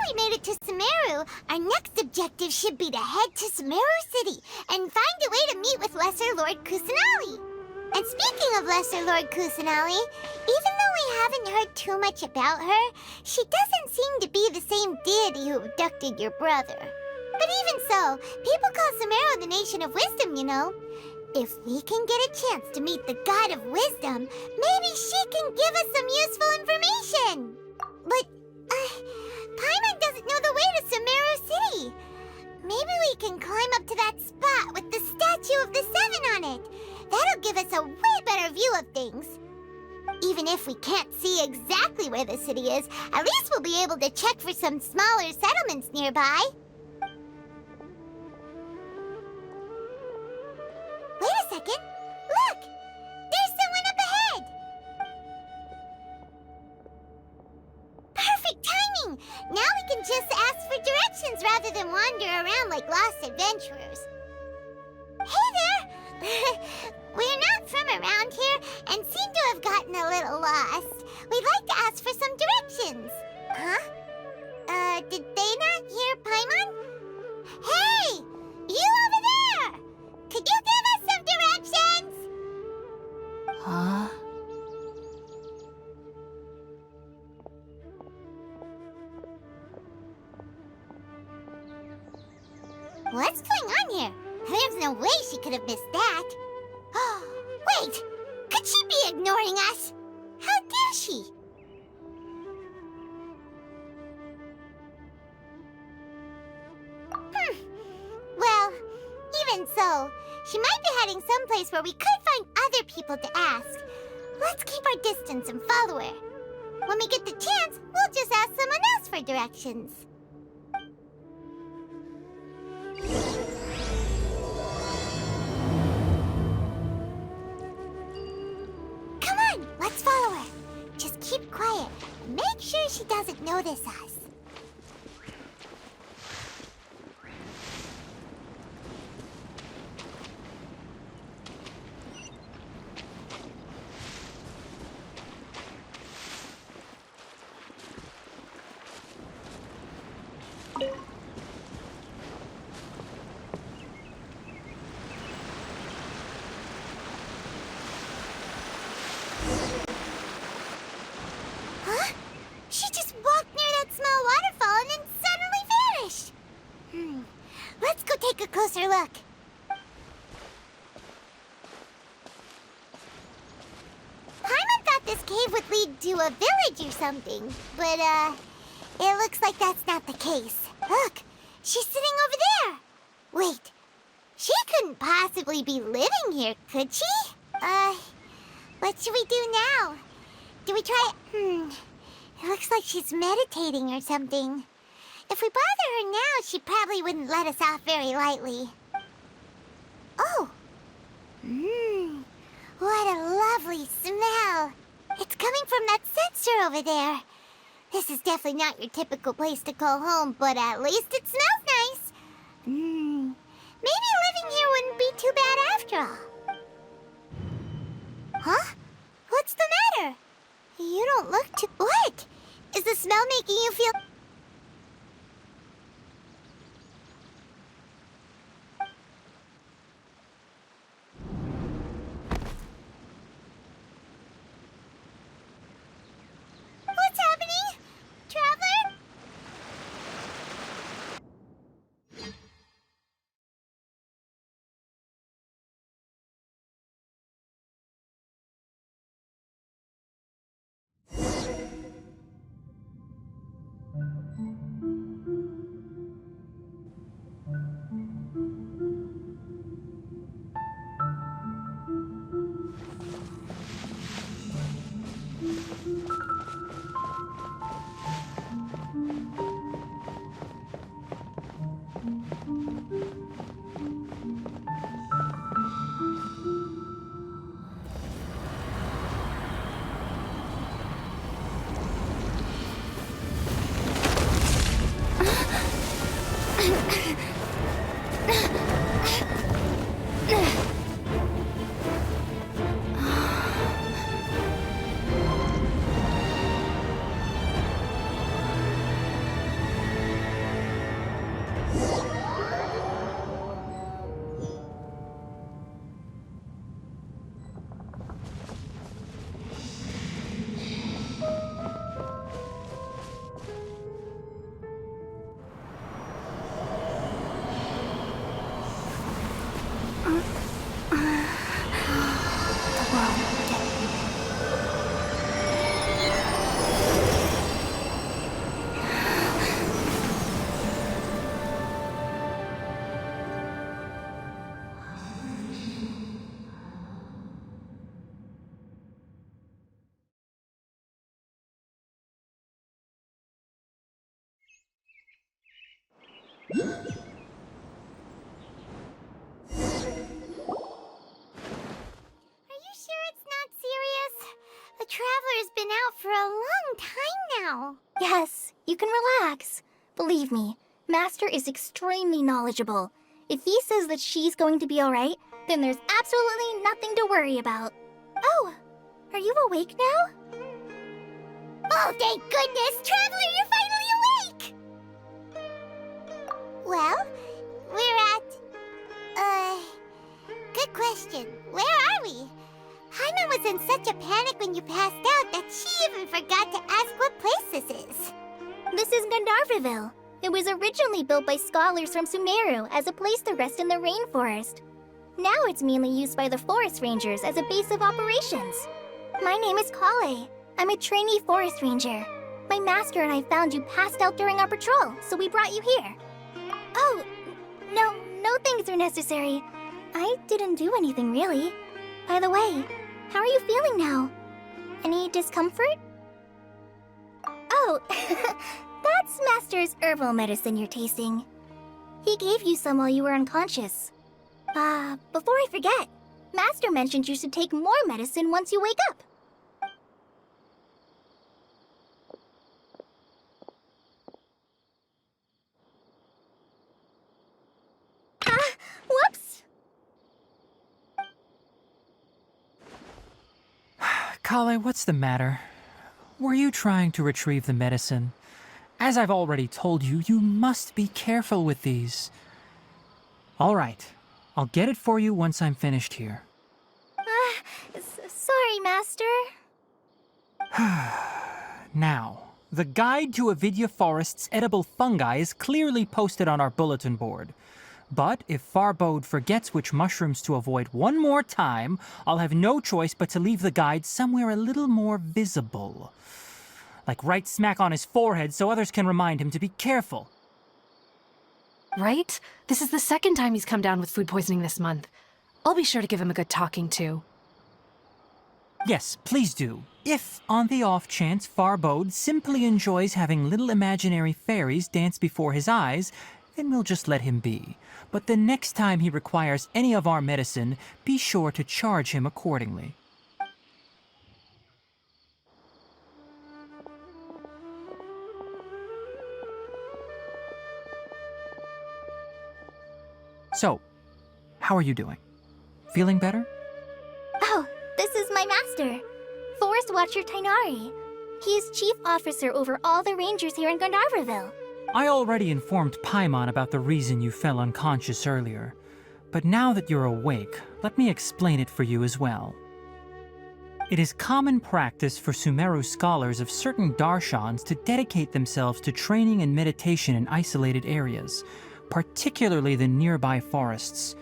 We made it to Sumeru, our next objective should be to head to Sumeru City and find a way to meet with Lesser Lord Kusanali. And speaking of Lesser Lord Kusanali, even though we haven't heard too much about her, she doesn't seem to be the same deity who abducted your brother. But even so, people call Sumeru the Nation of Wisdom, you know. If we can get a chance to meet the God of Wisdom, maybe she can give us some useful information. But, Paimon doesn't know the way to Sumeru City. Maybe we can climb up to that spot with the statue of the Seven on it. That'll give us a way better view of things. Even if we can't see exactly where the city is, at least we'll be able to check for some smaller settlements nearby. Wait a second. Look! There's someone up ahead! Perfect timing! Now we can just ask for directions rather than wander around like lost adventurers. Hey there! We're not from around here and seem to have gotten a little lost. We'd like to ask for some directions. Huh? Did they not hear Paimon? Hey! You over there! Could you give us some directions? Huh? What's going on here? There's no way she could have missed that. Wait! Could she be ignoring us? How dare she? Well, even so, she might be heading someplace where we could find other people to ask. Let's keep our distance and follow her. When we get the chance, we'll just ask someone else for directions. Come on, let's follow her. Just keep quiet. Make sure she doesn't notice us. Huh? She just walked near that small waterfall and then suddenly vanished. Let's go take a closer look. Paimon thought this cave would lead to a village or something, but, it looks like that's not the case. Look, she's sitting over there. Wait, she couldn't possibly be living here, could she? What should we do now? Do we try... It looks like she's meditating or something. If we bother her now, she probably wouldn't let us off very lightly. Oh! What a lovely smell! It's coming from that sensor over there. This is definitely not your typical place to call home, but at least it smells nice. after all. Huh? What's the matter? You don't look too... What? Is the smell making you feel... What's happening? Traveler? The Traveler's been out for a long time now. Yes, you can relax. Believe me, Master is extremely knowledgeable. If he says that she's going to be alright, then there's absolutely nothing to worry about. Oh, are you awake now? Oh, thank goodness! Traveler, you're finally awake! Well, we're at... Good question. Where are we? Hyman was in such a panic when you passed out that she even forgot to ask what place this is. This is Gandharvaville. It was originally built by scholars from Sumeru as a place to rest in the rainforest. Now it's mainly used by the forest rangers as a base of operations. My name is Kale. I'm a trainee forest ranger. My master and I found you passed out during our patrol, so we brought you here. Oh, no things are necessary. I didn't do anything really. By the way, how are you feeling now? Any discomfort? Oh, that's Master's herbal medicine you're tasting. He gave you some while you were unconscious. Before I forget, Master mentioned you should take more medicine once you wake up. Whoops! Kale, what's the matter? Were you trying to retrieve the medicine? As I've already told you, you must be careful with these. All right, I'll get it for you once I'm finished here. Sorry, Master. Now, the guide to Avidya Forest's edible fungi is clearly posted on our bulletin board. But if Farbode forgets which mushrooms to avoid one more time, I'll have no choice but to leave the guide somewhere a little more visible. Like right smack on his forehead so others can remind him to be careful. Right? This is the second time he's come down with food poisoning this month. I'll be sure to give him a good talking to. Yes, please do. If, on the off chance, Farbode simply enjoys having little imaginary fairies dance before his eyes, then we'll just let him be. But the next time he requires any of our medicine, be sure to charge him accordingly. So, how are you doing? Feeling better? Oh, this is my master, Forest Watcher Tainari. He is chief officer over all the rangers here in Gandharvaville. I already informed Paimon about the reason you fell unconscious earlier. But now that you're awake, let me explain it for you as well. It is common practice for Sumeru scholars of certain darshans to dedicate themselves to training and meditation in isolated areas, particularly the nearby forests.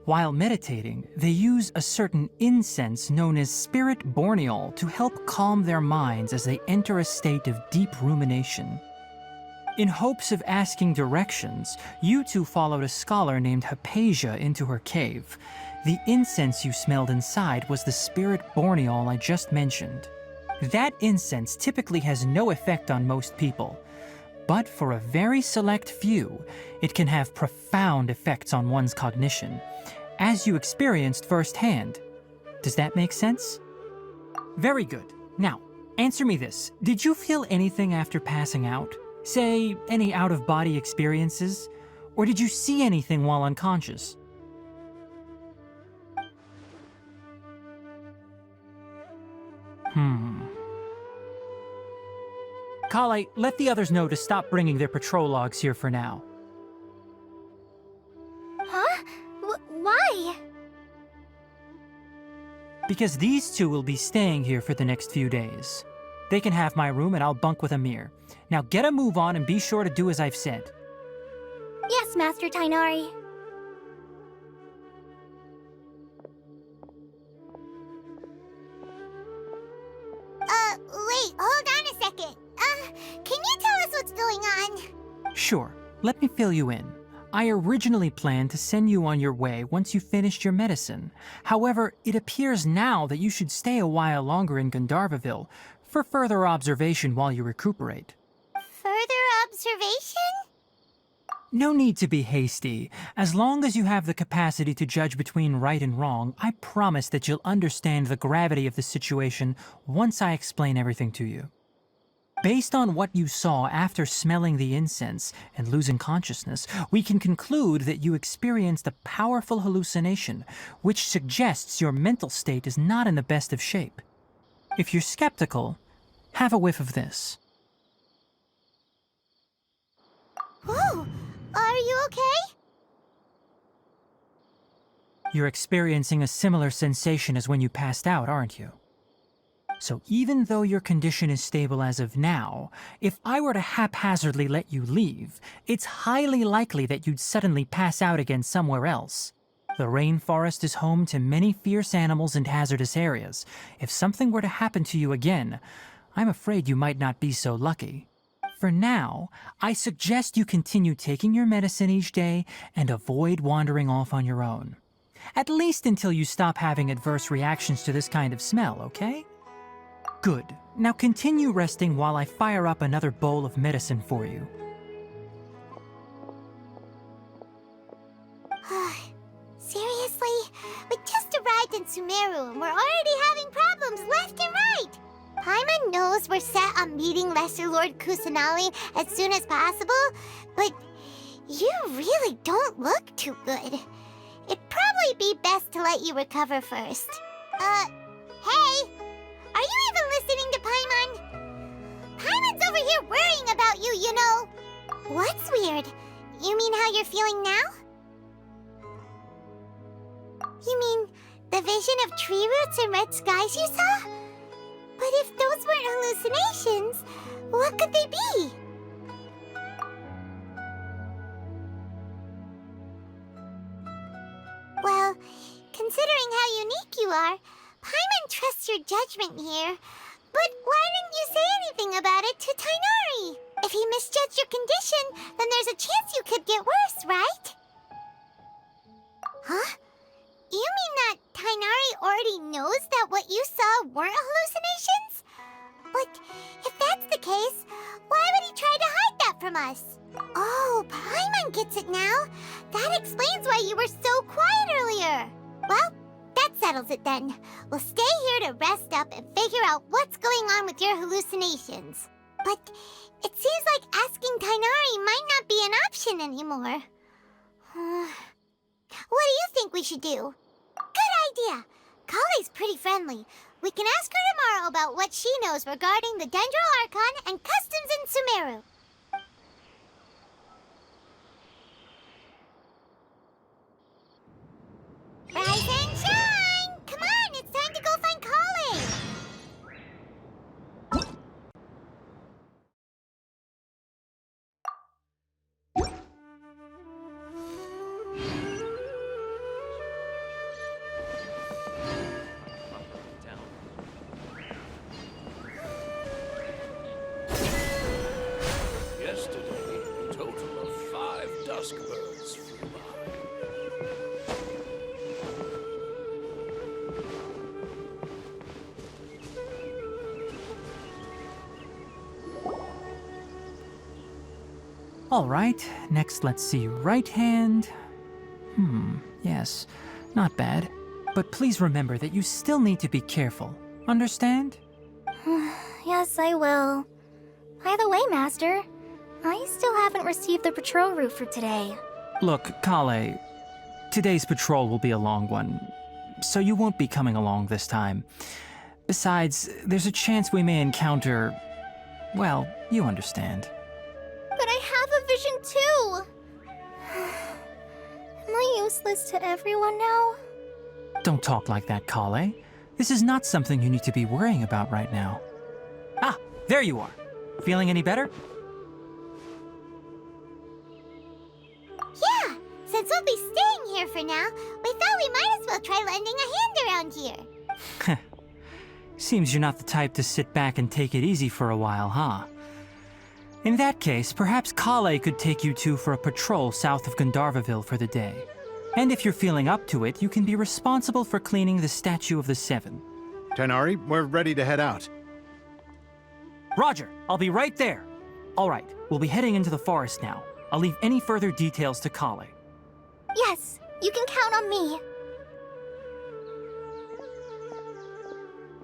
While meditating, they use a certain incense known as spirit borneol to help calm their minds as they enter a state of deep rumination. In hopes of asking directions, you two followed a scholar named Hypatia into her cave. The incense you smelled inside was the spirit borneol I just mentioned. That incense typically has no effect on most people, but for a very select few, it can have profound effects on one's cognition, as you experienced firsthand. Does that make sense? Very good. Now, answer me this. Did you feel anything after passing out? Say, any out-of-body experiences? Or did you see anything while unconscious? Kale, let the others know to stop bringing their patrol logs here for now. Huh? Why? Because these two will be staying here for the next few days. They can have my room and I'll bunk with Amir. Now get a move on and be sure to do as I've said. Yes, Master Tainari. Wait, hold on a second. Can you tell us what's going on? Sure, let me fill you in. I originally planned to send you on your way once you finished your medicine. However, it appears now that you should stay a while longer in Gandharvaville for further observation while you recuperate. Further observation? No need to be hasty. As long as you have the capacity to judge between right and wrong, I promise that you'll understand the gravity of the situation once I explain everything to you. Based on what you saw after smelling the incense and losing consciousness, we can conclude that you experienced a powerful hallucination, which suggests your mental state is not in the best of shape. If you're skeptical, have a whiff of this. Whoa, are you okay? You're experiencing a similar sensation as when you passed out, aren't you? So even though your condition is stable as of now, if I were to haphazardly let you leave, it's highly likely that you'd suddenly pass out again somewhere else. The rainforest is home to many fierce animals and hazardous areas. If something were to happen to you again, I'm afraid you might not be so lucky. For now, I suggest you continue taking your medicine each day and avoid wandering off on your own. At least until you stop having adverse reactions to this kind of smell, okay? Good. Now continue resting while I fire up another bowl of medicine for you. Seriously? We just arrived in Sumeru and we're already having problems left and right. Paimon knows we're set on meeting Lesser Lord Kusanali as soon as possible, but you really don't look too good. It'd probably be best to let you recover first. Hey! Are you even listening to Paimon? Paimon's over here worrying about you, you know. What's weird? You mean how you're feeling now? You mean the vision of tree roots and red skies you saw? But if those weren't hallucinations, what could they be? Well, considering how unique you are, Paimon trusts your judgment here. But why didn't you say anything about it to Tainari? If he misjudged your condition, then there's a chance you could get worse, right? Huh? You mean that Tainari already knows that what you saw weren't hallucinations? But if that's the case, why would he try to hide that from us? Oh, Paimon gets it now. That explains why you were so quiet earlier. Well, that settles it then. We'll stay here to rest up and figure out what's going on with your hallucinations. But it seems like asking Tainari might not be an option anymore. What do you think we should do? Good idea. Kale's pretty friendly. We can ask her tomorrow about what she knows regarding the Dendro Archon and customs in Sumeru. Rise and shine! Come on, it's time to go find Kale! Yesterday, a total of 5 dusk birds flew by. All right, next let's see. Right hand. Yes, not bad. But please remember that you still need to be careful. Understand? Yes, I will. By the way, Master, I still haven't received the patrol route for today. Look, Kale, today's patrol will be a long one, so you won't be coming along this time. Besides, there's a chance we may encounter... well, you understand. But I have a vision too! Am I useless to everyone now? Don't talk like that, Kale. This is not something you need to be worrying about right now. Ah, there you are. Feeling any better? Yeah, since we'll be staying here for now, we thought we might as well try lending a hand around here. Seems you're not the type to sit back and take it easy for a while, huh? In that case, perhaps Kale could take you two for a patrol south of Gandharvaville for the day. And if you're feeling up to it, you can be responsible for cleaning the Statue of the Seven. Tighnari, we're ready to head out. Roger, I'll be right there. All right, we'll be heading into the forest now. I'll leave any further details to Kale. Yes, you can count on me.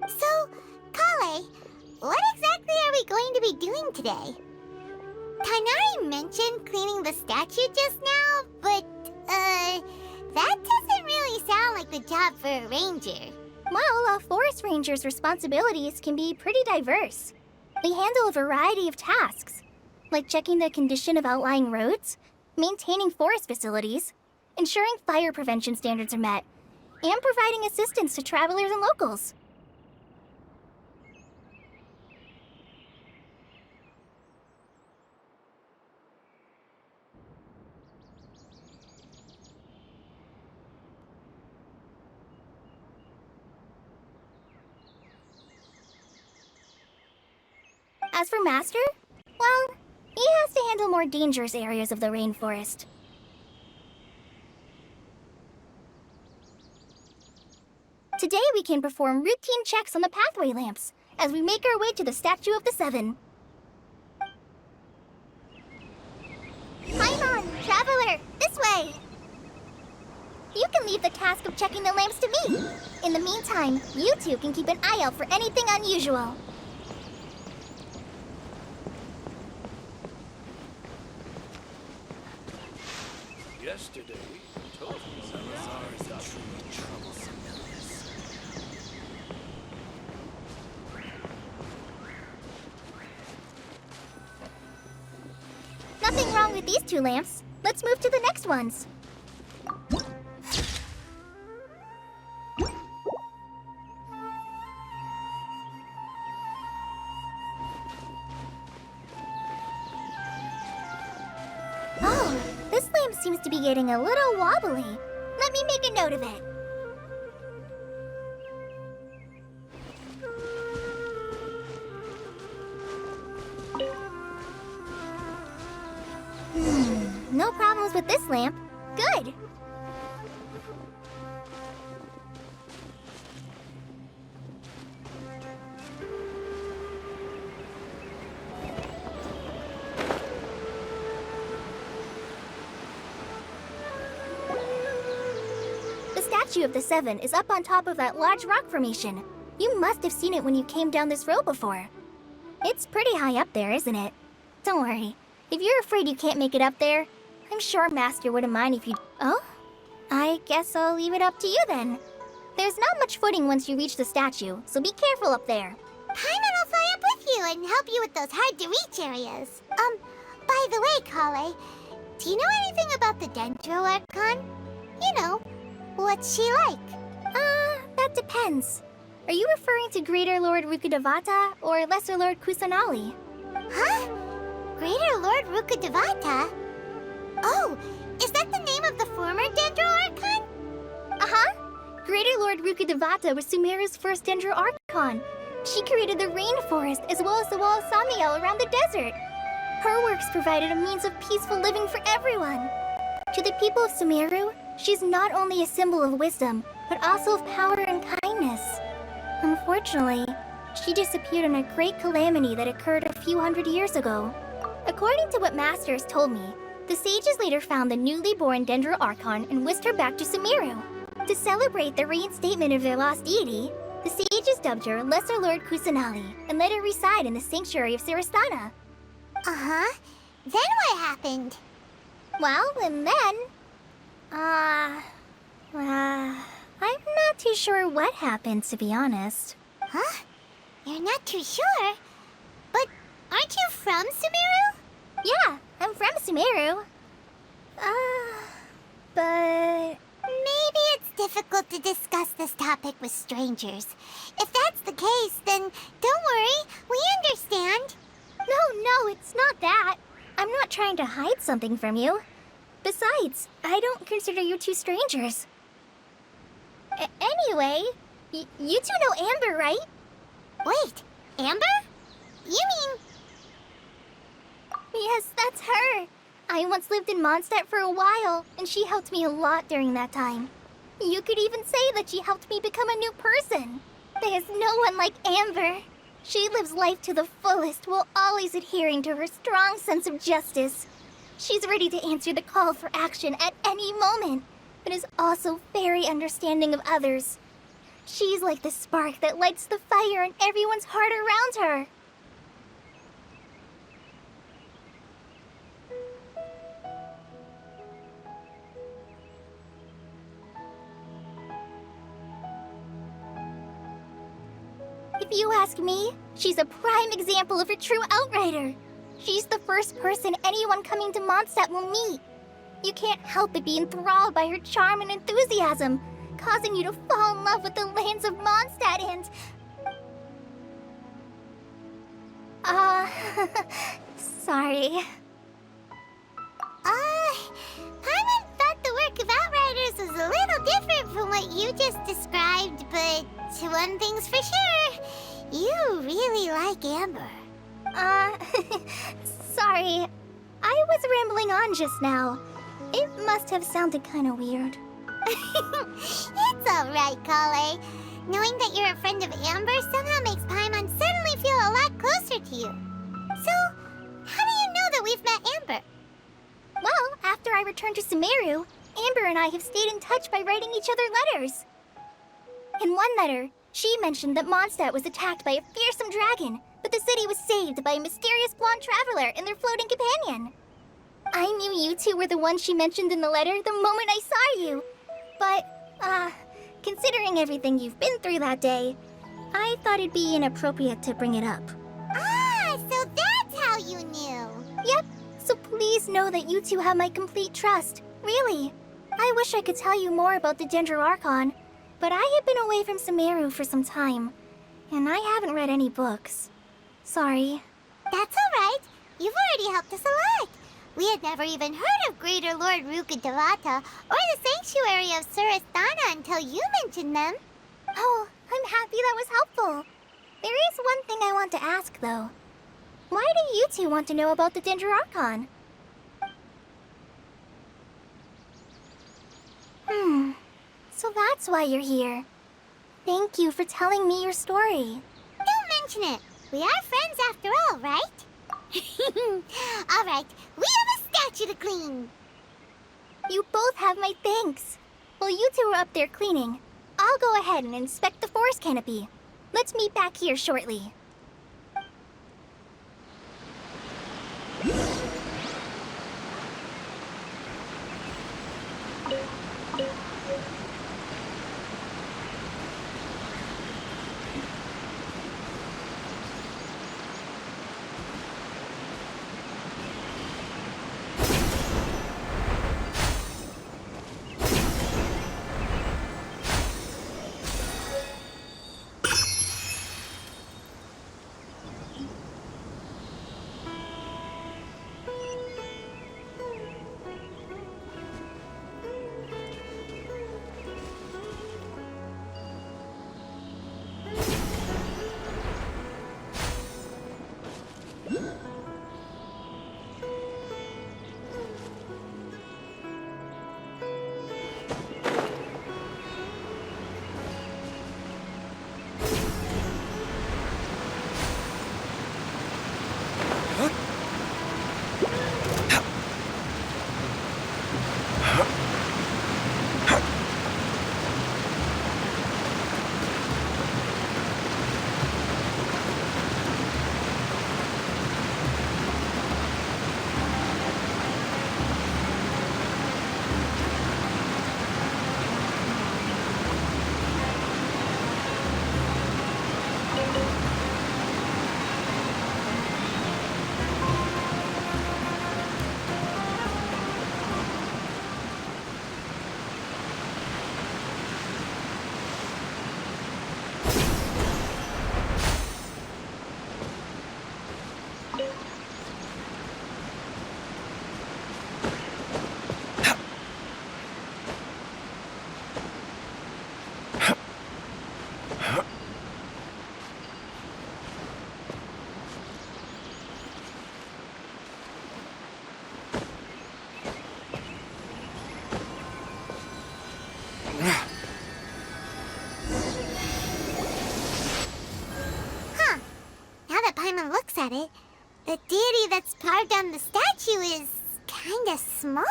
So, Kale, what exactly are we going to be doing today? Tighnari mentioned cleaning the statue just now, but, that doesn't really sound like the job for a ranger. Well, a forest ranger's responsibilities can be pretty diverse. They handle a variety of tasks, like checking the condition of outlying roads, maintaining forest facilities, ensuring fire prevention standards are met, and providing assistance to travelers and locals. As for Master, well, he has to handle more dangerous areas of the rainforest. Today we can perform routine checks on the pathway lamps as we make our way to the Statue of the Seven. Paimon, traveler, this way! You can leave the task of checking the lamps to me. In the meantime, you two can keep an eye out for anything unusual. Yesterday, a total of 5 dusk birds. Nothing wrong with these two lamps. Let's move to the next ones. Oh, this lamp seems to be getting a little wobbly. Let me make a note of it. No problems with this lamp. Good. The Statue of the Seven is up on top of that large rock formation. You must have seen it when you came down this road before. It's pretty high up there, isn't it? Don't worry. If you're afraid you can't make it up there, I'm sure Master wouldn't mind if you... Oh? I guess I'll leave it up to you then. There's not much footing once you reach the statue, so be careful up there. Paimon will fly up with you and help you with those hard-to-reach areas. By the way, Kale, do you know anything about the Dendro Archon? You know, what's she like? That depends. Are you referring to Greater Lord Rukkhadevata or Lesser Lord Kusanali? Huh? Greater Lord Rukkhadevata? Oh, is that the name of the former Dendro Archon? Uh-huh. Greater Lord Rukkhadevata was Sumeru's first Dendro Archon. She created the rainforest as well as the wall of Samiel around the desert. Her works provided a means of peaceful living for everyone. To the people of Sumeru, she's not only a symbol of wisdom, but also of power and kindness. Unfortunately, she disappeared in a great calamity that occurred a few hundred years ago. According to what Masters told me, the sages later found the newly born Dendro Archon and whisked her back to Sumeru. To celebrate the reinstatement of their lost deity, the sages dubbed her Lesser Lord Kusanali and let her reside in the sanctuary of Sarastana. Uh-huh. Then what happened? Well, and then... I'm not too sure what happened, to be honest. Huh? You're not too sure? But aren't you from Sumeru? Yeah, I'm from Sumeru. But... Maybe it's difficult to discuss this topic with strangers. If that's the case, then don't worry, we understand. No, it's not that. I'm not trying to hide something from you. Besides, I don't consider you two strangers. Anyway, you two know Amber, right? Wait, Amber? You mean... Yes, that's her. I once lived in Mondstadt for a while, and she helped me a lot during that time. You could even say that she helped me become a new person. There's no one like Amber. She lives life to the fullest while always adhering to her strong sense of justice. She's ready to answer the call for action at any moment, but is also very understanding of others. She's like the spark that lights the fire in everyone's heart around her. If you ask me, she's a prime example of a true outrider. She's the first person anyone coming to Mondstadt will meet. You can't help but be enthralled by her charm and enthusiasm, causing you to fall in love with the lands of Mondstadt and... sorry. Paimon thought the work of Outriders was a little different from what you just described, but one thing's for sure, you really like Amber. Sorry. I was rambling on just now. It must have sounded kind of weird. It's alright, Kale. Knowing that you're a friend of Amber somehow makes Paimon suddenly feel a lot closer to you. So, how do you know that we've met Amber? Well, after I returned to Sumeru, Amber and I have stayed in touch by writing each other letters. In one letter, she mentioned that Mondstadt was attacked by a fearsome dragon, but the city was saved by a mysterious blonde traveler and their floating companion. I knew you two were the ones she mentioned in the letter the moment I saw you. But, considering everything you've been through that day, I thought it'd be inappropriate to bring it up. Ah, so that's how you knew. Yep, so please know that you two have my complete trust. Really. I wish I could tell you more about the Dendro Archon, but I have been away from Sumeru for some time, and I haven't read any books. Sorry. That's alright. You've already helped us a lot. We had never even heard of Greater Lord Rukkhadevata or the Sanctuary of Sarastana until you mentioned them. Oh, I'm happy that was helpful. There is one thing I want to ask, though. Why do you two want to know about the Dendro Archon? So that's why you're here. Thank you for telling me your story. Don't mention it. We are friends after all, right? Alright, we have a statue to clean. You both have my thanks. While you two are up there cleaning, I'll go ahead and inspect the forest canopy. Let's meet back here shortly. Paimon looks at it, the deity that's carved on the statue is kinda small.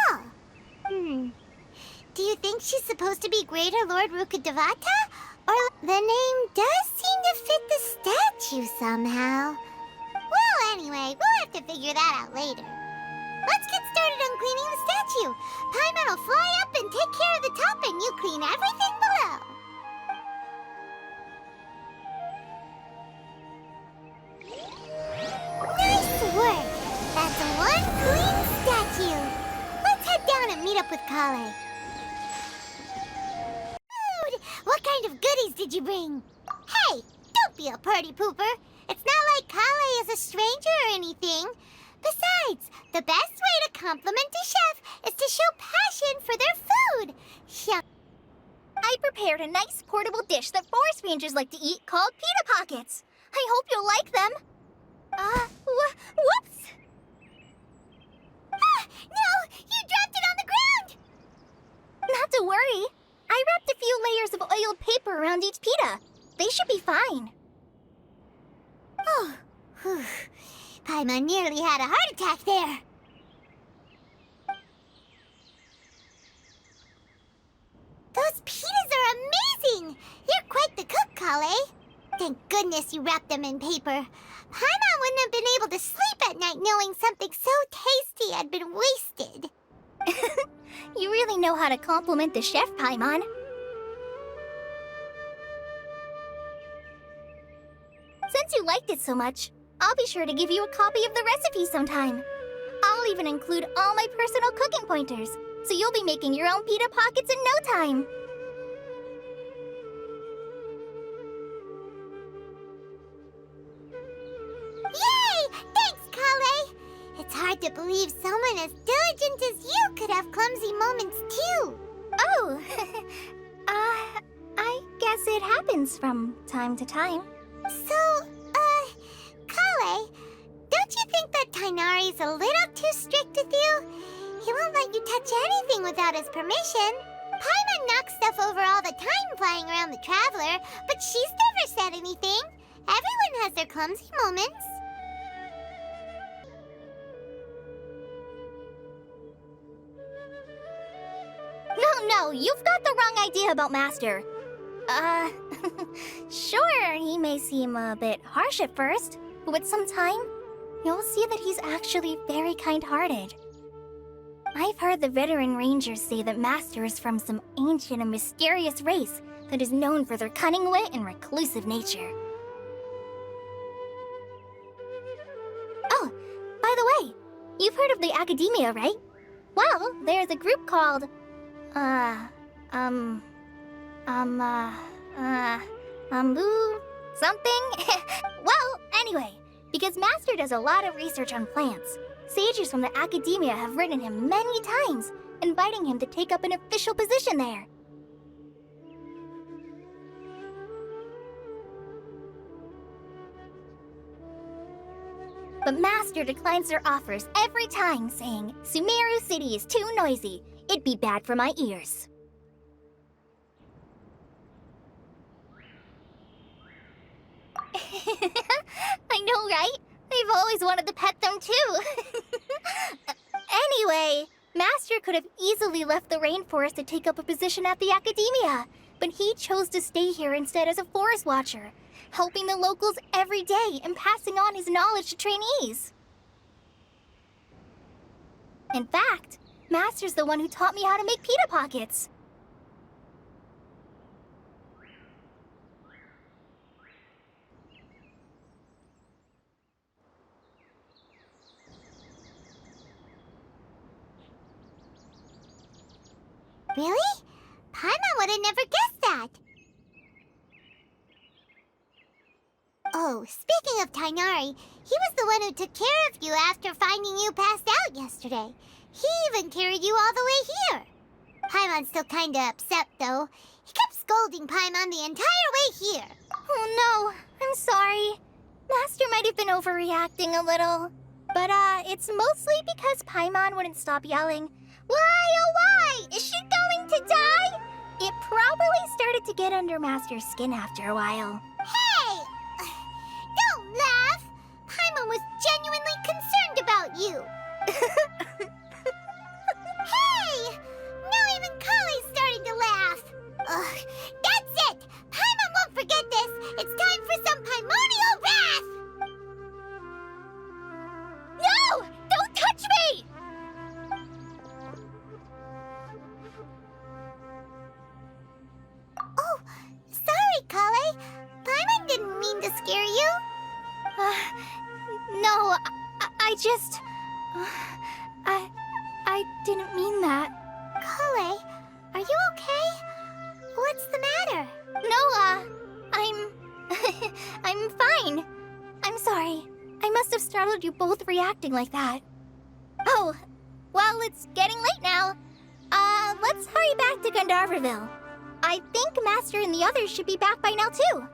Do you think she's supposed to be Greater Lord Rukkhadevata? Or the name does seem to fit the statue somehow. Well, anyway, we'll have to figure that out later. Let's get started on cleaning the statue. Paimon will fly up and take care of the top, and you clean everything below. Nice work! That's one clean statue. Let's head down and meet up with Kale. Dude, what kind of goodies did you bring? Hey, don't be a party pooper. It's not like Kale is a stranger or anything. Besides, the best way to compliment a chef is to show passion for their food. I prepared a nice portable dish that forest rangers like to eat called pita pockets. I hope you'll like them. Whoops! Ah, no! You dropped it on the ground! Not to worry. I wrapped a few layers of oiled paper around each pita. They should be fine. Oh, whew. Paimon nearly had a heart attack there. Those pitas are amazing! You're quite the cook, Kale. Thank goodness you wrapped them in paper. Paimon wouldn't have been able to sleep at night knowing something so tasty had been wasted. You really know how to compliment the chef, Paimon. Since you liked it so much, I'll be sure to give you a copy of the recipe sometime. I'll even include all my personal cooking pointers, so you'll be making your own pita pockets in no time. Yay! Thanks, Kale! It's hard to believe someone as diligent as you could have clumsy moments too. Oh, I guess it happens from time to time. So, Kale, don't you think that Tainari's a little too strict with you? He won't let you touch anything without his permission. Paimon knocks stuff over all the time flying around the Traveler, but she's never said anything. Everyone has their clumsy moments. No, you've got the wrong idea about Master. Sure, he may seem a bit harsh at first, but with some time, you'll see that he's actually very kind-hearted. I've heard the veteran rangers say that Master is from some ancient and mysterious race that is known for their cunning wit and reclusive nature. Oh, by the way, you've heard of the Academia, right? Well, there's a group called, something? Well, anyway, because Master does a lot of research on plants, sages from the Academia have written him many times, inviting him to take up an official position there. But Master declines their offers every time, saying, Sumeru City is too noisy. It'd be bad for my ears. I know, right? I've always wanted to pet them too. Anyway, Master could have easily left the rainforest to take up a position at the Academia, but he chose to stay here instead as a forest watcher, helping the locals every day and passing on his knowledge to trainees. In fact, Master's the one who taught me how to make pita pockets. Really? Paimon would have never guessed that. Oh, speaking of Tainari, he was the one who took care of you after finding you passed out yesterday. He even carried you all the way here. Paimon's still kinda upset, though. He kept scolding Paimon the entire way here. Oh no, I'm sorry. Master might have been overreacting a little. But it's mostly because Paimon wouldn't stop yelling, "Why, oh why? Is she going to die?" It probably started to get under Master's skin after a while. Hey! Don't laugh! Paimon was genuinely concerned about you. Hey! Now even Kale's starting to laugh. Ugh, that's it! Paimon won't forget this! It's time for some Paimonial wrath! No! Don't touch me! Oh, sorry, Kale. Paimon didn't mean to scare you. No, I just... I didn't mean that. Kale, are you okay? What's the matter? No, I'm... I'm fine. I'm sorry. I must have startled you both reacting like that. Oh, well, it's getting late now. Let's hurry back to Gandharville. I think Master and the others should be back by now, too.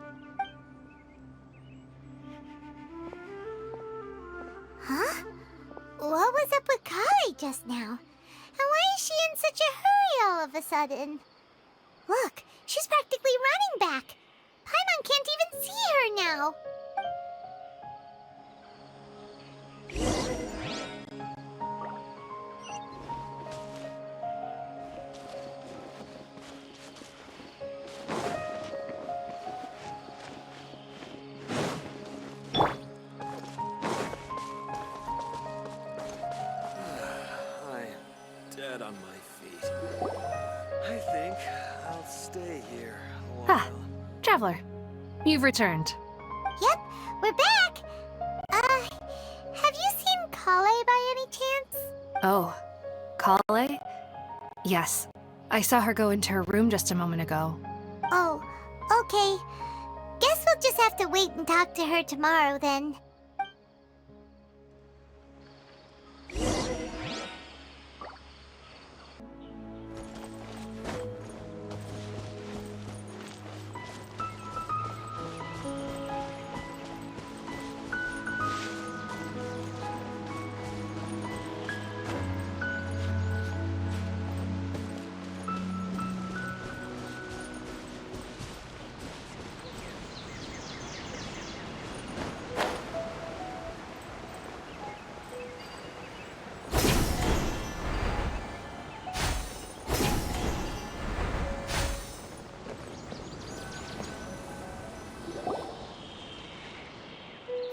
Huh? What was up with Kale just now? And why is she in such a hurry all of a sudden? Look, she's practically running back. Paimon can't even see her now. I'm dead on my feet. I think I'll stay here a Ah, while. Traveler, you've returned. Yep, we're back. Have you seen Kale by any chance? Oh, Kale? Yes, I saw her go into her room just a moment ago. Oh, okay. Guess we'll just have to wait and talk to her tomorrow then.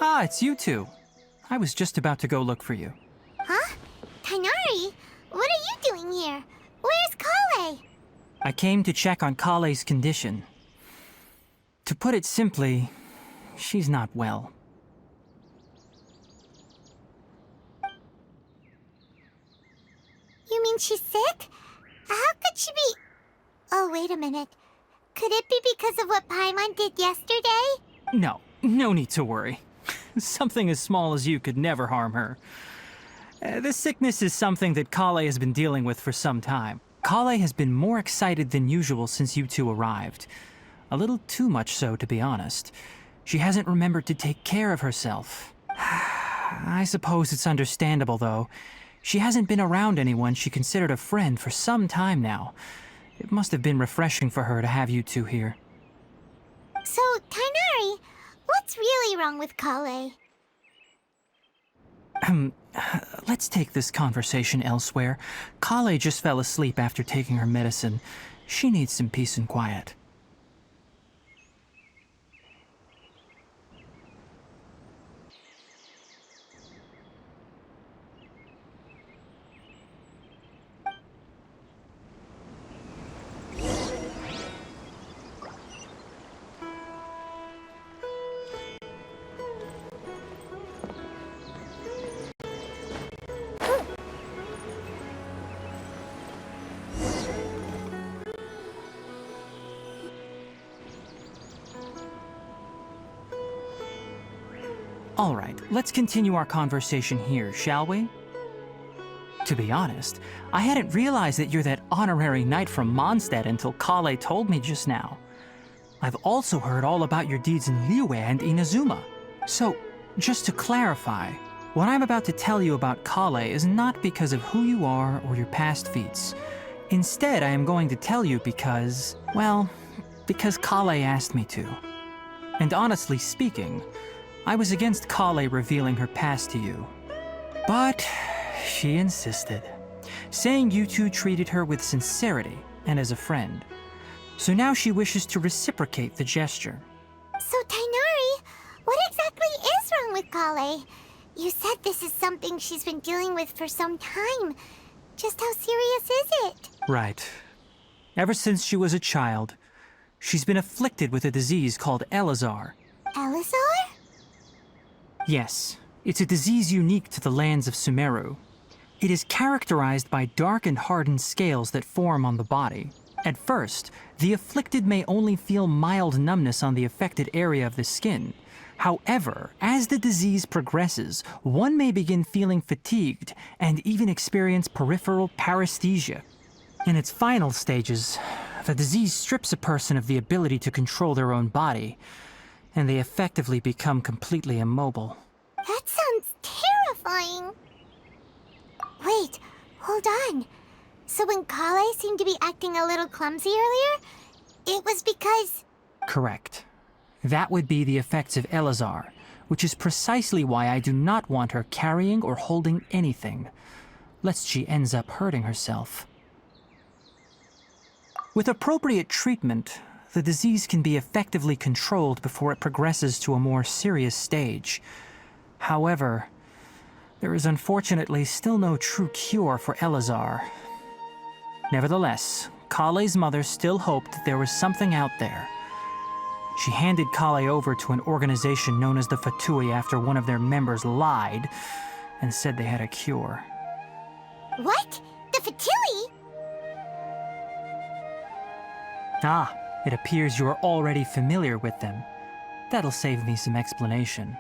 Ah, it's you two. I was just about to go look for you. Huh? Tainari? What are you doing here? Where's Kale? I came to check on Kale's condition. To put it simply, she's not well. You mean she's sick? How could she be... Oh, wait a minute. Could it be because of what Paimon did yesterday? No need to worry. Something as small as you could never harm her. This sickness is something that Kale has been dealing with for some time. Kale has been more excited than usual since you two arrived. A little too much so, to be honest. She hasn't remembered to take care of herself. I suppose it's understandable, though. She hasn't been around anyone she considered a friend for some time now. It must have been refreshing for her to have you two here. So, Tainari, what's really wrong with Kale? Let's take this conversation elsewhere. Kale just fell asleep after taking her medicine. She needs some peace and quiet. All right, let's continue our conversation here, shall we? To be honest, I hadn't realized that you're that honorary knight from Mondstadt until Kale told me just now. I've also heard all about your deeds in Liyue and Inazuma. So, just to clarify, what I'm about to tell you about Kale is not because of who you are or your past feats. Instead, I am going to tell you because, well, because Kale asked me to. And honestly speaking, I was against Kale revealing her past to you. But she insisted, saying you two treated her with sincerity and as a friend. So now she wishes to reciprocate the gesture. So, Tainari, what exactly is wrong with Kale? You said this is something she's been dealing with for some time. Just how serious is it? Right. Ever since she was a child, she's been afflicted with a disease called Elazar. Elazar? Yes, it's a disease unique to the lands of Sumeru. It is characterized by dark and hardened scales that form on the body. At first, the afflicted may only feel mild numbness on the affected area of the skin. However, as the disease progresses, one may begin feeling fatigued and even experience peripheral paresthesia. In its final stages, the disease strips a person of the ability to control their own body, and they effectively become completely immobile. That sounds terrifying. Wait, hold on. So when Kale seemed to be acting a little clumsy earlier, it was because... Correct. That would be the effects of Elazar, which is precisely why I do not want her carrying or holding anything, lest she ends up hurting herself. With appropriate treatment, the disease can be effectively controlled before it progresses to a more serious stage. However, there is unfortunately still no true cure for Elazar. Nevertheless, Kale's mother still hoped that there was something out there. She handed Kale over to an organization known as the Fatui after one of their members lied and said they had a cure. What? The Fatui? Ah, it appears you are already familiar with them. That'll save me some explanation.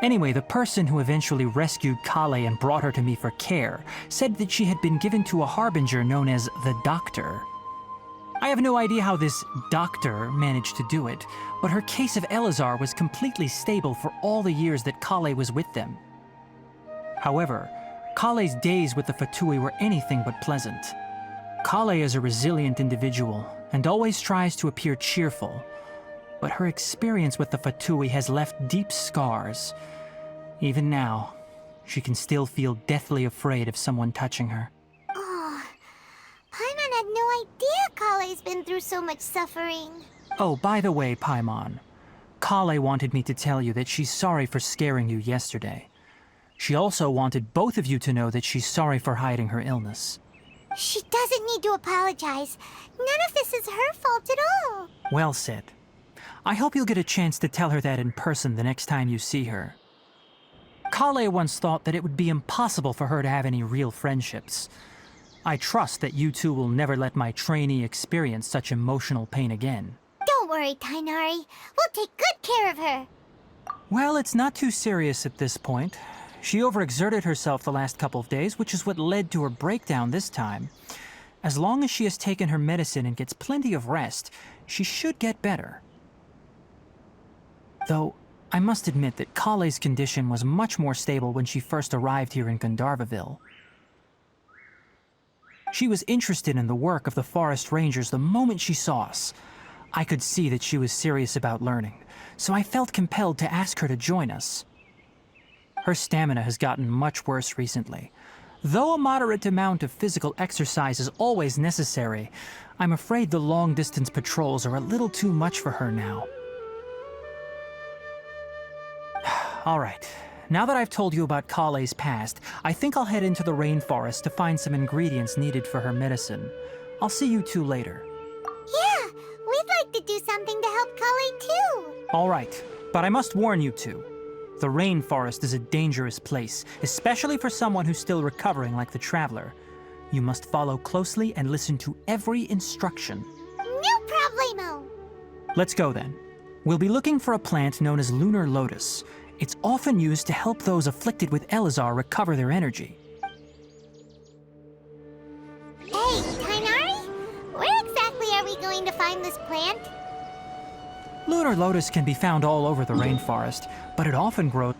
Anyway, the person who eventually rescued Kale and brought her to me for care said that she had been given to a harbinger known as the Doctor. I have no idea how this doctor managed to do it, but her case of Elazar was completely stable for all the years that Kale was with them. However, Kale's days with the Fatui were anything but pleasant. Kale is a resilient individual and always tries to appear cheerful, but her experience with the Fatui has left deep scars. Even now, she can still feel deathly afraid of someone touching her. Oh, Paimon had no idea Kale's been through so much suffering. Oh, by the way, Paimon, Kale wanted me to tell you that she's sorry for scaring you yesterday. She also wanted both of you to know that she's sorry for hiding her illness. She doesn't need to apologize. None of this is her fault at all. Well said. I hope you'll get a chance to tell her that in person the next time you see her. Kale once thought that it would be impossible for her to have any real friendships. I trust that you two will never let my trainee experience such emotional pain again. Don't worry, Tainari. We'll take good care of her. Well, it's not too serious at this point. She overexerted herself the last couple of days, which is what led to her breakdown this time. As long as she has taken her medicine and gets plenty of rest, she should get better. Though, I must admit that Kale's condition was much more stable when she first arrived here in Gandharvaville. She was interested in the work of the forest rangers the moment she saw us. I could see that she was serious about learning, so I felt compelled to ask her to join us. Her stamina has gotten much worse recently. Though a moderate amount of physical exercise is always necessary, I'm afraid the long-distance patrols are a little too much for her now. All right, now that I've told you about Kale's past, I think I'll head into the rainforest to find some ingredients needed for her medicine. I'll see you two later. Yeah, we'd like to do something to help Kale too. All right, but I must warn you two. The rainforest is a dangerous place, especially for someone who's still recovering like the Traveler. You must follow closely and listen to every instruction. No problemo. Let's go then. We'll be looking for a plant known as lunar lotus. It's often used to help those afflicted with Elazar recover their energy. Hey, Tainari, where exactly are we going to find this plant? Lunar lotus can be found all over the rainforest, but it often grows...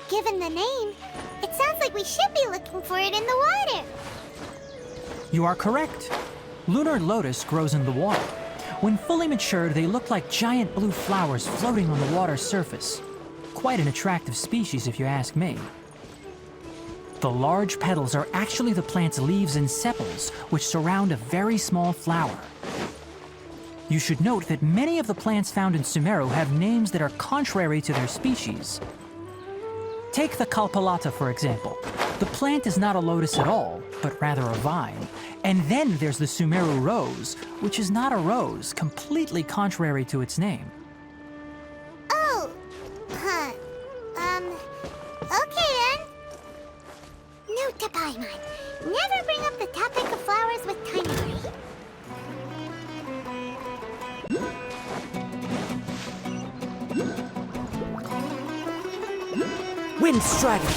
Given the name, it sounds like we should be looking for it in the water. You are correct. Lunar lotus grows in the water. When fully matured, they look like giant blue flowers floating on the water's surface. Quite an attractive species, if you ask me. The large petals are actually the plant's leaves and sepals, which surround a very small flower. You should note that many of the plants found in Sumeru have names that are contrary to their species. Take the Kalpalata, for example. The plant is not a lotus at all, but rather a vine. And then there's the Sumeru rose, which is not a rose, completely contrary to its name. Oh, huh. Okay then. Note to Paimon. Never bring up the topic of flowers with Tainari. Wind Strider!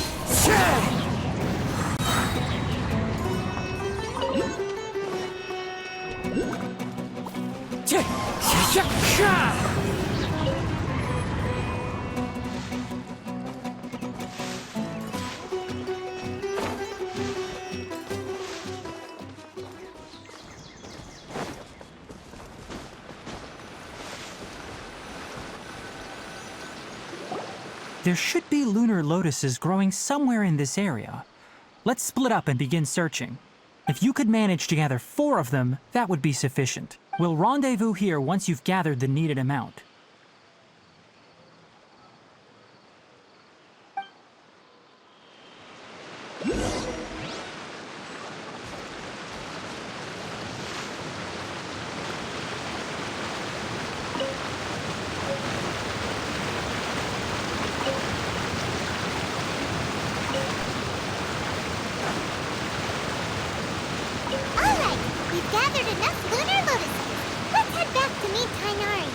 There should be lunar lotuses growing somewhere in this area. Let's split up and begin searching. If you could manage to gather 4 of them, that would be sufficient. We'll rendezvous here once you've gathered the needed amount. Alright, we've gathered enough lunar lotuses. Let's head back to meet Tainari.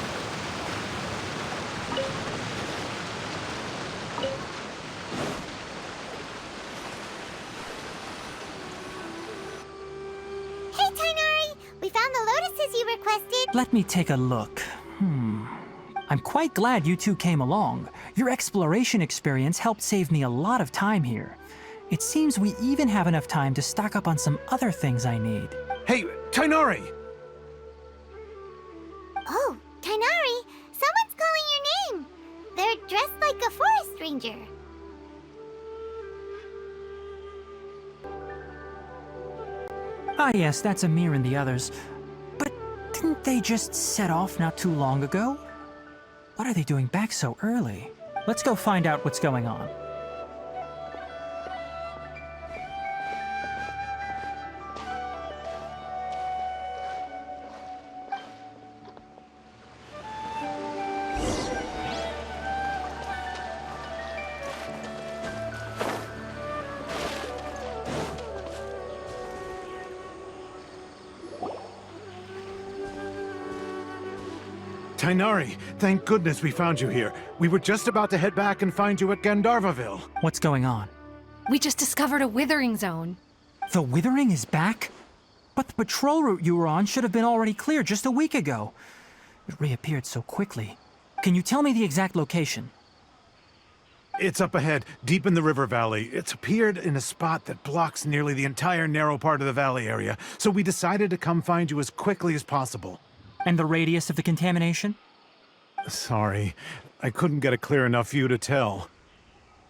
Hey Tainari, we found the lotuses you requested. Let me take a look. I'm quite glad you two came along. Your exploration experience helped save me a lot of time here. It seems we even have enough time to stock up on some other things I need. Hey, Tainari! Oh, Tainari, someone's calling your name. They're dressed like a forest ranger. Ah yes, that's Amir and the others. But didn't they just set off not too long ago? What are they doing back so early? Let's go find out what's going on. Tainari, thank goodness we found you here. We were just about to head back and find you at Gandharvaville. What's going on? We just discovered a withering zone. The Withering is back? But the patrol route you were on should have been already clear just a week ago. It reappeared so quickly. Can you tell me the exact location? It's up ahead, deep in the river valley. It's appeared in a spot that blocks nearly the entire narrow part of the valley area, so we decided to come find you as quickly as possible. And the radius of the contamination? Sorry, I couldn't get a clear enough view to tell.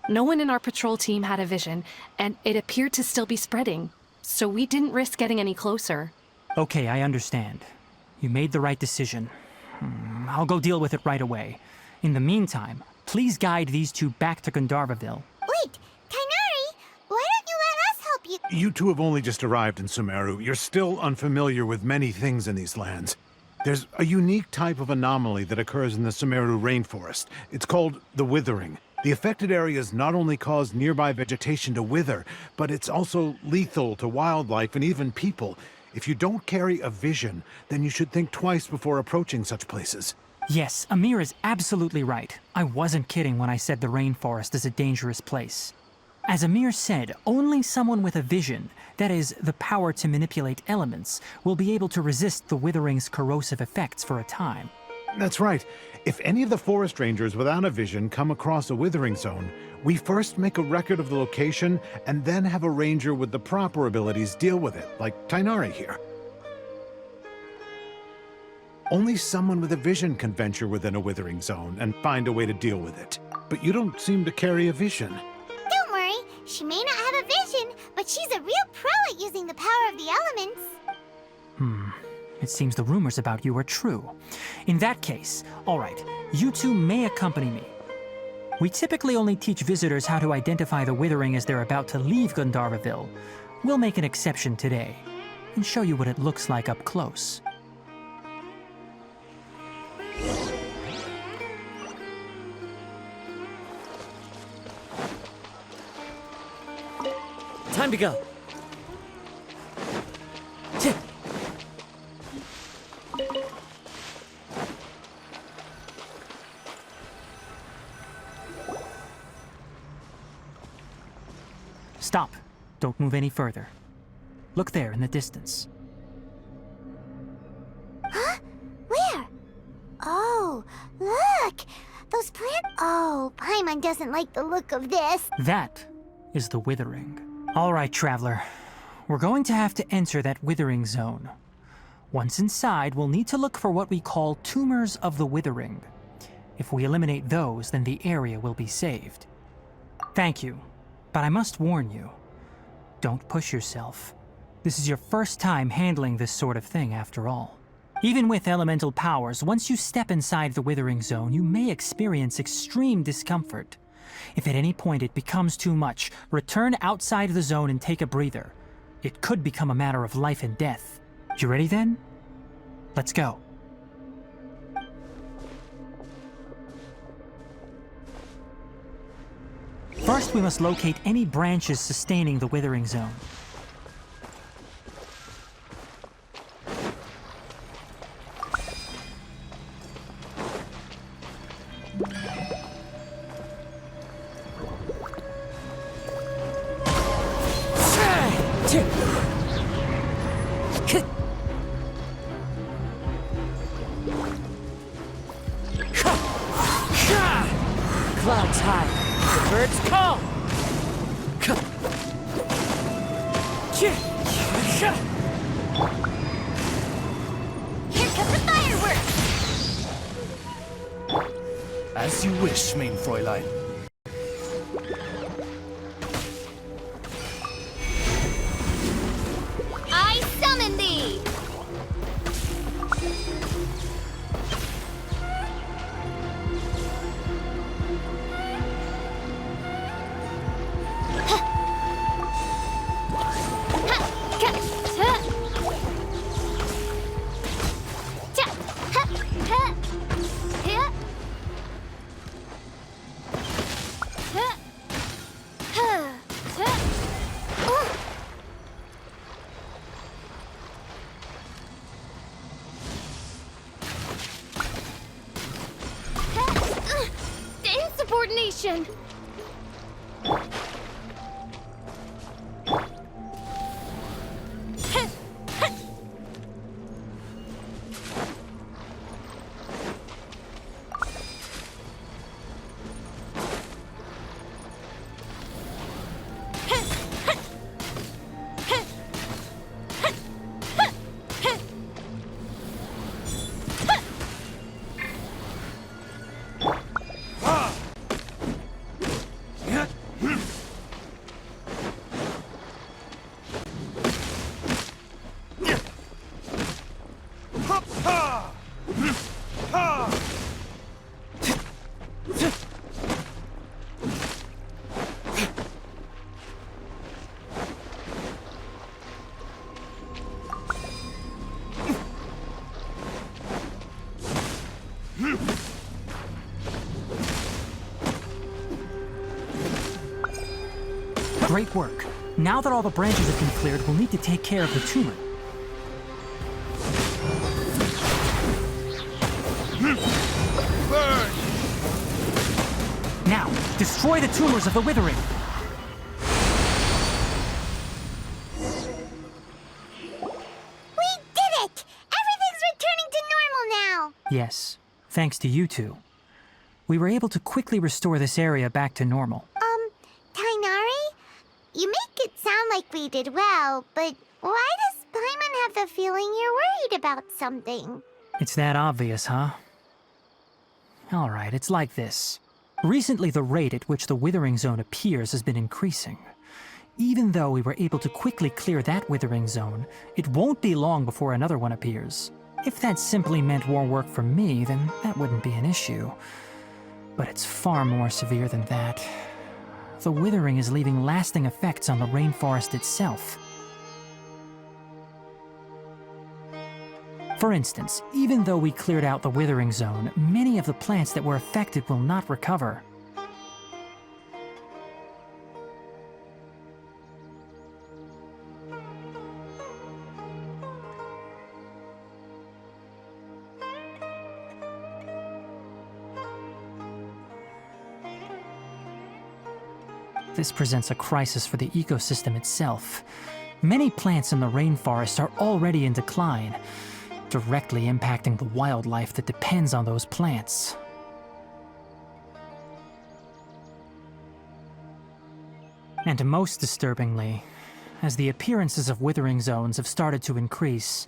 No one in our patrol team had a vision, and it appeared to still be spreading, so we didn't risk getting any closer. Okay, I understand. You made the right decision. I'll go deal with it right away. In the meantime, please guide these two back to Gandharvaville. Wait, Tainari, why don't you let us help you? You two have only just arrived in Sumeru. You're still unfamiliar with many things in these lands. There's a unique type of anomaly that occurs in the Sumeru rainforest. It's called the Withering. The affected areas not only cause nearby vegetation to wither, but it's also lethal to wildlife and even people. If you don't carry a vision, then you should think twice before approaching such places. Yes, Amir is absolutely right. I wasn't kidding when I said the rainforest is a dangerous place. As Amir said, only someone with a vision, that is, the power to manipulate elements, will be able to resist the Withering's corrosive effects for a time. That's right. If any of the forest rangers without a vision come across a withering zone, we first make a record of the location and then have a ranger with the proper abilities deal with it, like Tainari here. Only someone with a vision can venture within a withering zone and find a way to deal with it. But you don't seem to carry a vision. Don't worry, she may not have a vision, but she's a real pro at using the power of the elements. It seems the rumors about you are true. In that case, all right, you two may accompany me. We typically only teach visitors how to identify the withering as they're about to leave Gandharvaville. We'll make an exception today and show you what it looks like up close. Time to go. Stop. Don't move any further. Look there in the distance. Huh? Where? Oh, look! Those plants. Oh, Paimon doesn't like the look of this. That is the withering. All right, traveler. We're going to have to enter that withering zone. Once inside, we'll need to look for what we call tumors of the withering. If we eliminate those, then the area will be saved. Thank you, but I must warn you. Don't push yourself. This is your first time handling this sort of thing, after all. Even with elemental powers, once you step inside the withering zone, you may experience extreme discomfort. If at any point it becomes too much, return outside the zone and take a breather. It could become a matter of life and death. You ready then? Let's go. First, we must locate any branches sustaining the withering zone. Clouds high, the birds call. Here comes the fireworks! As you wish, mein Fräulein. I summon thee! Insubordination! Great work. Now that all the branches have been cleared, we'll need to take care of the tumor. Burn! Now, destroy the tumors of the withering. We did it! Everything's returning to normal now! Yes, thanks to you two. We were able to quickly restore this area back to normal. Tainari? You make it sound like we did well, but why does Paimon have the feeling you're worried about something? It's that obvious, huh? Alright, it's like this. Recently, the rate at which the Withering Zone appears has been increasing. Even though we were able to quickly clear that Withering Zone, it won't be long before another one appears. If that simply meant more work for me, then that wouldn't be an issue. But it's far more severe than that. The Withering is leaving lasting effects on the rainforest itself. For instance, even though we cleared out the Withering Zone, many of the plants that were affected will not recover. This presents a crisis for the ecosystem itself. Many plants in the rainforest are already in decline, directly impacting the wildlife that depends on those plants. And most disturbingly, as the appearances of Withering Zones have started to increase,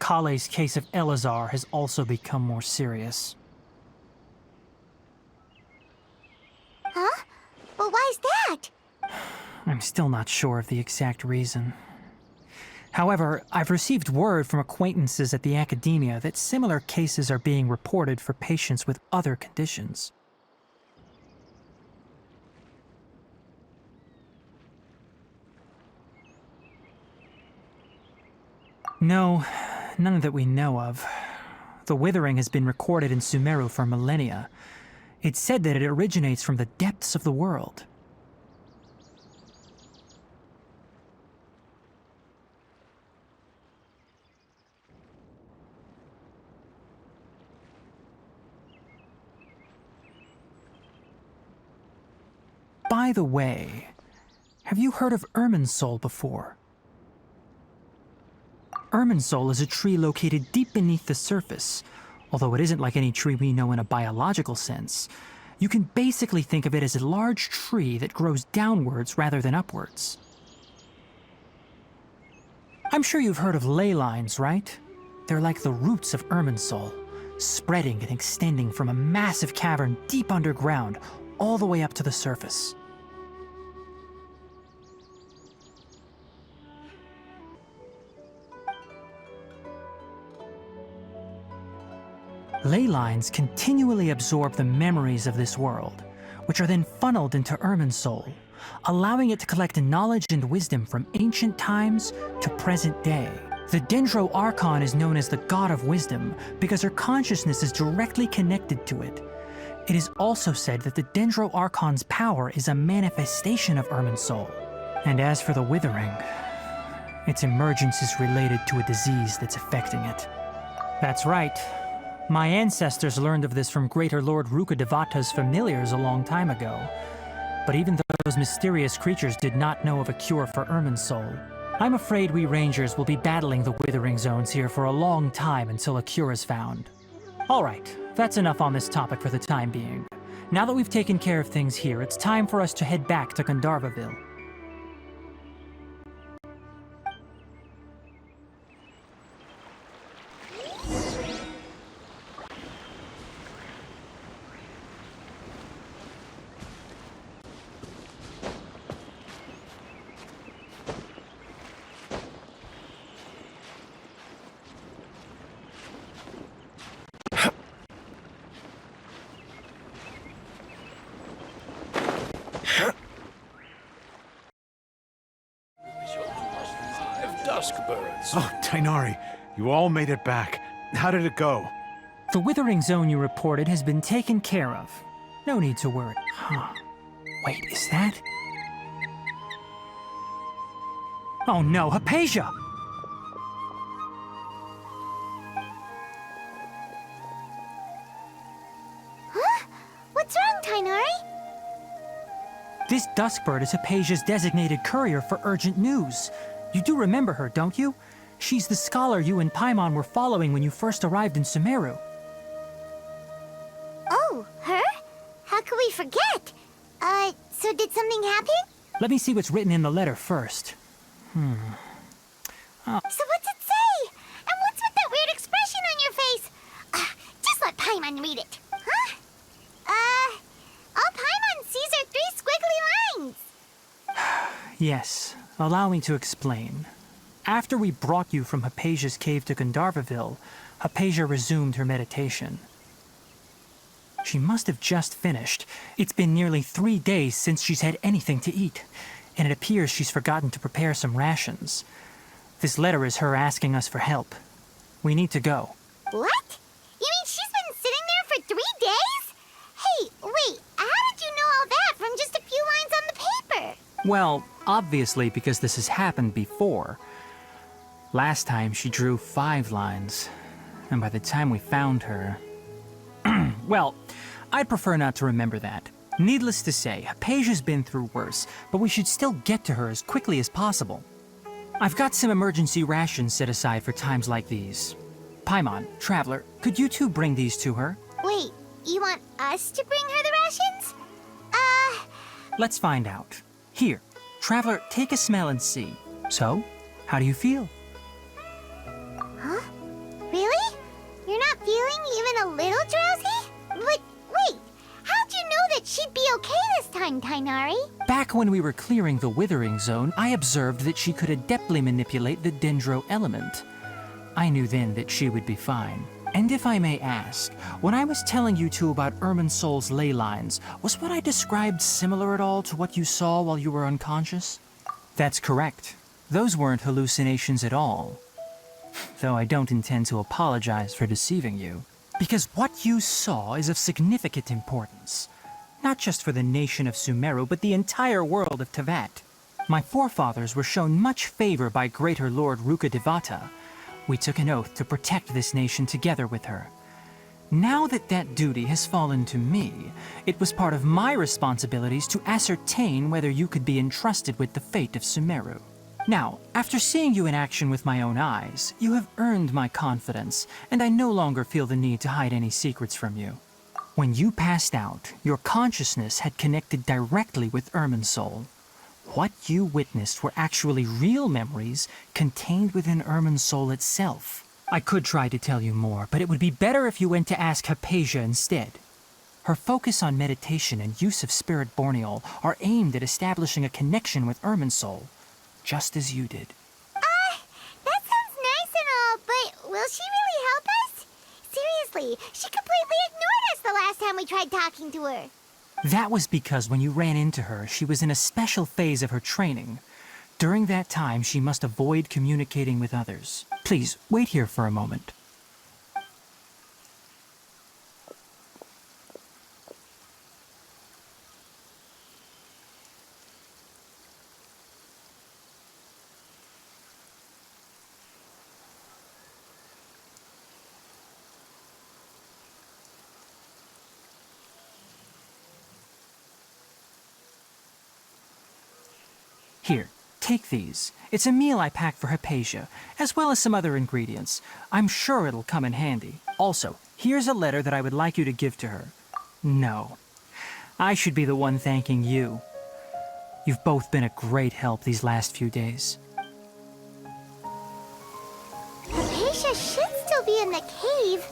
Kale's case of Elazar has also become more serious. Huh? But why's that? I'm still not sure of the exact reason. However, I've received word from acquaintances at the academia that similar cases are being reported for patients with other conditions. No, none that we know of. The Withering has been recorded in Sumeru for millennia. It's said that it originates from the depths of the world. By the way, have you heard of Irminsul before? Irminsul is a tree located deep beneath the surface. Although it isn't like any tree we know in a biological sense, you can basically think of it as a large tree that grows downwards rather than upwards. I'm sure you've heard of ley lines, right? They're like the roots of Irminsul, spreading and extending from a massive cavern deep underground all the way up to the surface. Ley lines continually absorb the memories of this world, which are then funneled into Irminsul, allowing it to collect knowledge and wisdom from ancient times to present day. The Sumeru Archon is known as the God of Wisdom because her consciousness is directly connected to it. It is also said that the Sumeru Archon's power is a manifestation of Irminsul. And as for the Withering, its emergence is related to a disease that's affecting it. That's right. My ancestors learned of this from Greater Lord Rukkhadevata's familiars a long time ago. But even those mysterious creatures did not know of a cure for Irminsul. I'm afraid we rangers will be battling the Withering Zones here for a long time until a cure is found. Alright, that's enough on this topic for the time being. Now that we've taken care of things here, it's time for us to head back to Gandharvaville. Oh, Tainari, you all made it back. How did it go? The Withering Zone you reported has been taken care of. No need to worry. Huh. Wait, is that? Oh no, Hypatia! Huh? What's wrong, Tainari? This Duskbird is Hypatia's designated courier for urgent news. You do remember her, don't you? She's the scholar you and Paimon were following when you first arrived in Sumeru. forget. So did something happen? Let me see what's written in the letter first. So what's it say? And what's with that weird expression on your face? Just let Paimon read it. Huh? All Paimon sees are 3 squiggly lines. Yes, allow me to explain. After we brought you from Hypatia's cave to Gandharvaville, Hypatia resumed her meditation. She must have just finished. It's been nearly 3 days since she's had anything to eat, and it appears she's forgotten to prepare some rations. This letter is her asking us for help. We need to go. What? You mean she's been sitting there for 3 days? Hey, wait, how did you know all that from just a few lines on the paper? Well, obviously because this has happened before. Last time she drew 5 lines, and by the time we found her... Well, I'd prefer not to remember that. Needless to say, Hypatia's been through worse, but we should still get to her as quickly as possible. I've got some emergency rations set aside for times like these. Paimon, Traveler, could you two bring these to her? Wait, you want us to bring her the rations? Let's find out. Here, Traveler, take a smell and see. So, how do you feel? Huh? Really? You're not feeling even a little drowsy? But wait, how'd you know that she'd be okay this time, Tainari? Back when we were clearing the Withering Zone, I observed that she could adeptly manipulate the Dendro element. I knew then that she would be fine. And if I may ask, when I was telling you two about Irminsol's ley lines, was what I described similar at all to what you saw while you were unconscious? That's correct. Those weren't hallucinations at all. Though I don't intend to apologize for deceiving you. Because what you saw is of significant importance. Not just for the nation of Sumeru, but the entire world of Tevat. My forefathers were shown much favor by Greater Lord Rukkhadevata. We took an oath to protect this nation together with her. Now that that duty has fallen to me, it was part of my responsibilities to ascertain whether you could be entrusted with the fate of Sumeru. Now, after seeing you in action with my own eyes, you have earned my confidence, and I no longer feel the need to hide any secrets from you. When you passed out, your consciousness had connected directly with Irminsul. What you witnessed were actually real memories contained within Irminsul itself. I could try to tell you more, but it would be better if you went to ask Hypatia instead. Her focus on meditation and use of Spirit Borneol are aimed at establishing a connection with Irminsul, just as you did. That sounds nice and all, but will she really help us? Seriously, she completely ignored us the last time we tried talking to her. That was because when you ran into her, she was in a special phase of her training. During that time, she must avoid communicating with others. Please, wait here for a moment. Here, take these. It's a meal I packed for Hypatia, as well as some other ingredients. I'm sure it'll come in handy. Also, here's a letter that I would like you to give to her. No, I should be the one thanking you. You've both been a great help these last few days. Hypatia should still be in the cave.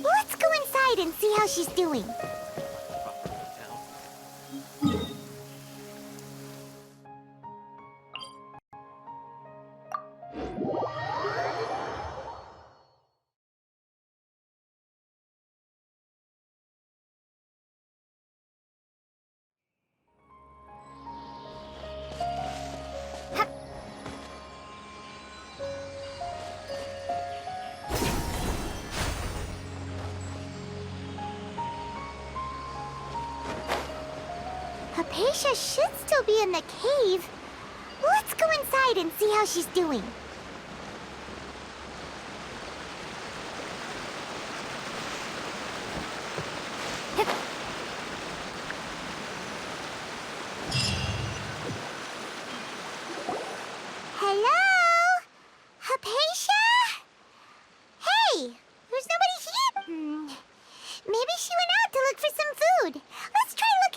Let's go inside and see how she's doing. Hypatia should still be in the cave. Let's go inside and see how she's doing. Hello? Hypatia? Hey, there's nobody here. Maybe she went out to look for some food. Let's try looking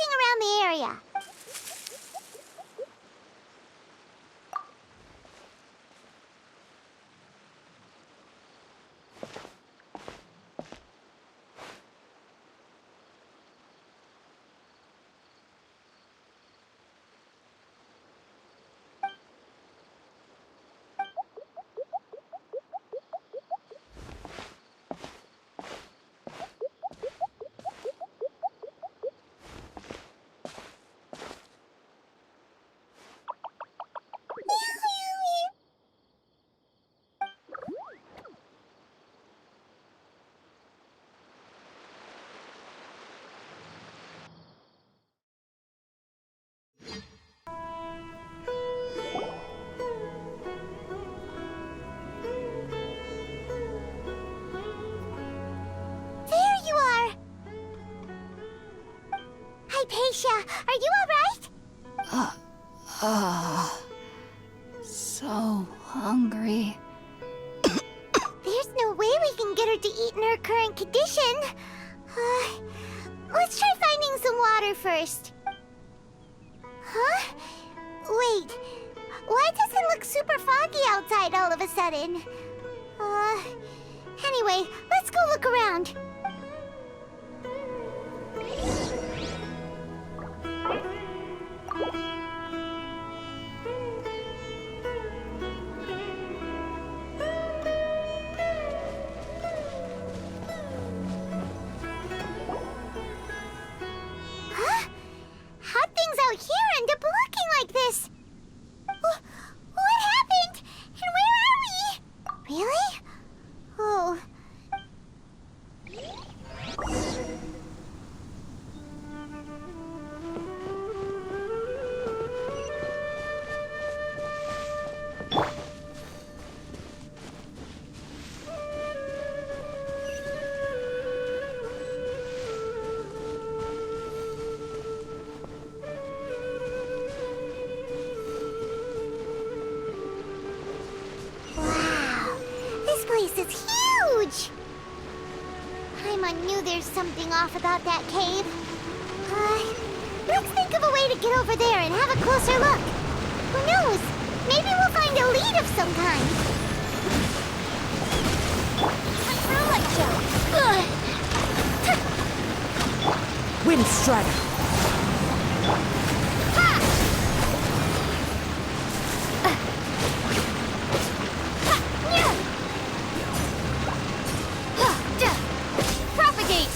so hungry. There's no way we can get her to eat in her current condition. Let's try finding some water first. Huh? Wait. Why does it look super foggy outside all of a sudden? Anyway, let's go look around. Huh? How'd things out here end up looking like this? What happened? And where are we? Really? Oh. Wow, this place is huge! Paimon knew there's something off about that cave. Let's think of a way to get over there and have a closer look. Who knows? Maybe we'll find a lead of some kind. Wind Strider. Propagate!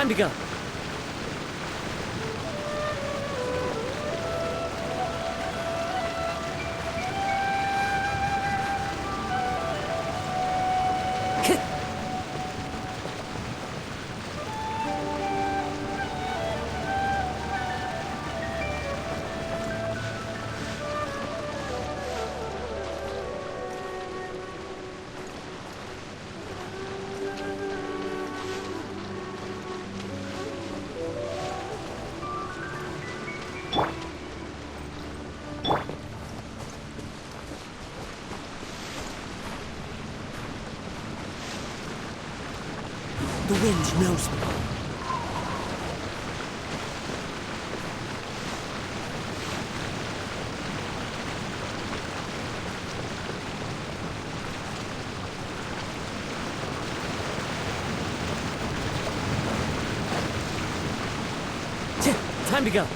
Time to go. The wind knows me. Time to go.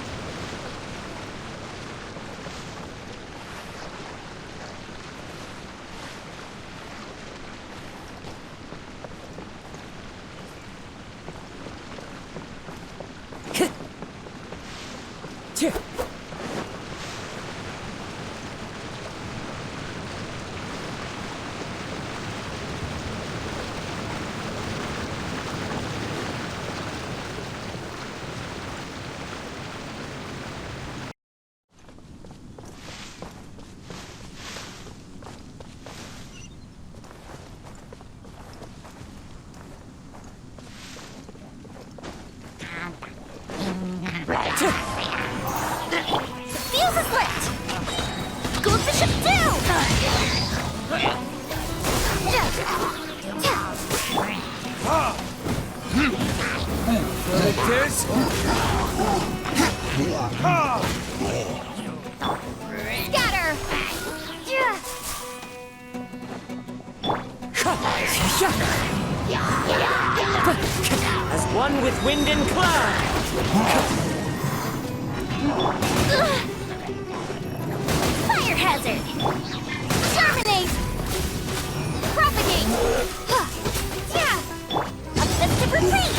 Fuse is lit! Goes the ship Scatter! As one with wind and cloud. Fire hazard! Terminate! Propagate! Offensive retreat!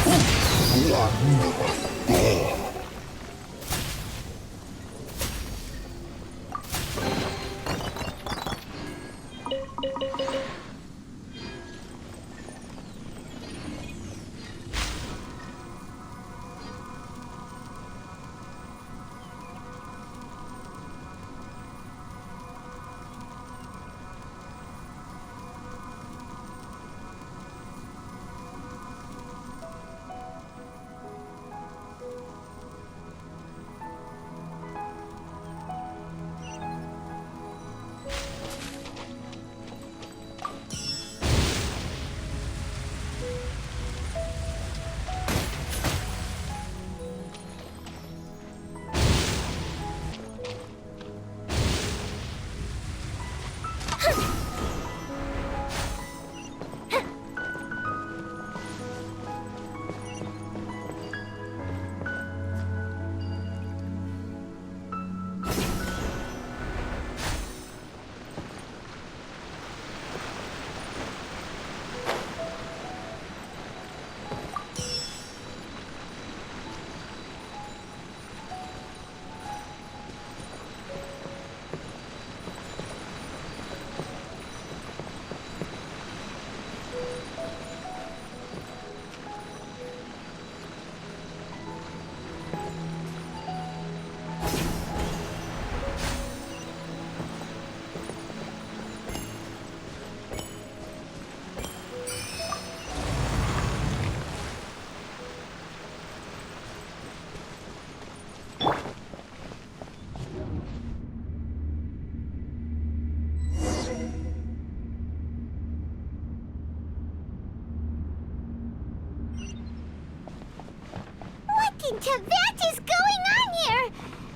In Tibet is going on here?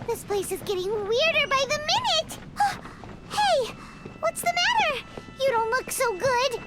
This place is getting weirder by the minute. Hey, what's the matter? You don't look so good.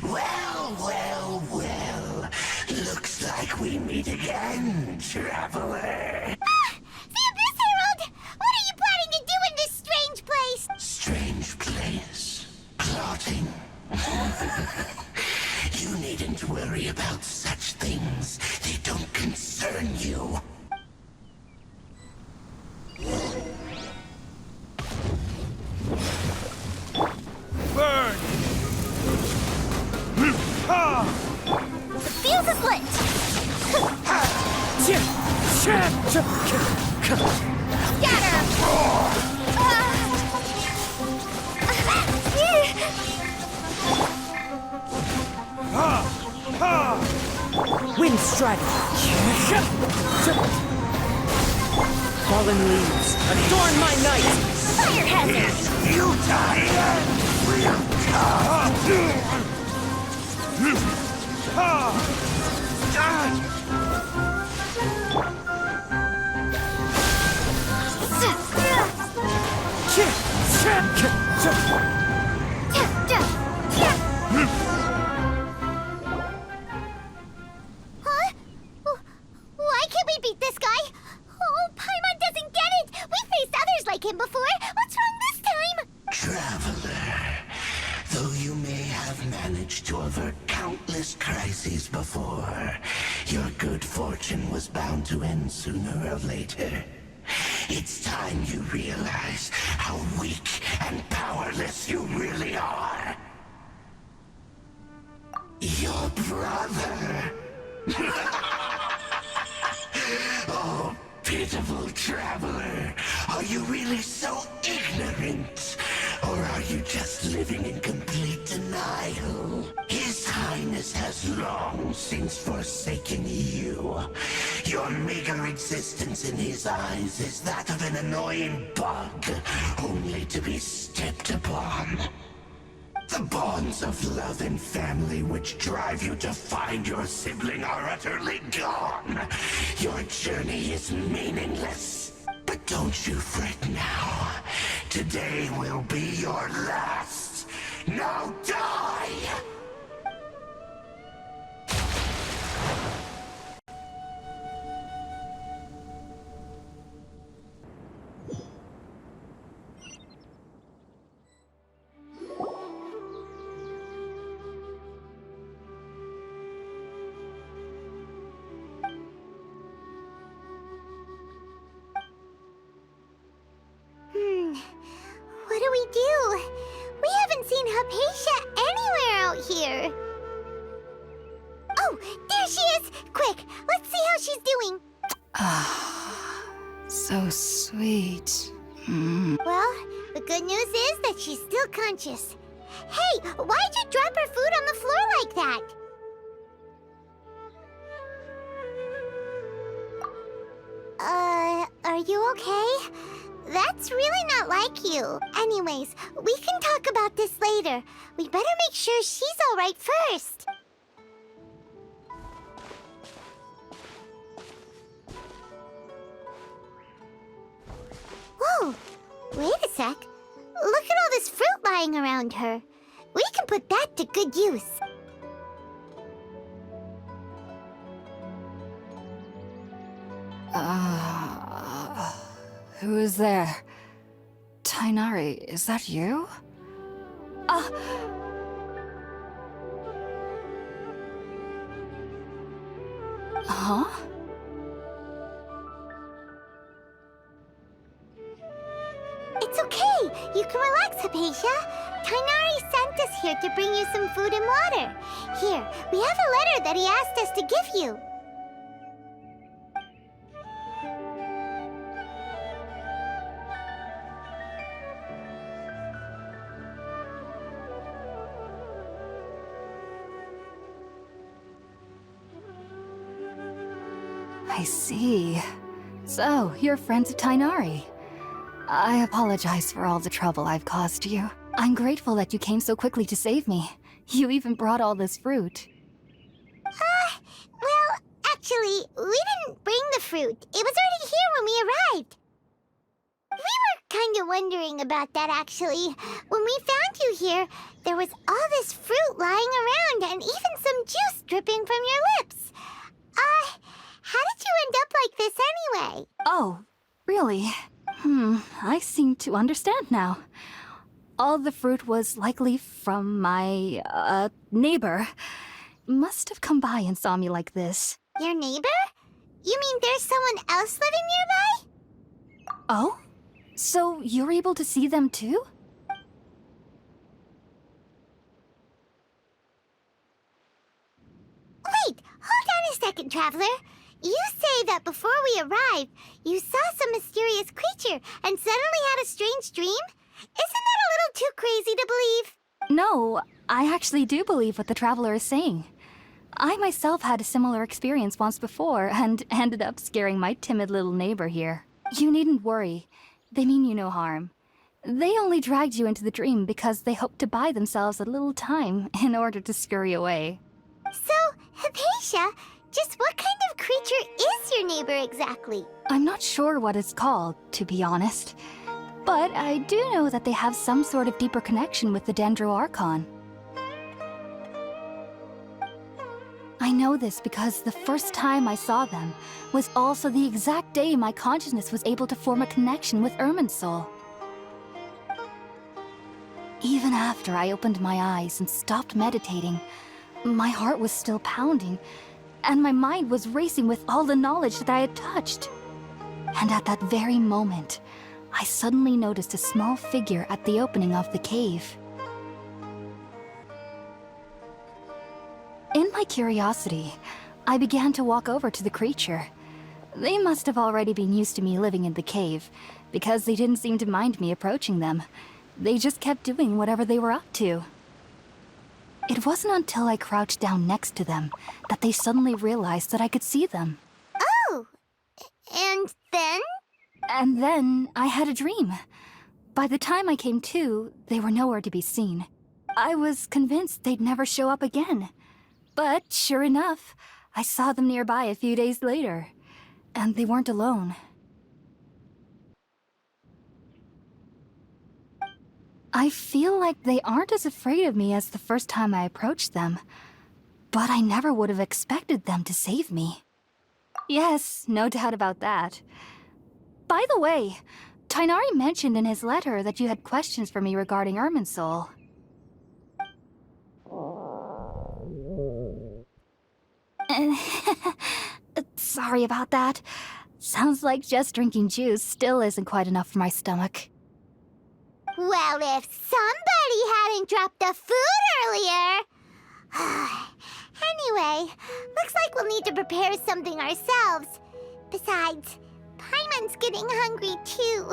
Well, well, well. Looks like we meet again, traveler. The Abyss Herald! What are you planning to do in this strange place? Strange place. Plotting. You needn't worry about such things. They don't concern you. Burn! The fuse is lit! Wind strike. Fallen leaves, adorn my night. Fire hazard! You die and we'll Huh? Why can't we beat this guy? Oh, Paimon doesn't get it! We faced others like him before! What's wrong this time? Traveler, though you may have managed to avert countless crises before, your good fortune was bound to end sooner or later. It's time you realize how weak and powerless you really are. Your brother. Oh, pitiful traveler. Are you really so ignorant? Or are you just living in complete denial? His Highness has long since forsaken you. Your meager existence in his eyes is that of an annoying bug, only to be stepped upon. The bonds of love and family which drive you to find your sibling are utterly gone. Your journey is meaningless. But don't you fret now. Today will be your last. Now die! What do we do? We haven't seen Hypatia anywhere out here. Oh, there she is! Quick, let's see how she's doing. So sweet. Well, the good news is that she's still conscious. Hey, why'd you drop her food on the floor like that? Are you okay? That's really not like you. Anyways, we can talk about this later. We better make sure she's all right first. Whoa, wait a sec. Look at all this fruit lying around her. We can put that to good use. Who is there? Tainari, is that you? Huh? It's okay. You can relax, Hypatia. Tainari sent us here to bring you some food and water. Here, we have a letter that he asked us to give you. I see. So, you're friends of Tainari. I apologize for all the trouble I've caused you. I'm grateful that you came so quickly to save me. You even brought all this fruit. Well, actually, we didn't bring the fruit. It was already here when we arrived. We were kind of wondering about that, actually. When we found you here, there was all this fruit lying around, dripping from your lips. How did you end up like this anyway? Oh, really? I seem to understand now. All the fruit was likely from my, neighbor. Must have come by and saw me like this. Your neighbor? You mean there's someone else living nearby? Oh? So you're able to see them too? Wait, hold on a second, Traveler. You say that before we arrived, you saw some mysterious creature and suddenly had a strange dream? Isn't that a little too crazy to believe? No, I actually do believe what the Traveler is saying. I myself had a similar experience once before and ended up scaring my timid little neighbor here. You needn't worry. They mean you no harm. They only dragged you into the dream because they hoped to buy themselves a little time in order to scurry away. So, Hypatia, just what kind of creature is your neighbor exactly? I'm not sure what it's called, to be honest. But I do know that they have some sort of deeper connection with the Sumeru Archon. I know this because the first time I saw them was also the exact day my consciousness was able to form a connection with Irminsul. Even after I opened my eyes and stopped meditating, my heart was still pounding, and my mind was racing with all the knowledge that I had touched. And at that very moment, I suddenly noticed a small figure at the opening of the cave. In my curiosity, I began to walk over to the creature. They must have already been used to me living in the cave, because they didn't seem to mind me approaching them. They just kept doing whatever they were up to. It wasn't until I crouched down next to them that they suddenly realized that I could see them. Oh, and then? And then I had a dream. By the time I came to, they were nowhere to be seen. I was convinced they'd never show up again. But sure enough, I saw them nearby a few days later. And they weren't alone. I feel like they aren't as afraid of me as the first time I approached them. But I never would have expected them to save me. Yes, no doubt about that. By the way, Tighnari mentioned in his letter that you had questions for me regarding Irminsul. Sorry about that. Sounds like just drinking juice still isn't quite enough for my stomach. Well, if somebody hadn't dropped the food earlier... Anyway, looks like we'll need to prepare something ourselves. Besides, Paimon's getting hungry too.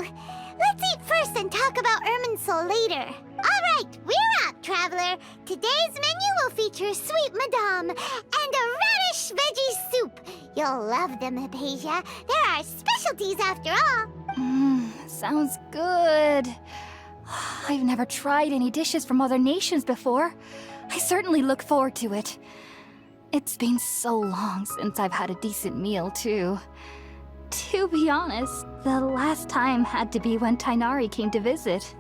Let's eat first and talk about Irminsul later. Alright, we're up, Traveler. Today's menu will feature sweet madame and a radish veggie soup. You'll love them, Hypatia. They're our specialties after all. Sounds good. I've never tried any dishes from other nations before. I certainly look forward to it. It's been so long since I've had a decent meal, too. To be honest, the last time had to be when Tighnari came to visit.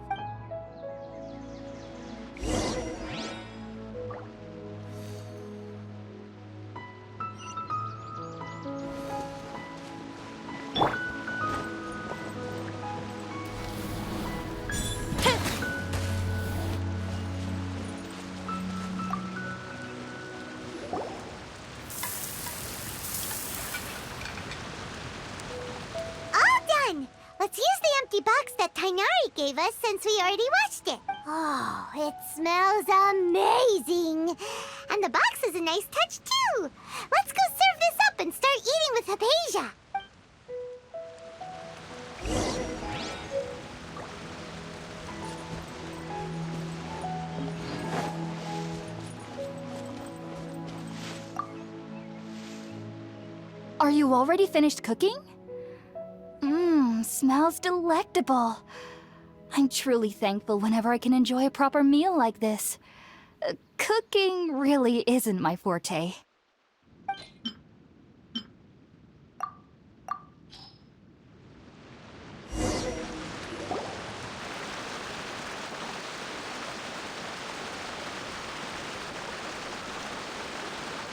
Let's use the empty box that Tighnari gave us since we already watched it. Oh, it smells amazing. And the box is a nice touch, too. Let's go serve this up and start eating with Hypatia. Are you already finished cooking? Smells delectable. I'm truly thankful whenever I can enjoy a proper meal like this. Cooking really isn't my forte.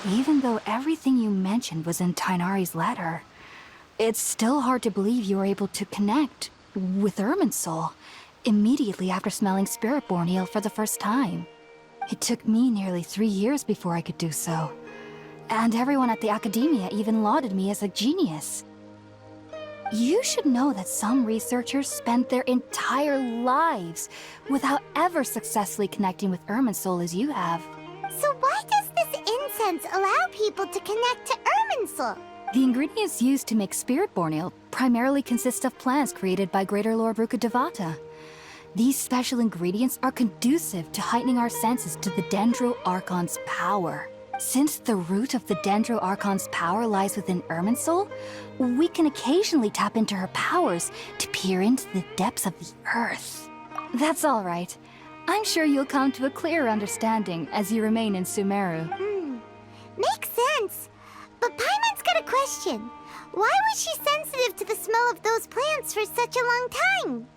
Even though everything you mentioned was in Tainari's letter, it's still hard to believe you were able to connect with Irminsul immediately after smelling Spiritborn Ale for the first time. It took me nearly 3 years before I could do so. And everyone at the Academia even lauded me as a genius. You should know that some researchers spend their entire lives without ever successfully connecting with Irminsul as you have. So why does this incense allow people to connect to Irminsul? The ingredients used to make Spiritborn Ale primarily consist of plants created by Greater Lord Rukkhadevata. These special ingredients are conducive to heightening our senses to the Dendro Archon's power. Since the root of the Dendro Archon's power lies within Irminsul, we can occasionally tap into her powers to peer into the depths of the earth. That's all right. I'm sure you'll come to a clearer understanding as you remain in Sumeru. Makes sense. But Paimon's got a question. Why was she sensitive to the smell of those plants for such a long time?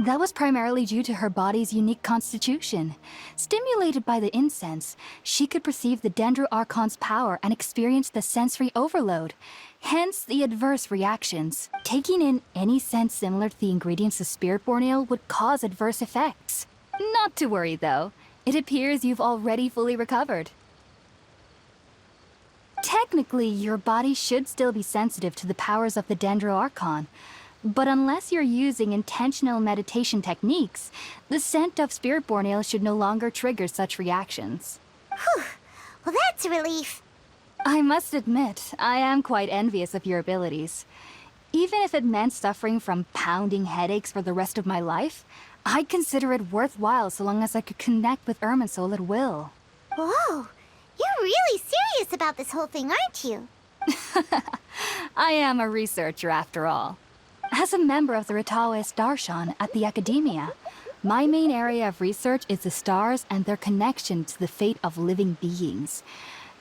That was primarily due to her body's unique constitution. Stimulated by the incense, she could perceive the Dendro Archon's power and experience the sensory overload, hence the adverse reactions. Taking in any scent similar to the ingredients of Spiritborn Ale would cause adverse effects. Not to worry, though. It appears you've already fully recovered. Technically, your body should still be sensitive to the powers of the Dendro Archon. But unless you're using intentional meditation techniques, the scent of Spiritborn Ale should no longer trigger such reactions. Whew. Well, that's a relief. I must admit, I am quite envious of your abilities. Even if it meant suffering from pounding headaches for the rest of my life, I'd consider it worthwhile so long as I could connect with Irminsul at will. Whoa, you're really serious about this whole thing, aren't you? I am a researcher after all. As a member of the Ritaoist Darshan at the Academia, my main area of research is the stars and their connection to the fate of living beings.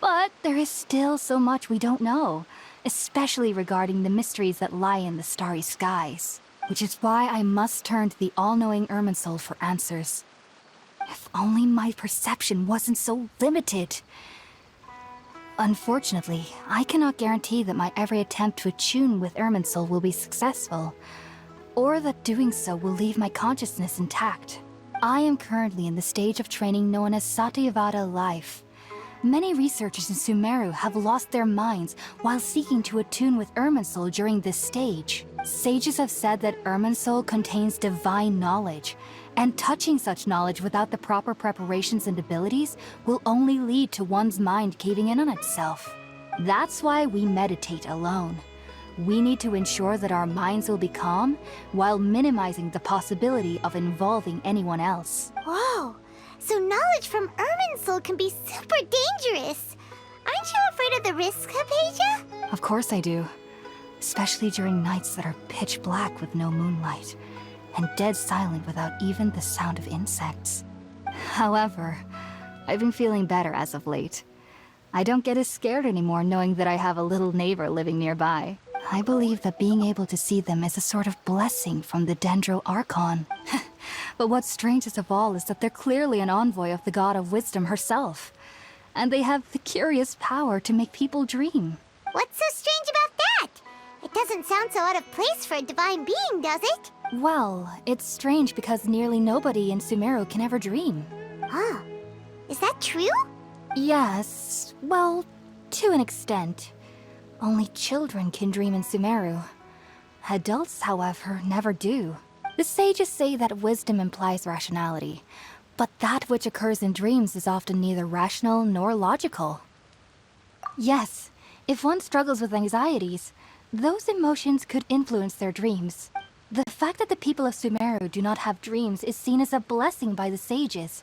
But there is still so much we don't know, especially regarding the mysteries that lie in the starry skies. Which is why I must turn to the all-knowing Irminsul for answers. If only my perception wasn't so limited. Unfortunately, I cannot guarantee that my every attempt to attune with Irminsul will be successful, or that doing so will leave my consciousness intact. I am currently in the stage of training known as Satyavada life. Many researchers in Sumeru have lost their minds while seeking to attune with Irminsul during this stage. Sages have said that Irminsul contains divine knowledge, and touching such knowledge without the proper preparations and abilities will only lead to one's mind caving in on itself. That's why we meditate alone. We need to ensure that our minds will be calm while minimizing the possibility of involving anyone else. Whoa, so knowledge from Irminsul can be super dangerous. Aren't you afraid of the risks, Hypatia? Of course I do. Especially during nights that are pitch black with no moonlight, and dead silent without even the sound of insects. However, I've been feeling better as of late. I don't get as scared anymore knowing that I have a little neighbor living nearby. I believe that being able to see them is a sort of blessing from the Dendro Archon. But what's strangest of all is that they're clearly an envoy of the God of Wisdom herself. And they have the curious power to make people dream. What's so strange about that? It doesn't sound so out of place for a divine being, does it? Well, it's strange because nearly nobody in Sumeru can ever dream. Huh. Is that true? Yes, well, to an extent. Only children can dream in Sumeru. Adults, however, never do. The sages say that wisdom implies rationality, but that which occurs in dreams is often neither rational nor logical. Yes, if one struggles with anxieties, those emotions could influence their dreams. The fact that the people of Sumeru do not have dreams is seen as a blessing by the sages.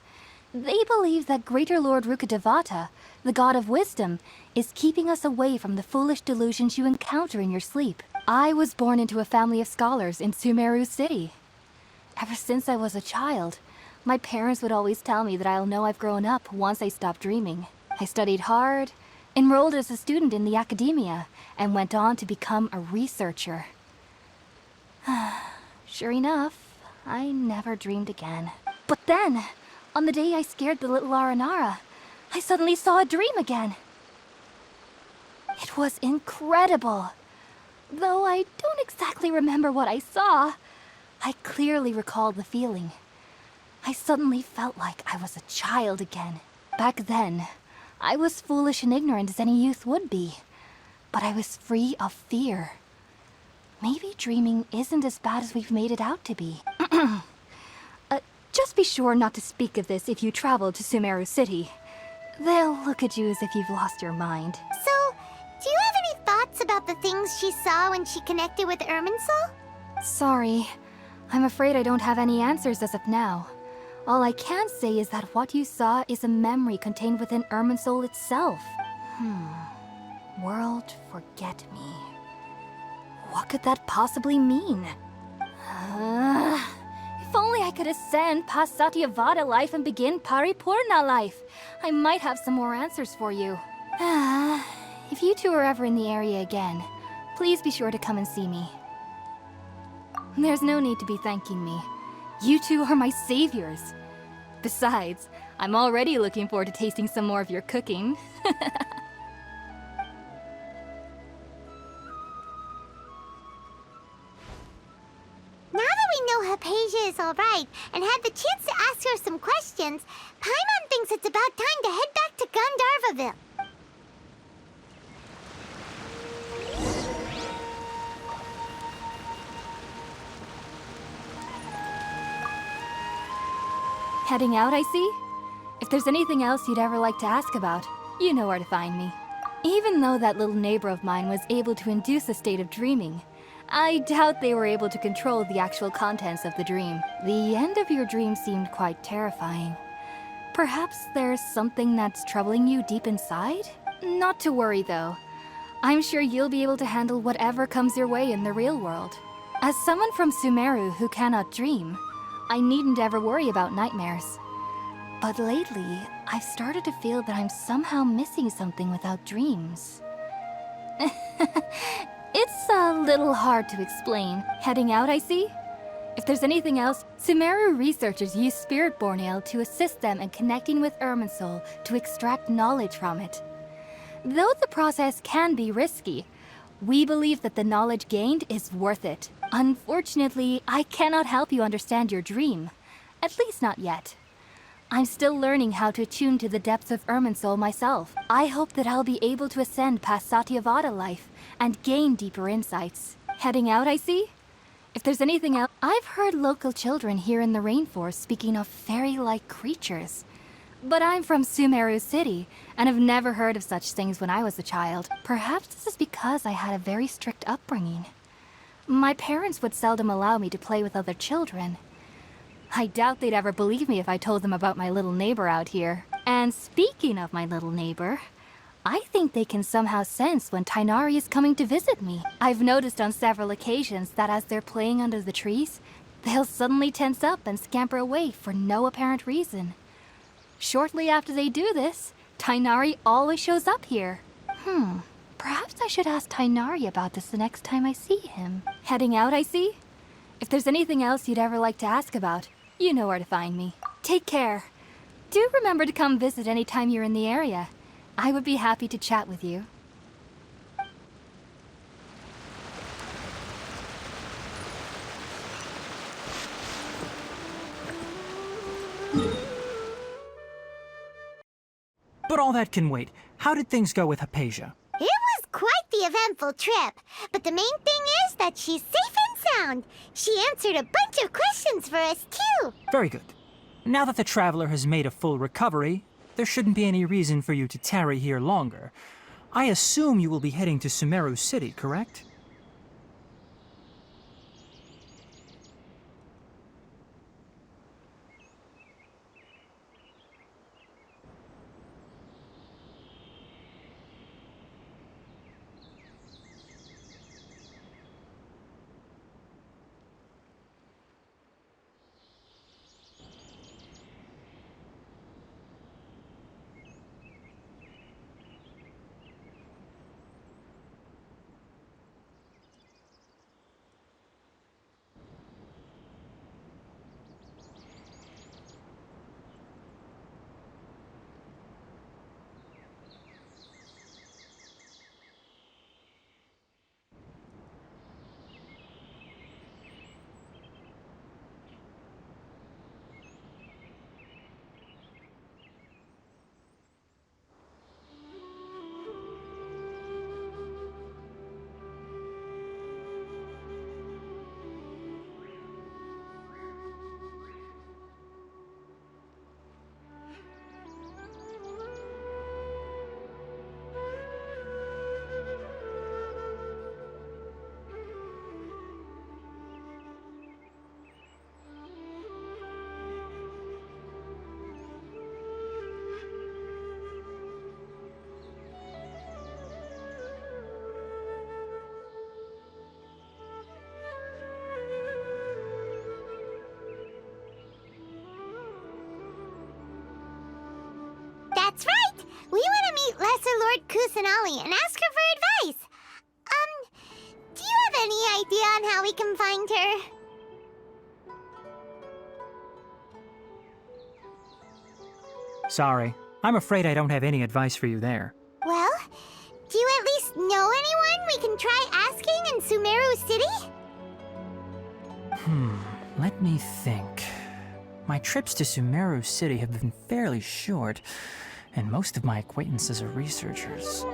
They believe that Greater Lord Rukkhadevata, the God of Wisdom, is keeping us away from the foolish delusions you encounter in your sleep. I was born into a family of scholars in Sumeru City. Ever since I was a child, my parents would always tell me that I'll know I've grown up once I stop dreaming. I studied hard, enrolled as a student in the Academia, and went on to become a researcher. Sure enough, I never dreamed again. But then, on the day I scared the little Aranara, I suddenly saw a dream again. It was incredible. Though I don't exactly remember what I saw, I clearly recall the feeling. I suddenly felt like I was a child again. Back then, I was foolish and ignorant as any youth would be, but I was free of fear. Maybe dreaming isn't as bad as we've made it out to be. Just be sure not to speak of this if you travel to Sumeru City. They'll look at you as if you've lost your mind. So, do you have any thoughts about the things she saw when she connected with Irminsul? Sorry. I'm afraid I don't have any answers as of now. All I can say is that what you saw is a memory contained within Irminsul itself. World Forget Me. What could that possibly mean? If only I could ascend past Satyavada life and begin Paripurna life. I might have some more answers for you. If you two are ever in the area again, please be sure to come and see me. There's no need to be thanking me. You two are my saviors. Besides, I'm already looking forward to tasting some more of your cooking. Now that we know Hypatia is alright and had the chance to ask her some questions, Paimon thinks it's about time to head back to Gandharvaville. Heading out, I see? If there's anything else you'd ever like to ask about, you know where to find me. Even though that little neighbor of mine was able to induce a state of dreaming, I doubt they were able to control the actual contents of the dream. The end of your dream seemed quite terrifying. Perhaps there's something that's troubling you deep inside? Not to worry, though. I'm sure you'll be able to handle whatever comes your way in the real world. As someone from Sumeru who cannot dream, I needn't ever worry about nightmares. But lately, I've started to feel that I'm somehow missing something without dreams. It's a little hard to explain. Heading out, I see? If there's anything else, Sumeru researchers use Spirit-born Ale to assist them in connecting with Irminsul to extract knowledge from it. Though the process can be risky, we believe that the knowledge gained is worth it. Unfortunately, I cannot help you understand your dream. At least not yet. I'm still learning how to attune to the depths of Irminsul myself. I hope that I'll be able to ascend past Satyavada life and gain deeper insights. Heading out, I see? If there's anything else, I've heard local children here in the rainforest speaking of fairy-like creatures. But I'm from Sumeru City, and have never heard of such things when I was a child. Perhaps this is because I had a very strict upbringing. My parents would seldom allow me to play with other children. I doubt they'd ever believe me if I told them about my little neighbor out here. And speaking of my little neighbor, I think they can somehow sense when Tighnari is coming to visit me. I've noticed on several occasions that as they're playing under the trees, they'll suddenly tense up and scamper away for no apparent reason. Shortly after they do this, Tighnari always shows up here. Perhaps I should ask Tighnari about this the next time I see him. Heading out, I see? If there's anything else you'd ever like to ask about, you know where to find me. Take care. Do remember to come visit any time you're in the area. I would be happy to chat with you. But all that can wait. How did things go with Hypatia? It was quite the eventful trip, but the main thing is that she's safe and sound. She answered a bunch of questions for us, too. Very good. Now that the traveler has made a full recovery, there shouldn't be any reason for you to tarry here longer. I assume you will be heading to Sumeru City, correct? That's right! We want to meet Lesser Lord Kusanali and ask her for advice. Do you have any idea on how we can find her? Sorry, I'm afraid I don't have any advice for you there. Well, do you at least know anyone we can try asking in Sumeru City? Let me think. My trips to Sumeru City have been fairly short, and most of my acquaintances are researchers.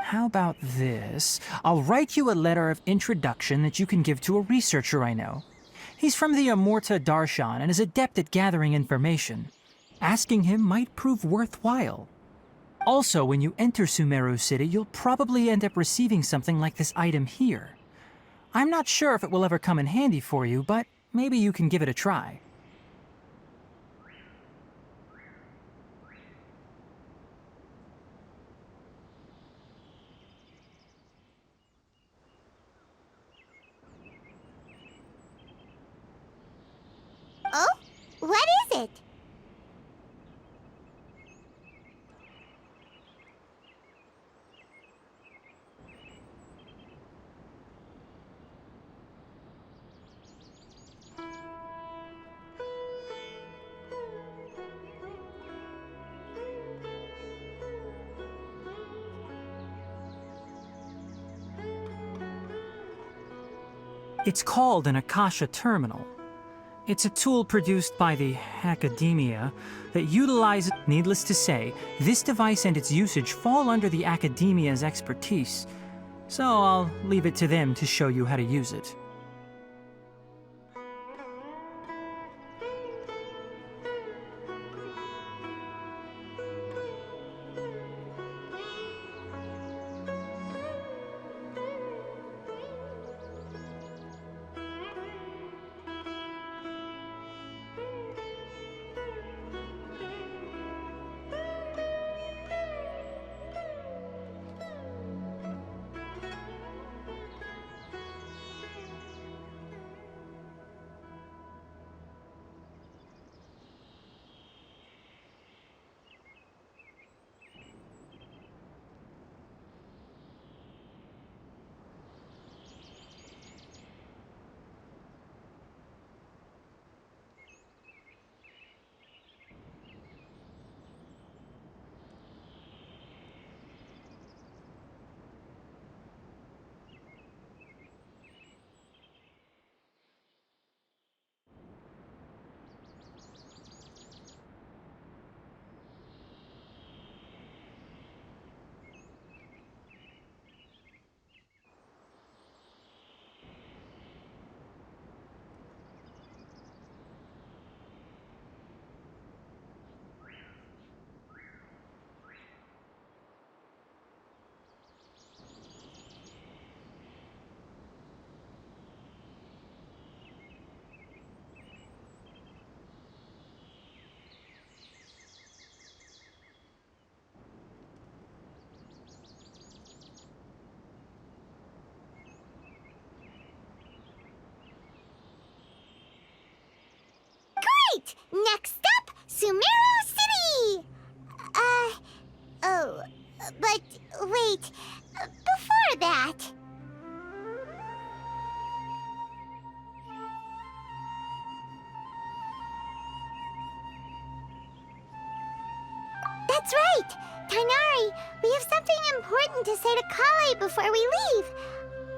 How about this? I'll write you a letter of introduction that you can give to a researcher I know. He's from the Amurta Darshan and is adept at gathering information. Asking him might prove worthwhile. Also, when you enter Sumeru City, you'll probably end up receiving something like this item here. I'm not sure if it will ever come in handy for you, but maybe you can give it a try. Oh? What is it? It's called an Akasha Terminal. It's a tool produced by the academia that utilizes... Needless to say, this device and its usage fall under the academia's expertise, so I'll leave it to them to show you how to use it. Great! Next up, Sumeru City! Oh, but wait, before that... That's right! Tainari, we have something important to say to Kale before we leave.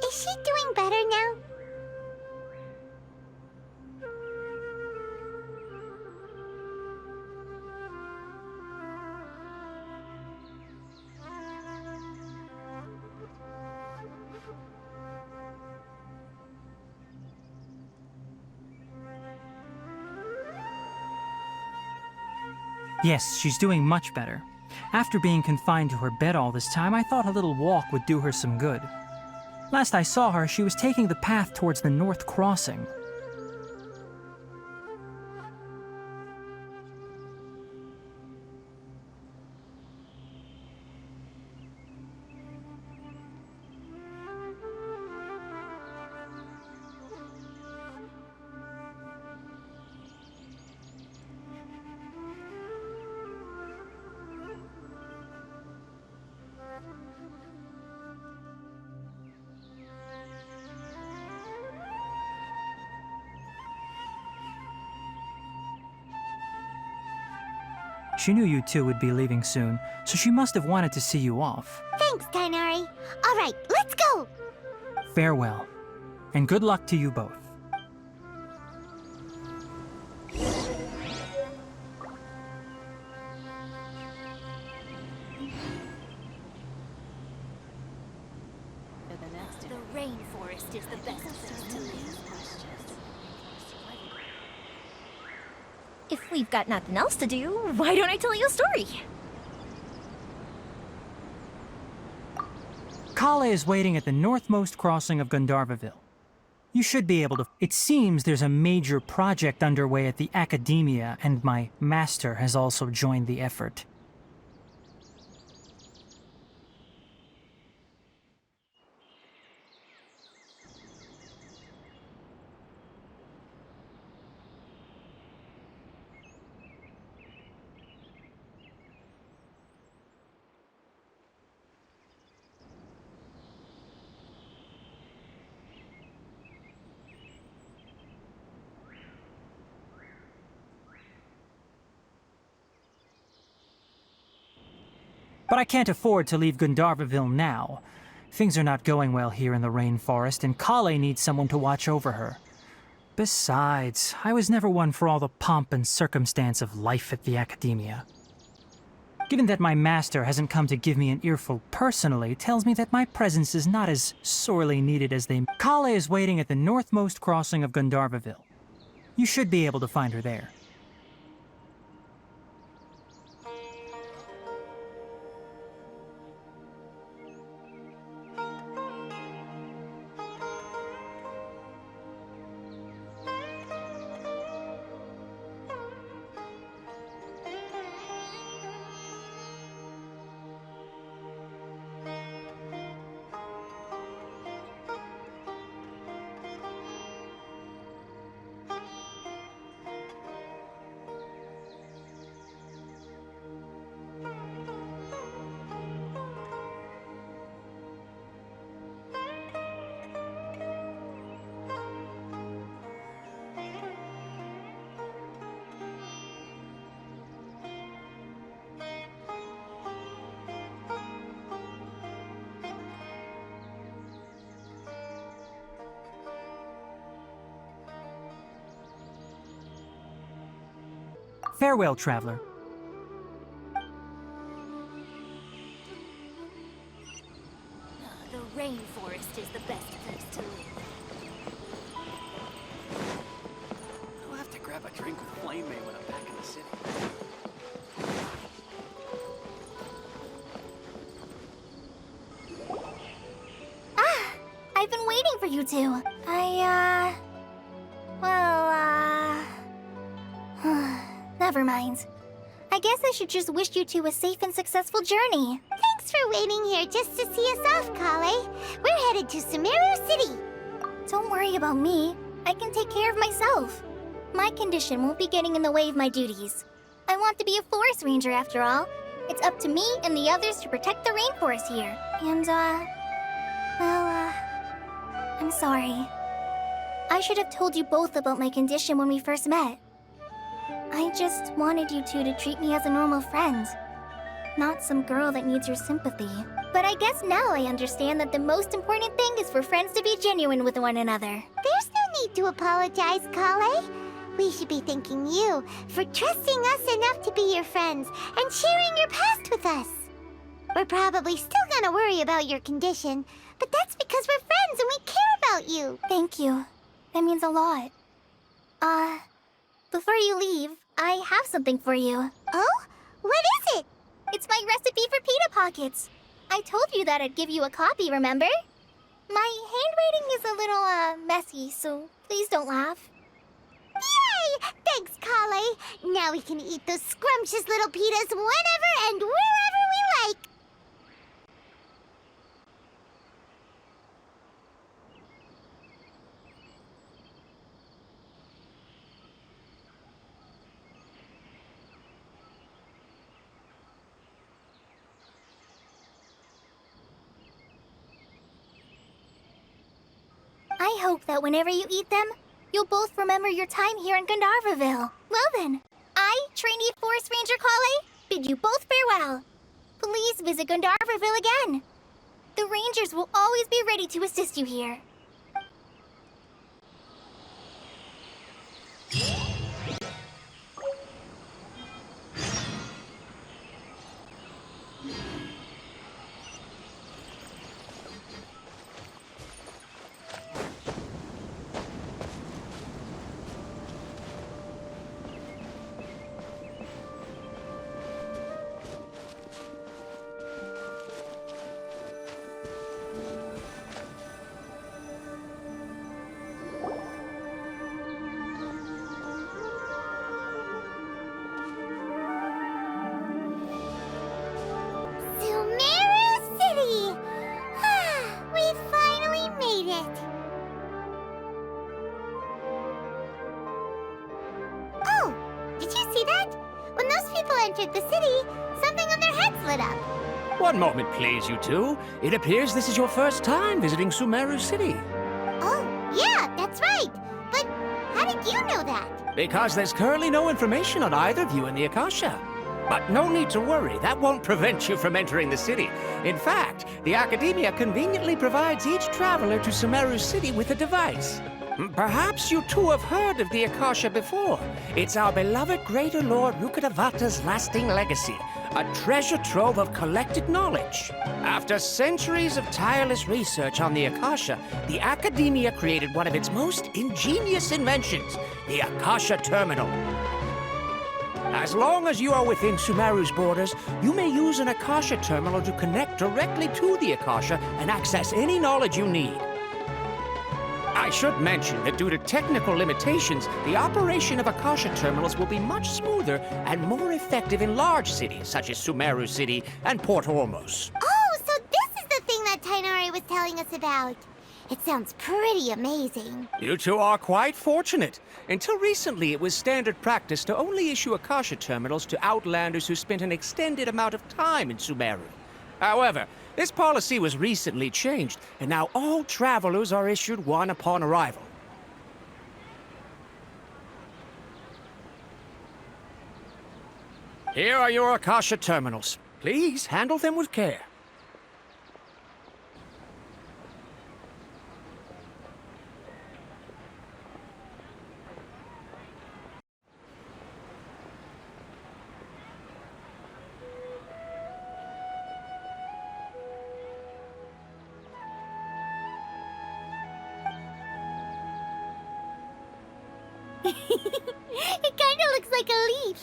Is she doing better now? Yes, she's doing much better. After being confined to her bed all this time, I thought a little walk would do her some good. Last I saw her, she was taking the path towards the North Crossing. She knew you two would be leaving soon, so she must have wanted to see you off. Thanks, Tainari. All right, let's go! Farewell, and good luck to you both. The rainforest is the best place to live. If we've got nothing else to do, why don't I tell you a story? Kale is waiting at the northmost crossing of Gandharvaville. You should be able to... It seems there's a major project underway at the Academia, and my master has also joined the effort. But I can't afford to leave Gandharvaville now. Things are not going well here in the rainforest, and Kale needs someone to watch over her. Besides, I was never one for all the pomp and circumstance of life at the Academia. Given that my master hasn't come to give me an earful personally, tells me that my presence is not as sorely needed as they... Kale is waiting at the northmost crossing of Gandharvaville. You should be able to find her there. Farewell, traveler. The rainforest is the best place to live. I'll have to grab a drink with Flame May when I'm back in the city. I've been waiting for you two. Never mind. I guess I should just wish you two a safe and successful journey. Thanks for waiting here just to see us off, Kale. We're headed to Sumeru City. Don't worry about me. I can take care of myself. My condition won't be getting in the way of my duties. I want to be a forest ranger after all. It's up to me and the others to protect the rainforest here. And, I'm sorry. I should have told you both about my condition when we first met. I just wanted you two to treat me as a normal friend. Not some girl that needs your sympathy. But I guess now I understand that the most important thing is for friends to be genuine with one another. There's no need to apologize, Kale. We should be thanking you for trusting us enough to be your friends and sharing your past with us. We're probably still gonna worry about your condition, but that's because we're friends and we care about you. Thank you. That means a lot. Before you leave, I have something for you. Oh? What is it? It's my recipe for pita pockets. I told you that I'd give you a copy, remember? My handwriting is a little, messy, so please don't laugh. Yay! Thanks, Kale. Now we can eat those scrumptious little pitas whenever and wherever we like. I hope that whenever you eat them, you'll both remember your time here in Gandharvaville. Well then, I, trainee Forest Ranger Kale, bid you both farewell. Please visit Gandharvaville again. The Rangers will always be ready to assist you here. Sumeru City! We finally made it! Oh, did you see that? When those people entered the city, something on their heads lit up. One moment, please, you two. It appears this is your first time visiting Sumeru City. Oh, yeah, that's right. But how did you know that? Because there's currently no information on either of you in the Akasha. But no need to worry, that won't prevent you from entering the city. In fact, the Academia conveniently provides each traveler to Sumeru City with a device. Perhaps you two have heard of the Akasha before. It's our beloved Greater Lord Rukkhadevata's lasting legacy, a treasure trove of collected knowledge. After centuries of tireless research on the Akasha, the Academia created one of its most ingenious inventions, the Akasha Terminal. As long as you are within Sumeru's borders, you may use an Akasha terminal to connect directly to the Akasha and access any knowledge you need. I should mention that due to technical limitations, the operation of Akasha terminals will be much smoother and more effective in large cities such as Sumeru City and Port Ormos. Oh, so this is the thing that Tainari was telling us about. It sounds pretty amazing. You two are quite fortunate. Until recently, it was standard practice to only issue Akasha terminals to outlanders who spent an extended amount of time in Sumeru. However, this policy was recently changed, and now all travelers are issued one upon arrival. Here are your Akasha terminals. Please handle them with care. It kind of looks like a leaf.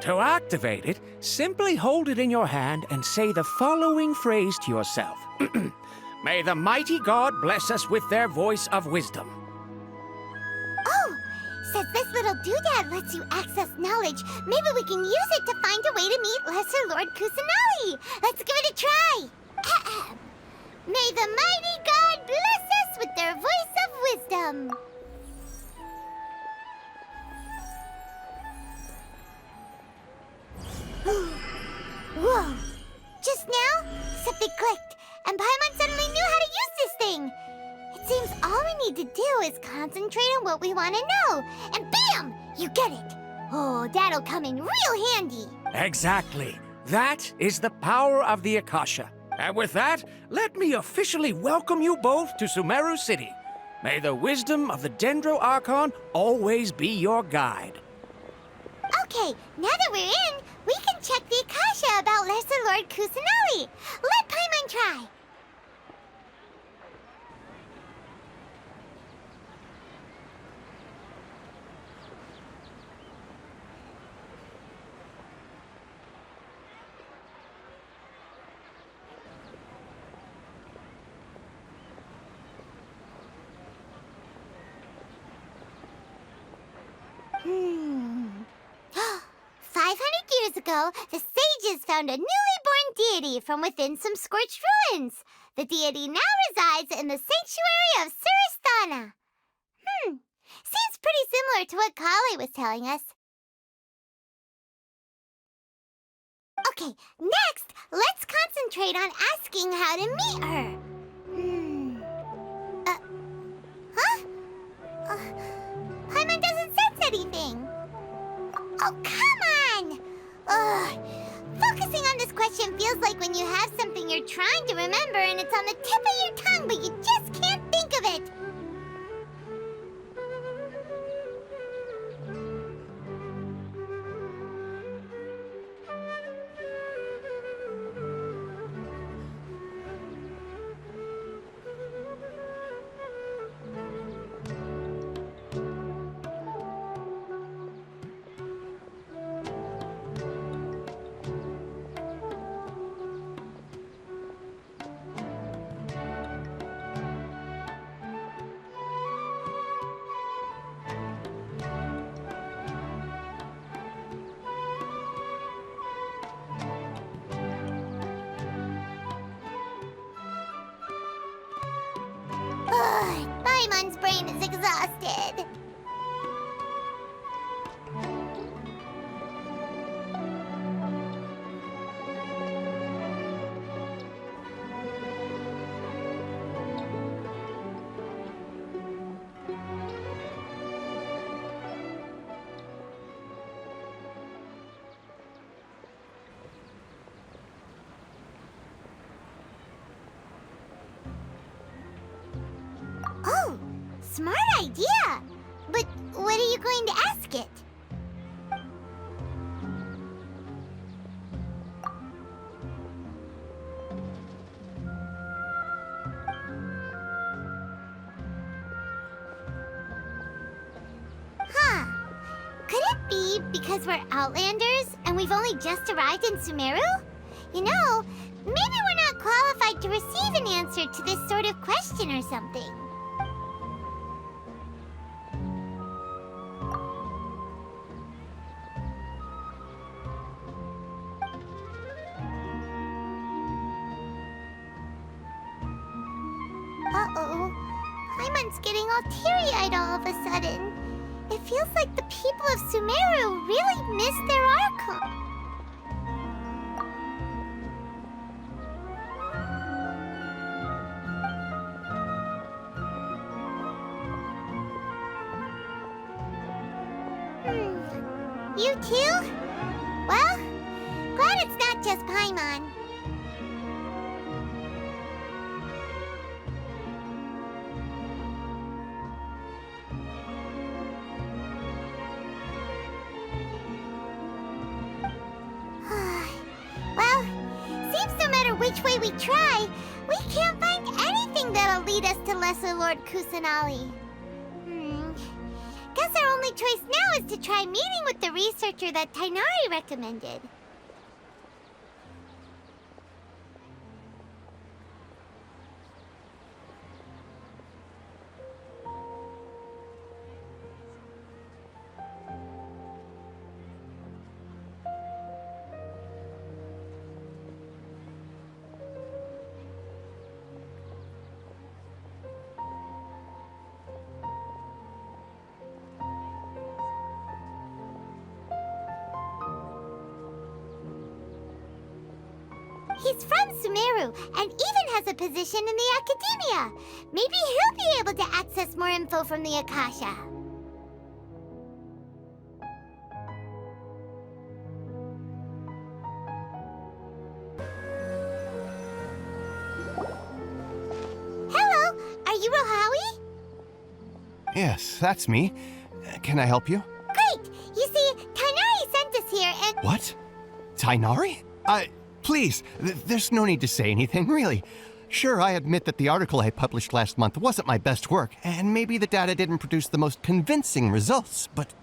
To activate it, simply hold it in your hand and say the following phrase to yourself. May the mighty God bless us with their voice of wisdom. Oh, Since this little doodad lets you access knowledge, maybe we can use it to find a way to meet Lesser Lord Kusanali. Let's give it a try. Ahem. May the mighty god bless us with their voice of wisdom. Whoa! Just now, something clicked, and Paimon suddenly knew how to use this thing. It seems all we need to do is concentrate on what we want to know, and bam! You get it. Oh, that'll come in real handy. Exactly. That is the power of the Akasha. And with that, let me officially welcome you both to Sumeru City. May the wisdom of the Dendro Archon always be your guide. Okay, now that we're in, we can check the Akasha about Lesser Lord Kusanali. Let Paimon try. Hmm. 500 years ago, the sages found a newly born deity from within some scorched ruins. The deity now resides in the sanctuary of Suristana. Seems pretty similar to what Kali was telling us. Okay, next, let's concentrate on asking how to meet her. Paimon doesn't sense anything. Oh, come on! Ugh. Focusing on this question feels like when you have something you're trying to remember and it's on the tip of your tongue, but you just can't think of it. Paimon's brain is exhausted. Oh, smart idea! But what are you going to ask it? Huh. Could it be because we're Outlanders and we've only just arrived in Sumeru? You know, maybe we're not qualified to receive an answer to this sort of question or something. Uh-oh. Paimon's getting all teary-eyed all of a sudden. It feels like the people of Sumeru really miss their Archon. You too? Well, glad it's not just Paimon. Well, seems no matter which way we try, we can't find anything that'll lead us to Lesser Lord Kusanali. Guess our only choice now is to try meeting with the researcher that Tainari recommended. He's from Sumeru and even has a position in the Academia. Maybe he'll be able to access more info from the Akasha. Hello, are you Rohawi? Yes, that's me. Can I help you? Great! You see, Tainari sent us here and... What? Tainari? Please, there's no need to say anything, really. Sure, I admit that the article I published last month wasn't my best work, and maybe the data didn't produce the most convincing results, but...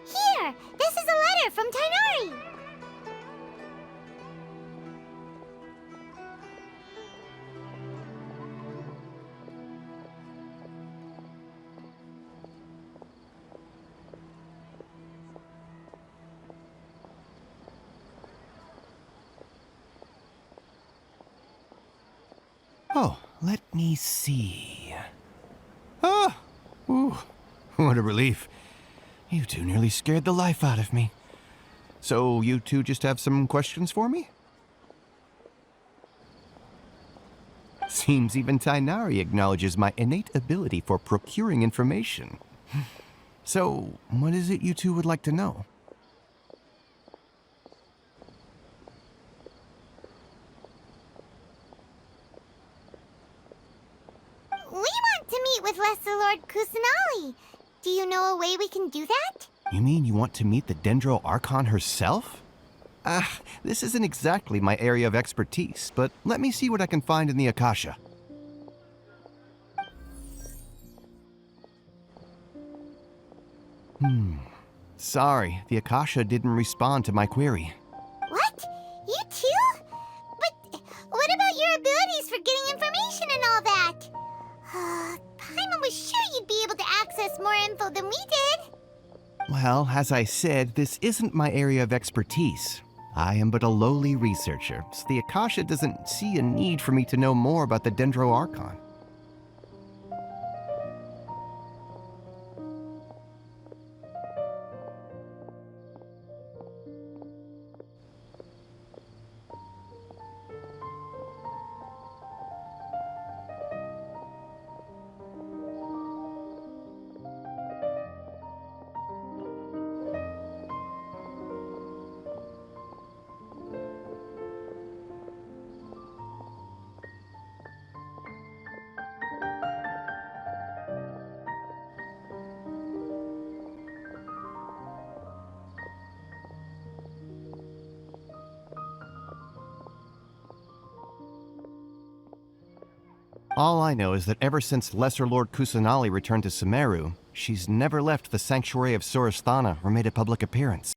Here! This is a letter from Tainari! Oh, let me see. Ah! Ooh, what a relief. You two nearly scared the life out of me. So, you two just have some questions for me? Seems even Tainari acknowledges my innate ability for procuring information. So, what is it you two would like to know? We want to meet with Lesser Lord Kusanali. Do you know a way we can do that? You mean you want to meet the Dendro Archon herself? This isn't exactly my area of expertise, but let me see what I can find in the Akasha. Sorry, the Akasha didn't respond to my query. What? You too? But what about your abilities for getting information and all that? Paimon was sure you'd be able to access more info than we did. Well, as I said, this isn't my area of expertise. I am but a lowly researcher, so the Akasha doesn't see a need for me to know more about the Dendro Archon. All I know is that ever since Lesser Lord Kusanali returned to Sumeru, she's never left the Sanctuary of Sorasthana or made a public appearance.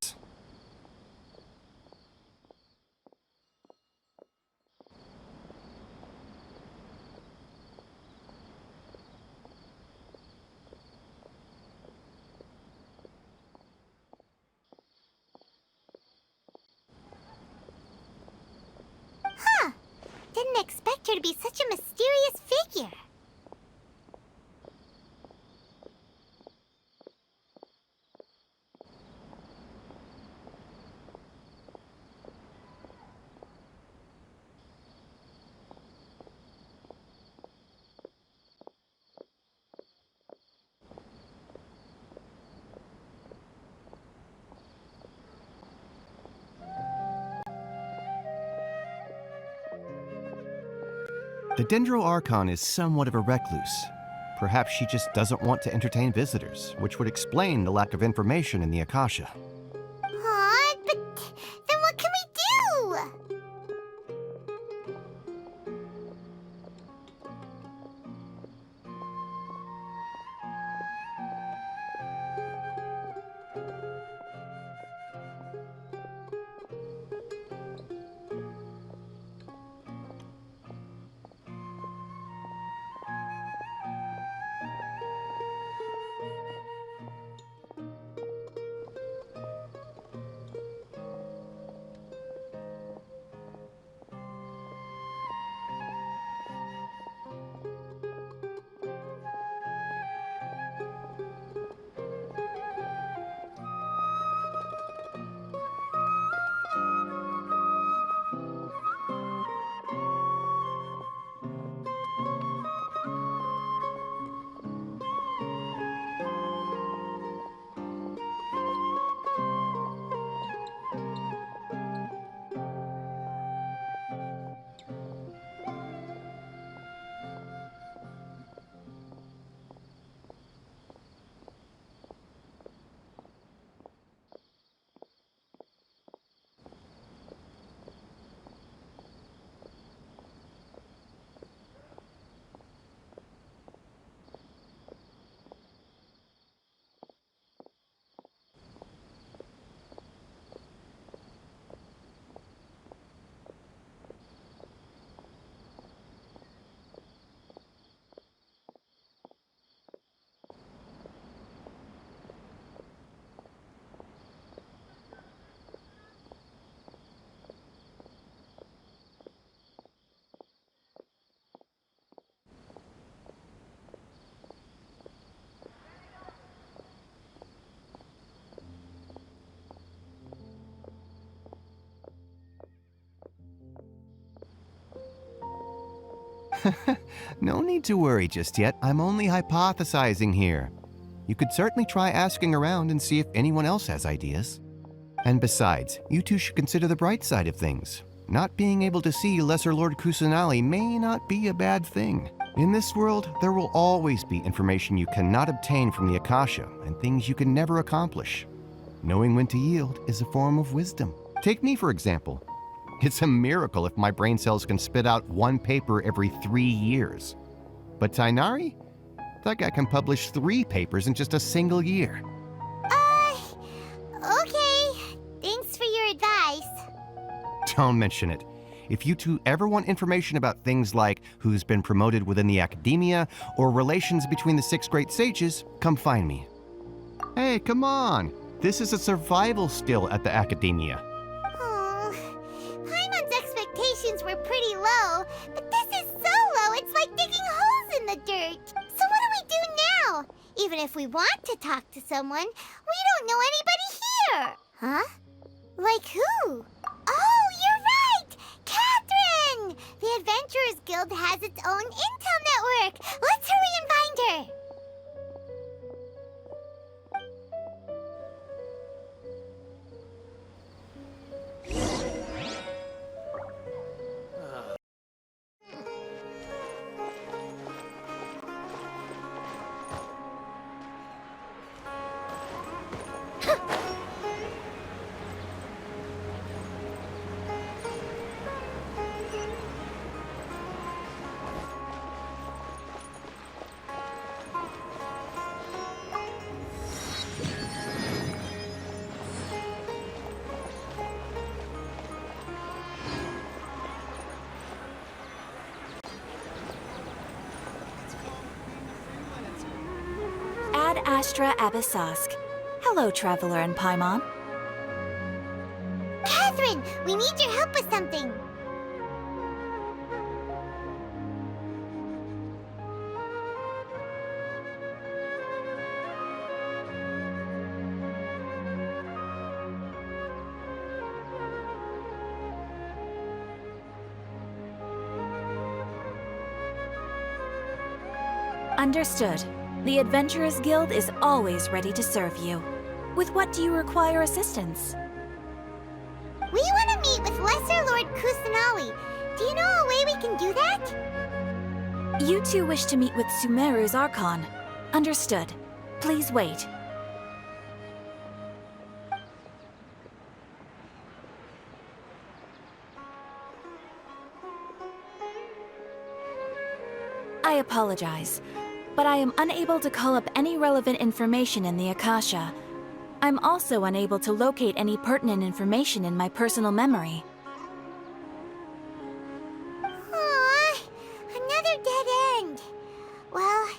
didn't expect her to be such a mysterious figure. The Sumeru Archon is somewhat of a recluse. Perhaps she just doesn't want to entertain visitors, which would explain the lack of information in the Akasha. Aw, but then what can we do? No need to worry just yet. I'm only hypothesizing here. You could certainly try asking around and see if anyone else has ideas. And besides, you two should consider the bright side of things. Not being able to see Lesser Lord Kusanali may not be a bad thing. In this world, there will always be information you cannot obtain from the Akasha and things you can never accomplish. Knowing when to yield is a form of wisdom. Take me, for example. It's a miracle if my brain cells can spit out one paper every 3 years. But Tighnari? That guy can publish 3 papers in just a single year. Okay. Thanks for your advice. Don't mention it. If you two ever want information about things like who's been promoted within the academia or relations between the 6 great sages, come find me. Hey, come on! This is a survival skill at the academia. Oh, Paimon's expectations were pretty low, but this is so low it's like digging holes in the dirt. So what do we do now? Even if we want to talk to someone, we don't know anybody here. Huh? Like who? Oh, you're right! Catherine! The Adventurers Guild has its own intel network. Let's hurry and find her. Ad Astra Abyssask. Hello, Traveler and Paimon. Catherine, we need your help with something. Understood. The Adventurers Guild is always ready to serve you. With what do you require assistance? We want to meet with Lesser Lord Kusanali. Do you know a way we can do that? You two wish to meet with Sumeru's Archon. Understood. Please wait. I apologize, but I am unable to call up any relevant information in the Akasha. I'm also unable to locate any pertinent information in my personal memory. Aww, another dead end. Well,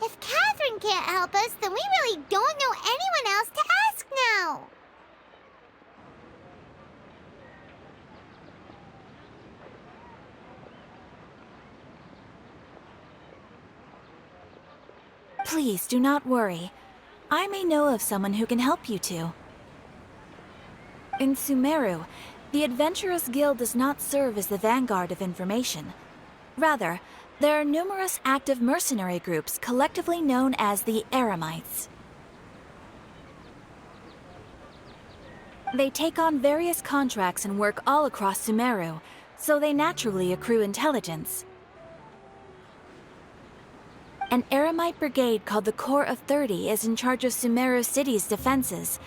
if Catherine can't help us, then we really don't know anyone else to ask now. Please do not worry. I may know of someone who can help you two. In Sumeru, the Adventurers Guild does not serve as the vanguard of information. Rather, there are numerous active mercenary groups collectively known as the Eremites. They take on various contracts and work all across Sumeru, so they naturally accrue intelligence. An Eremite brigade called the Corps of 30 is in charge of Sumeru City's defenses.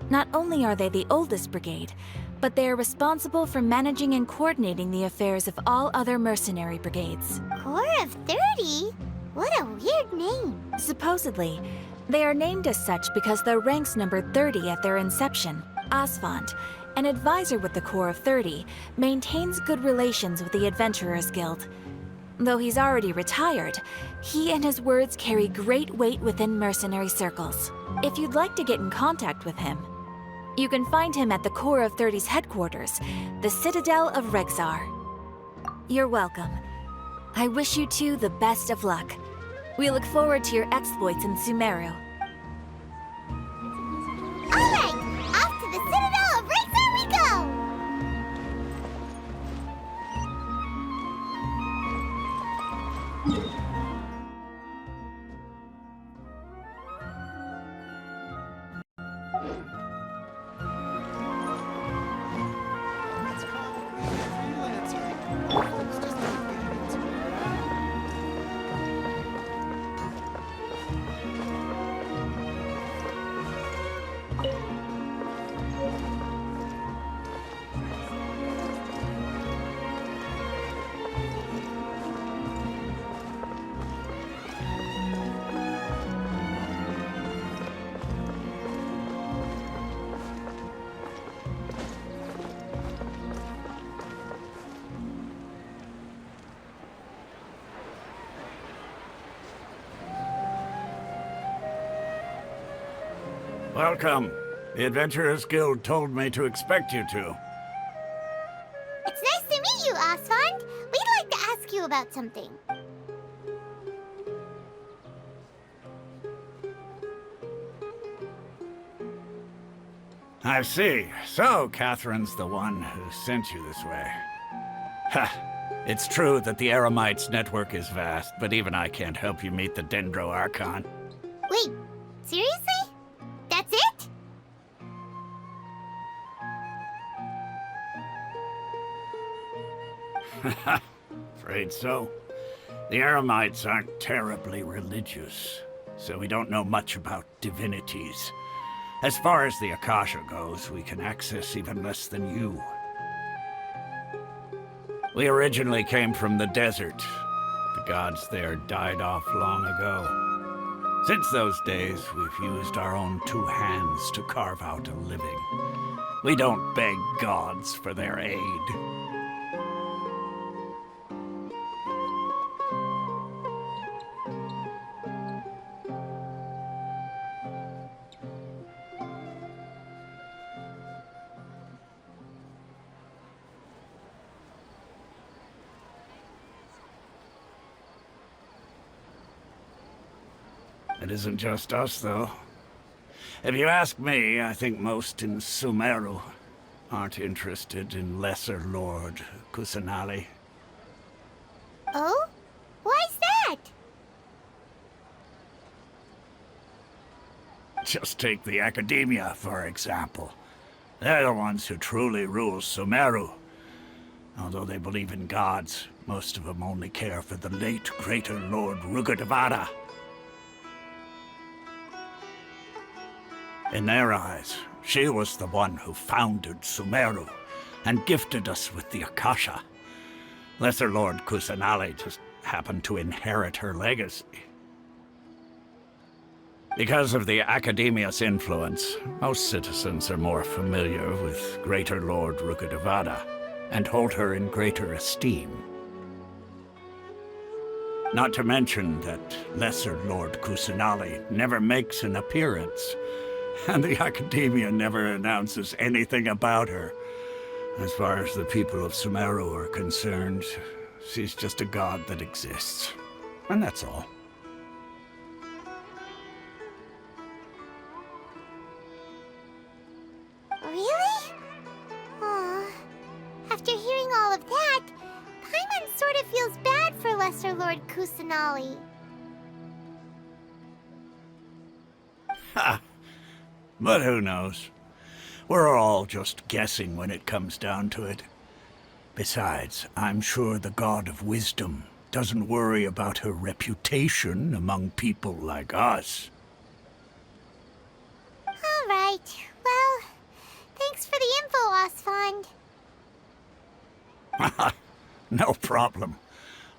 Not only are they the oldest brigade, but they are responsible for managing and coordinating the affairs of all other mercenary brigades. Corps of 30? What a weird name. Supposedly, they are named as such because their ranks numbered 30 at their inception. Asfand, an advisor with the Corps of 30, maintains good relations with the Adventurers Guild. Though he's already retired, he and his words carry great weight within mercenary circles. If you'd like to get in contact with him, you can find him at the Corps of 30's headquarters, the Citadel of Rexar. You're welcome. I wish you two the best of luck. We look forward to your exploits in Sumeru. All right, off to the Citadel of Rexar we go! Welcome. The Adventurers Guild told me to expect you two. It's nice to meet you, Asfand. We'd like to ask you about something. I see. So, Catherine's the one who sent you this way. Ha! It's true that the Eremites' network is vast, but even I can't help you meet the Dendro Archon. Wait, seriously? That's it? Afraid so. The Eremites aren't terribly religious, so we don't know much about divinities. As far as the Akasha goes, we can access even less than you. We originally came from the desert. The gods there died off long ago. Since those days, we've used our own two hands to carve out a living. We don't beg gods for their aid. It isn't just us, though. If you ask me, I think most in Sumeru aren't interested in Lesser Lord Kusanali. Oh? Why's that? Just take the Academia, for example. They're the ones who truly rule Sumeru. Although they believe in gods, most of them only care for the late Greater Lord Rugudevada. In their eyes, she was the one who founded Sumeru and gifted us with the Akasha. Lesser Lord Kusanali just happened to inherit her legacy. Because of the Academia's influence, most citizens are more familiar with Greater Lord Rugudevada and hold her in greater esteem. Not to mention that Lesser Lord Kusanali never makes an appearance, and the Academia never announces anything about her. As far as the people of Sumeru are concerned, she's just a god that exists. And that's all. Really? Aw. After hearing all of that, Paimon sort of feels bad for Lesser Lord Kusanali. Ha! But who knows? We're all just guessing when it comes down to it. Besides, I'm sure the God of Wisdom doesn't worry about her reputation among people like us. All right. Well, thanks for the info, Osfond. No problem.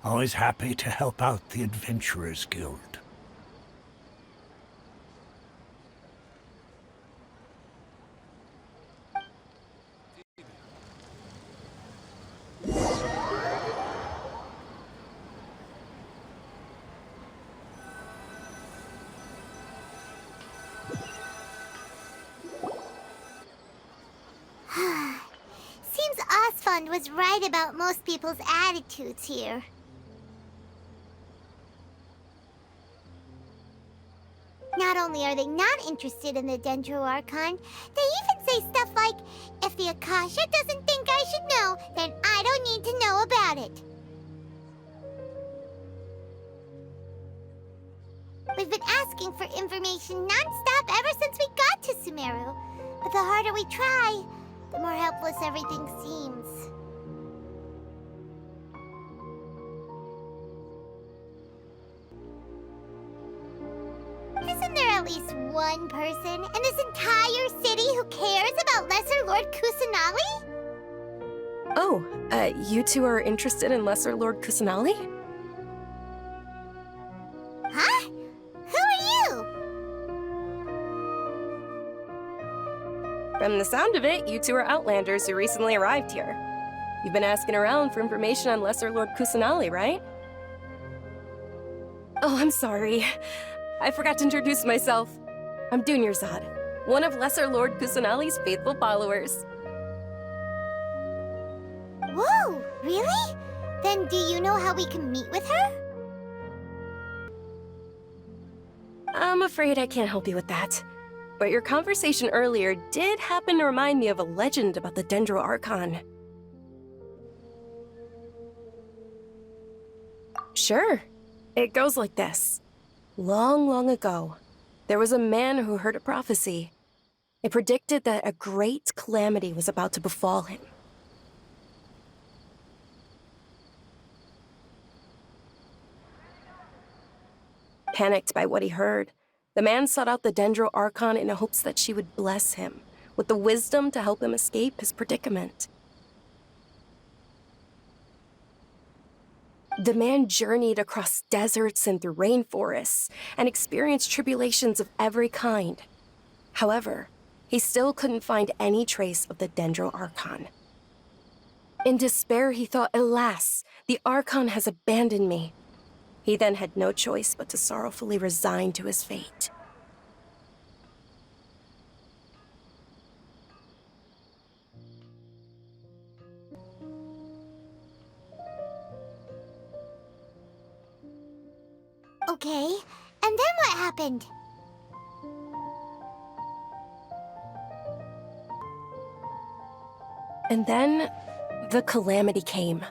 Always happy to help out the Adventurers Guild. Seems Osfond was right about most people's attitudes here. Not only are they not interested in the Dendro Archon, they even say stuff like, if the Akasha doesn't think I should know, then I don't need to know about it. We've been asking for information non-stop ever since we got to Sumeru. But the harder we try, the more helpless everything seems. Isn't there at least one person in this entire city who cares about Lesser Lord Kusanali? Oh, you two are interested in Lesser Lord Kusanali? Huh? Who are you? From the sound of it, you two are Outlanders who recently arrived here. You've been asking around for information on Lesser Lord Kusanali, right? Oh, I'm sorry. I forgot to introduce myself. I'm Dunyarzad, one of Lesser Lord Kusanali's faithful followers. Whoa, really? Then do you know how we can meet with her? I'm afraid I can't help you with that. But your conversation earlier did happen to remind me of a legend about the Dendro Archon. Sure. It goes like this. Long, long ago, there was a man who heard a prophecy. It predicted that a great calamity was about to befall him. Panicked by what he heard, the man sought out the Dendro Archon in hopes that she would bless him with the wisdom to help him escape his predicament. The man journeyed across deserts and through rainforests and experienced tribulations of every kind. However, he still couldn't find any trace of the Dendro Archon. In despair, he thought, alas, the Archon has abandoned me. He then had no choice but to sorrowfully resign to his fate. Okay, and then what happened? And then, the calamity came.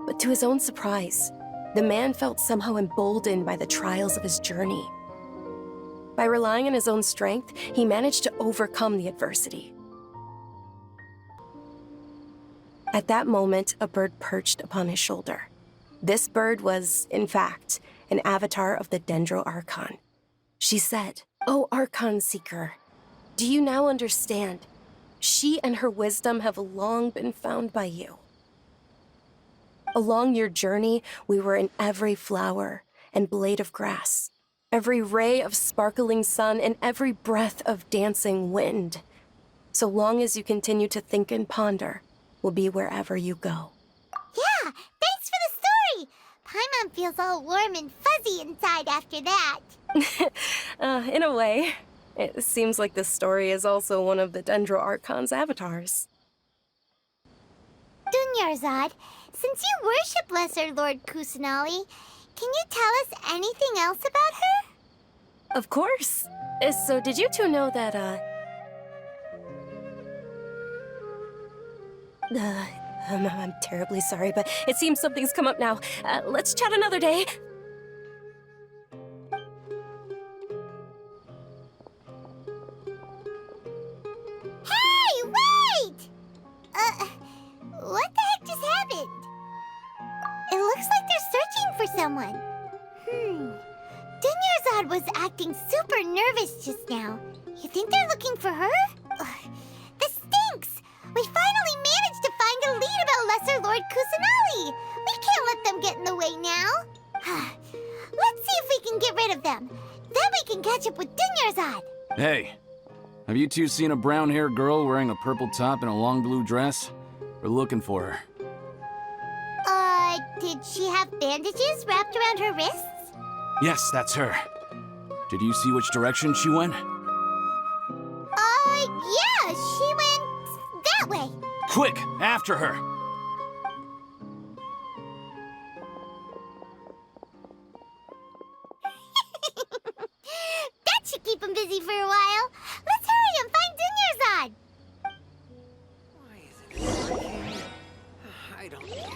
But to his own surprise, the man felt somehow emboldened by the trials of his journey. By relying on his own strength, he managed to overcome the adversity. At that moment, a bird perched upon his shoulder. This bird was, in fact, an avatar of the Dendro Archon. She said, "O Archon Seeker, do you now understand? She and her wisdom have long been found by you. Along your journey, we were in every flower and blade of grass, every ray of sparkling sun, and every breath of dancing wind. So long as you continue to think and ponder, we'll be wherever you go." Yeah, thanks for the story. Paimon feels all warm and fuzzy inside after that. In a way. It seems like this story is also one of the Dendro Archon's avatars. Dunyarzad, since you worship Lesser Lord Kusanali, can you tell us anything else about her? Of course. So did you two know that, I'm terribly sorry, but it seems something's come up now. Let's chat another day. Hey, wait! What the heck just happened? It looks like they're searching for someone. Dunyarzad was acting super nervous just now. You think they're looking for her? Ugh, this stinks! We finally managed to find a lead about Lesser Lord Kusanali! We can't let them get in the way now. Let's see if we can get rid of them. Then we can catch up with Dunyarzad. Hey, have you two seen a brown-haired girl wearing a purple top and a long blue dress? We're looking for her. Did she have bandages wrapped around her wrists? Yes, that's her. Did you see which direction she went? Yeah, she went that way. Quick, after her! That should keep him busy for a while. Let's hurry and find Dunyarzad. Why isn't it working? I don't get it.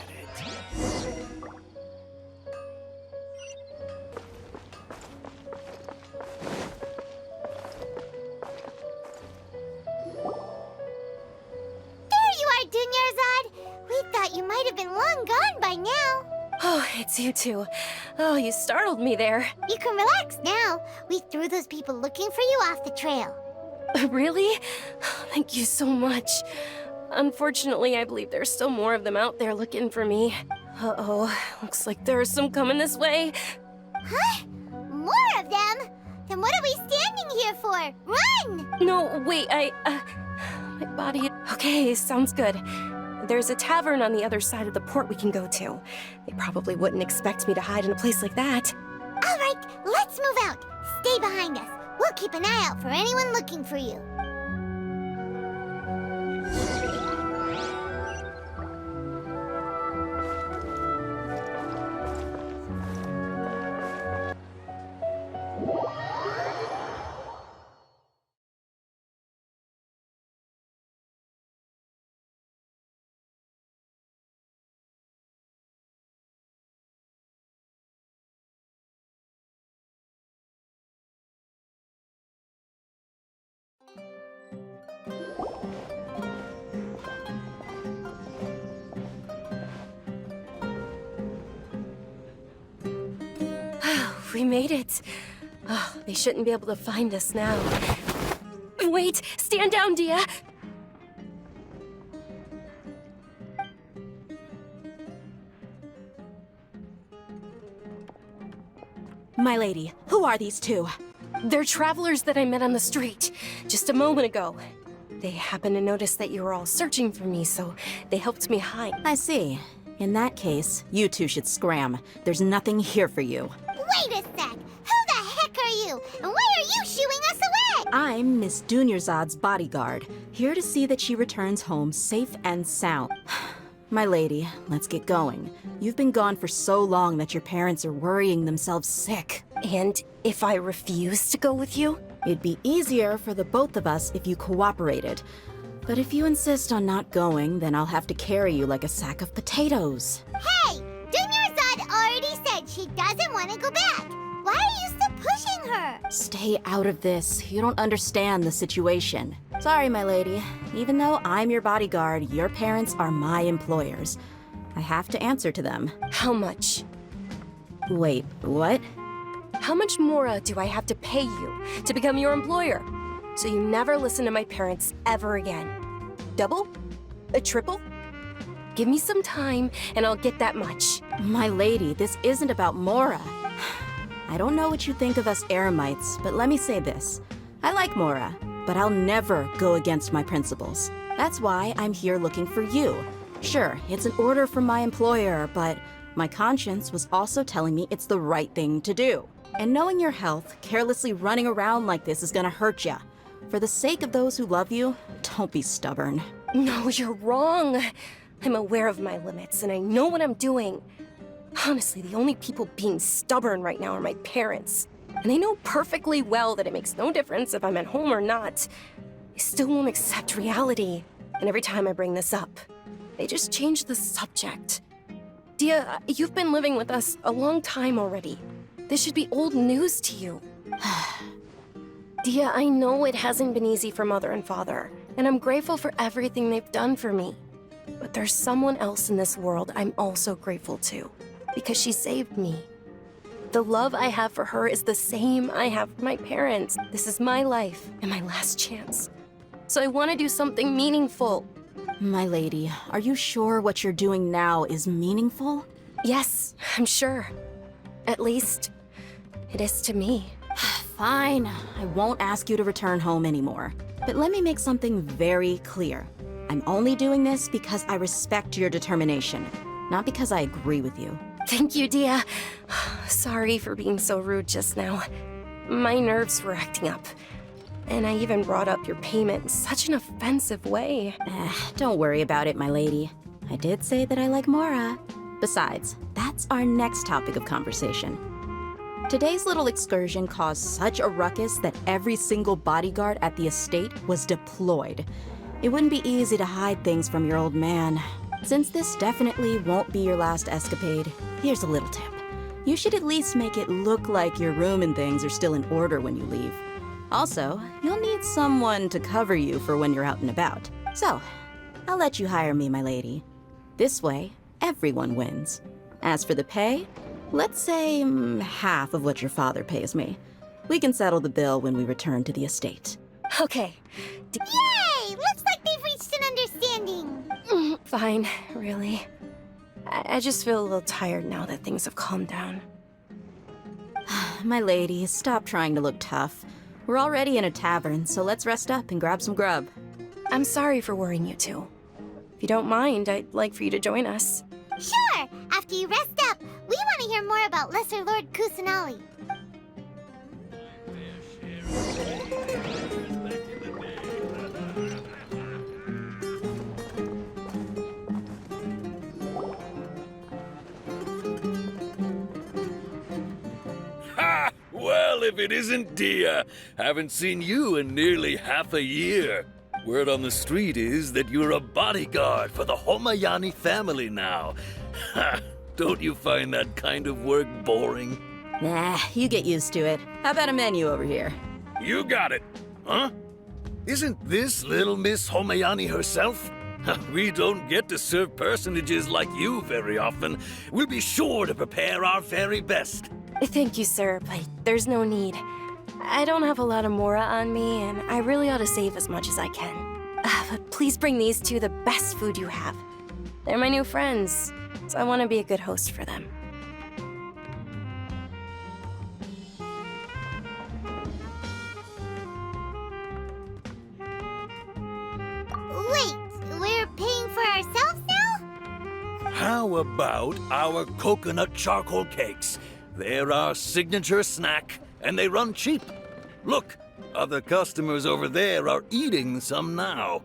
There you are, Dunyarzad. We thought you might have been long gone by now. Oh, it's you two. Oh, you startled me there. You can relax now. We threw those people looking for you off the trail. Really? Thank you so much. Unfortunately, I believe there's still more of them out there looking for me. Uh-oh, looks like there's some coming this way. Huh? More of them? Then what are we standing here for? Run! No, wait, my body... Okay, sounds good. There's a tavern on the other side of the port we can go to. They probably wouldn't expect me to hide in a place like that. All right, let's move out. Stay behind us. We'll keep an eye out for anyone looking for you. We made it. Oh, they shouldn't be able to find us now. Wait! Stand down, Dia! My lady, who are these two? They're travelers that I met on the street just a moment ago. They happened to notice that you were all searching for me, so they helped me hide. I see. In that case, you two should scram. There's nothing here for you. Wait a sec! Who the heck are you? And why are you shooing us away? I'm Miss Dunyarzad's bodyguard, here to see that she returns home safe and sound. My lady, let's get going. You've been gone for so long that your parents are worrying themselves sick. And if I refuse to go with you? It'd be easier for the both of us if you cooperated. But if you insist on not going, then I'll have to carry you like a sack of potatoes. Hey! Dunyarzad already said she doesn't want to go back. Why are you still pushing her. Stay out of this. You don't understand the situation. Sorry, my lady. Even though I'm your bodyguard, your parents are my employers. I have to answer to them. How much? Wait, what? How much more do I have to pay you to become your employer? So you never listen to my parents ever again. Double? A triple? Give me some time and I'll get that much. My lady, this isn't about Mora. I don't know what you think of us Eremites, but let me say this. I like Mora, but I'll never go against my principles. That's why I'm here looking for you. Sure, it's an order from my employer, but my conscience was also telling me it's the right thing to do. And knowing your health, carelessly running around like this is gonna hurt ya. For the sake of those who love you, don't be stubborn. No, you're wrong. I'm aware of my limits and I know what I'm doing. Honestly, the only people being stubborn right now are my parents. And they know perfectly well that it makes no difference if I'm at home or not. They still won't accept reality. And every time I bring this up, they just change the subject. Dia, you've been living with us a long time already. This should be old news to you. Dia, I know it hasn't been easy for Mother and Father, and I'm grateful for everything they've done for me. But there's someone else in this world I'm also grateful to, because she saved me. The love I have for her is the same I have for my parents. This is my life and my last chance. So I want to do something meaningful. My lady, are you sure what you're doing now is meaningful? Yes, I'm sure. At least, it is to me. Fine, I won't ask you to return home anymore. But let me make something very clear. I'm only doing this because I respect your determination, not because I agree with you. Thank you, Dia. Sorry for being so rude just now. My nerves were acting up. And I even brought up your payment in such an offensive way. Don't worry about it, my lady. I did say that I like Mora. Besides, that's our next topic of conversation. Today's little excursion caused such a ruckus that every single bodyguard at the estate was deployed. It wouldn't be easy to hide things from your old man. Since this definitely won't be your last escapade, here's a little tip. You should at least make it look like your room and things are still in order when you leave. Also, you'll need someone to cover you for when you're out and about. So, I'll let you hire me, my lady. This way, everyone wins. As for the pay, let's say half of what your father pays me. We can settle the bill when we return to the estate. Okay. Yay! Looks like they've reached an understanding. Fine, really. I just feel a little tired now that things have calmed down. My lady, stop trying to look tough. We're already in a tavern, so let's rest up and grab some grub. I'm sorry for worrying you two. If you don't mind, I'd like for you to join us. Sure! After you rest up, we want to hear more about Lesser Lord Kusanali. Ha! Well, if it isn't Dia. Haven't seen you in nearly half a year. Word on the street is that you're a bodyguard for the Homayani family now. Ha! Don't you find that kind of work boring? Nah, you get used to it. How about a menu over here? You got it. Huh? Isn't this little Miss Homayani herself? We don't get to serve personages like you very often. We'll be sure to prepare our very best. Thank you, sir, but there's no need. I don't have a lot of Mora on me, and I really ought to save as much as I can. But please bring these two the best food you have. They're my new friends, so I want to be a good host for them. Wait, we're paying for ourselves now? How about our coconut charcoal cakes? They're our signature snack, and they run cheap. Look, other customers over there are eating some now.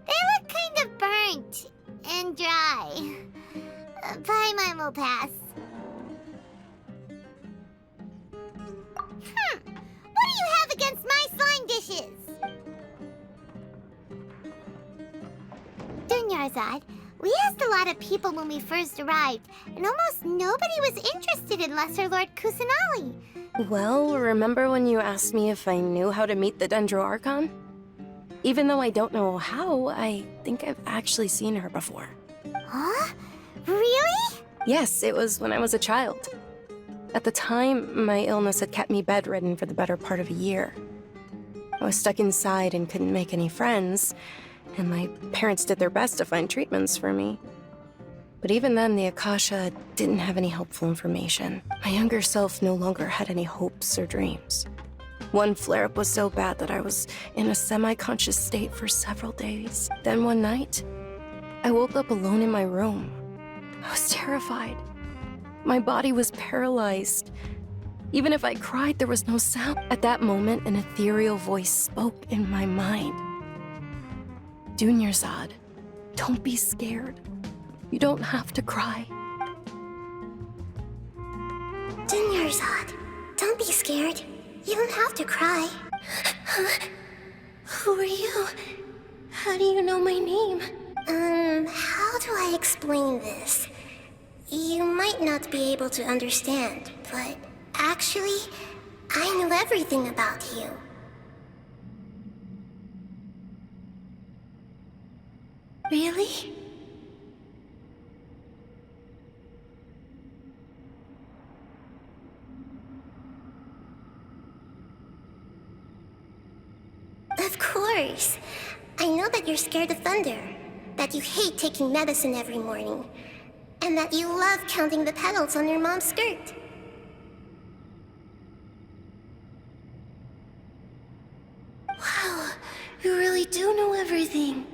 They look kind of burnt and dry. Paimon will pass. What do you have against my slime dishes? Dunyarzad, We asked a lot of people when we first arrived, and almost nobody was interested in Lesser Lord Kusanali. Well, remember when you asked me if I knew how to meet the Dendro Archon? Even though I don't know how, I think I've actually seen her before. Huh? Really? Yes, it was when I was a child. At the time, my illness had kept me bedridden for the better part of a year. I was stuck inside and couldn't make any friends, and my parents did their best to find treatments for me. But even then, the Akasha didn't have any helpful information. My younger self no longer had any hopes or dreams. One flare-up was so bad that I was in a semi-conscious state for several days. Then one night, I woke up alone in my room. I was terrified. My body was paralyzed. Even if I cried, there was no sound. At that moment, an ethereal voice spoke in my mind. Dunyarzad, don't be scared. You don't have to cry. Dunyarzad, don't be scared. You don't have to cry. Who are you? How do you know my name? How do I explain this? You might not be able to understand, but actually, I know everything about you. Really? Of course. I know that you're scared of thunder, that you hate taking medicine every morning, and that you love counting the petals on your mom's skirt. Wow, you really do know everything.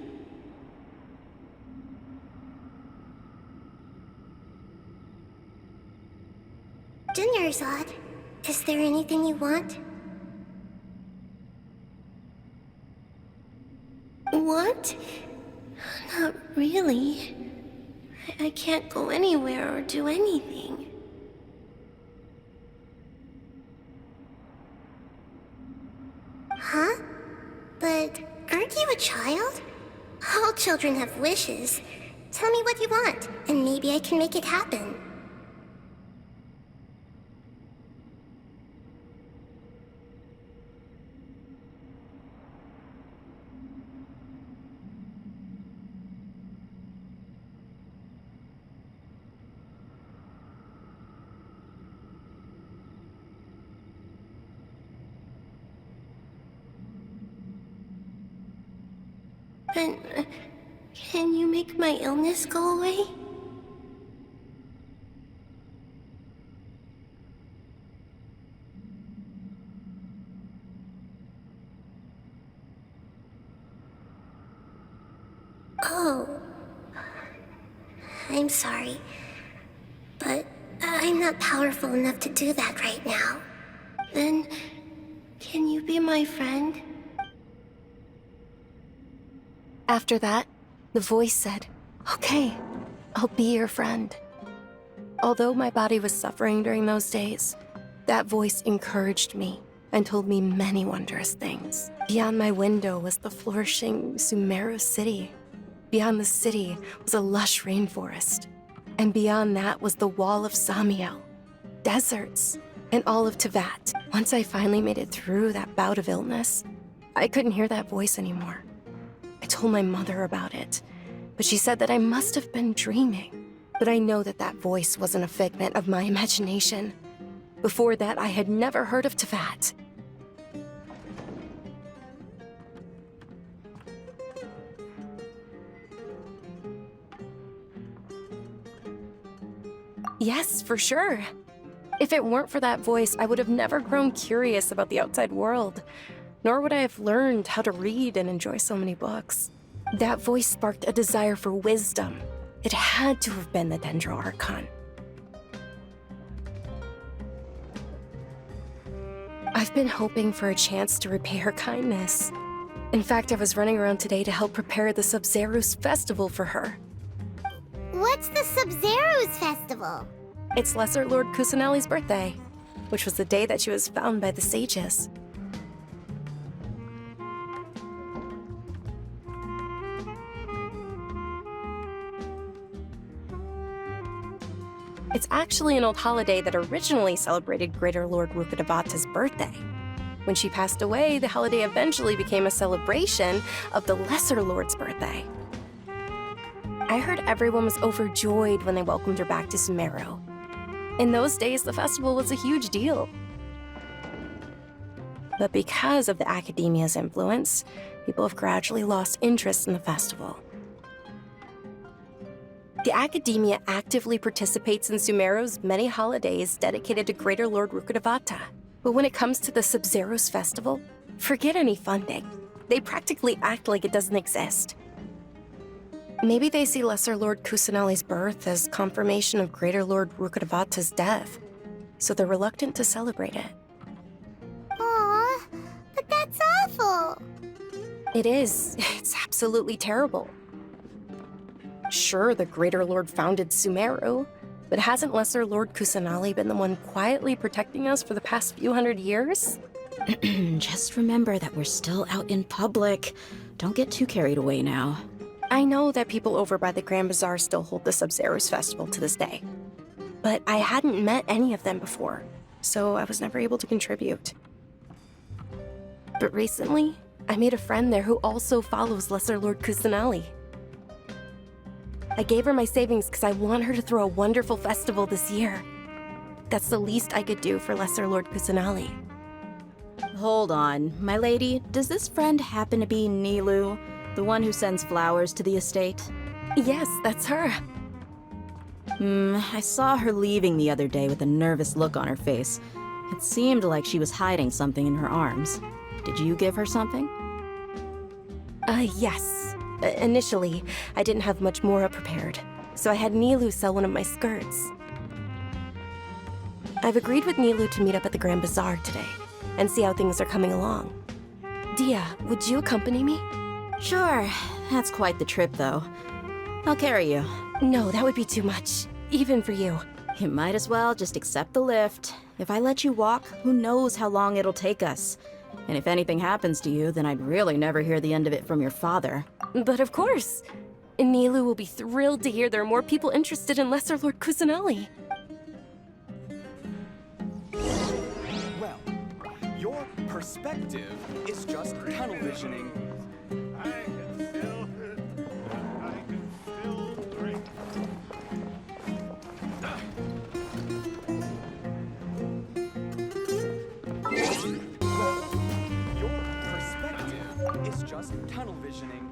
Dunyarzad, is there anything you want? What? Not really. I can't go anywhere or do anything. Huh? But aren't you a child? All children have wishes. Tell me what you want, and maybe I can make it happen. But, can you make my illness go away? Oh. I'm sorry. But I'm not powerful enough to do that right now. Then, can you be my friend? After that, the voice said, "Okay, I'll be your friend." Although my body was suffering during those days, that voice encouraged me and told me many wondrous things. Beyond my window was the flourishing Sumeru city. Beyond the city was a lush rainforest. And beyond that was the wall of Samiel, deserts, and all of Tevat. Once I finally made it through that bout of illness, I couldn't hear that voice anymore. I told my mother about it, but she said that I must have been dreaming. But I know that that voice wasn't a figment of my imagination. Before that, I had never heard of Tevat. Yes, for sure. If it weren't for that voice, I would have never grown curious about the outside world, nor would I have learned how to read and enjoy so many books. That voice sparked a desire for wisdom. It had to have been the Dendro Archon. I've been hoping for a chance to repay her kindness. In fact, I was running around today to help prepare the Sub-Zerus festival for her. What's the Sub-Zerus festival? It's Lesser Lord Kusanali's birthday, which was the day that she was found by the sages. It's actually an old holiday that originally celebrated Greater Lord Rukkhadevata's birthday. When she passed away, the holiday eventually became a celebration of the Lesser Lord's birthday. I heard everyone was overjoyed when they welcomed her back to Sumeru. In those days, the festival was a huge deal. But because of the Academia's influence, people have gradually lost interest in the festival. The Academia actively participates in Sumeru's many holidays dedicated to Greater Lord Rukkhadevata. But when it comes to the Sub-Zero's festival, forget any funding. They practically act like it doesn't exist. Maybe they see Lesser Lord Kusanali's birth as confirmation of Greater Lord Rukkhadevata's death, so they're reluctant to celebrate it. Aw, but that's awful. It is. It's absolutely terrible. Sure, the Greater Lord founded Sumeru, but hasn't Lesser Lord Kusanali been the one quietly protecting us for the past few hundred years? Just remember that we're still out in public. Don't get too carried away now. I know that people over by the Grand Bazaar still hold the Sub-Zero's festival to this day. But I hadn't met any of them before, so I was never able to contribute. But recently, I made a friend there who also follows Lesser Lord Kusanali. I gave her my savings because I want her to throw a wonderful festival this year. That's the least I could do for Lesser Lord Kusanali. Hold on, my lady. Does this friend happen to be Nilu? The one who sends flowers to the estate? Yes, that's her. I saw her leaving the other day with a nervous look on her face. It seemed like she was hiding something in her arms. Did you give her something? Yes. Initially, I didn't have much Mora prepared, so I had Nilu sell one of my skirts. I've agreed with Nilu to meet up at the Grand Bazaar today, and see how things are coming along. Dia, would you accompany me? Sure. That's quite the trip, though. I'll carry you. No, that would be too much. Even for you. You might as well just accept the lift. If I let you walk, who knows how long it'll take us. And if anything happens to you, then I'd really never hear the end of it from your father. But of course. Nilu will be thrilled to hear there are more people interested in Lesser Lord Kusanali. Well, your perspective is just tunnel visioning. It's just tunnel visioning.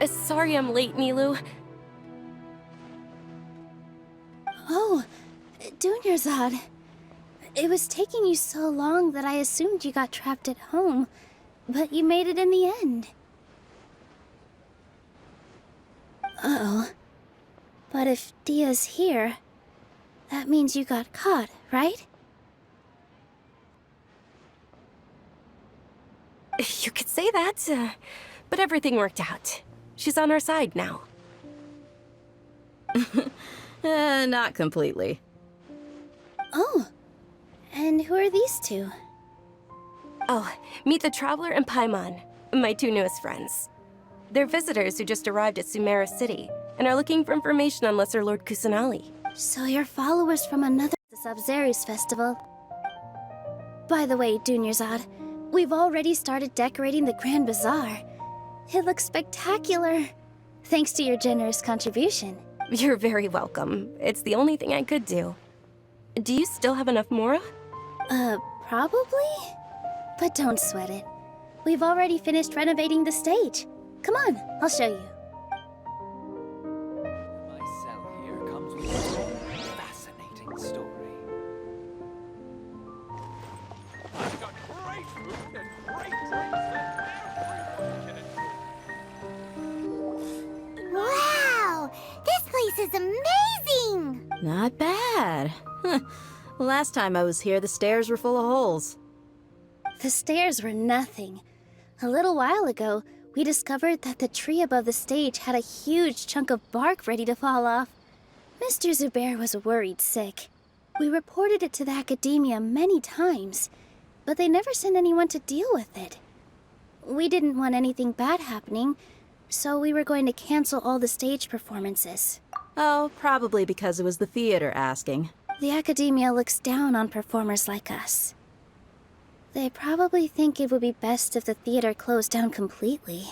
Sorry I'm late, Nilu. Oh, Dunyarzad. It was taking you so long that I assumed you got trapped at home, but you made it in the end. Uh-oh. But if Dia's here, that means you got caught, right? You could say that, but everything worked out. She's on our side now. Not completely. Oh, and who are these two? Oh, meet the Traveler and Paimon, my two newest friends. They're visitors who just arrived at Sumeru City and are looking for information on Lesser Lord Kusanali. So you're followers from another Sub-Zero's festival. By the way, Dunyarzad, we've already started decorating the Grand Bazaar. It looks spectacular, thanks to your generous contribution. You're very welcome. It's the only thing I could do. Do you still have enough Mora? Probably? But don't sweat it. We've already finished renovating the stage. Come on, I'll show you. My cell here comes with its own fascinating story. I've got great food and great drinks and everyone can enjoy. Wow! This place is amazing! Not bad. Last time I was here, the stairs were full of holes. The stairs were nothing. A little while ago, we discovered that the tree above the stage had a huge chunk of bark ready to fall off. Mr. Zubair was worried sick. We reported it to the academia many times, but they never sent anyone to deal with it. We didn't want anything bad happening, so we were going to cancel all the stage performances. Oh, probably because it was the theater asking. The academia looks down on performers like us. They probably think it would be best if the theater closed down completely.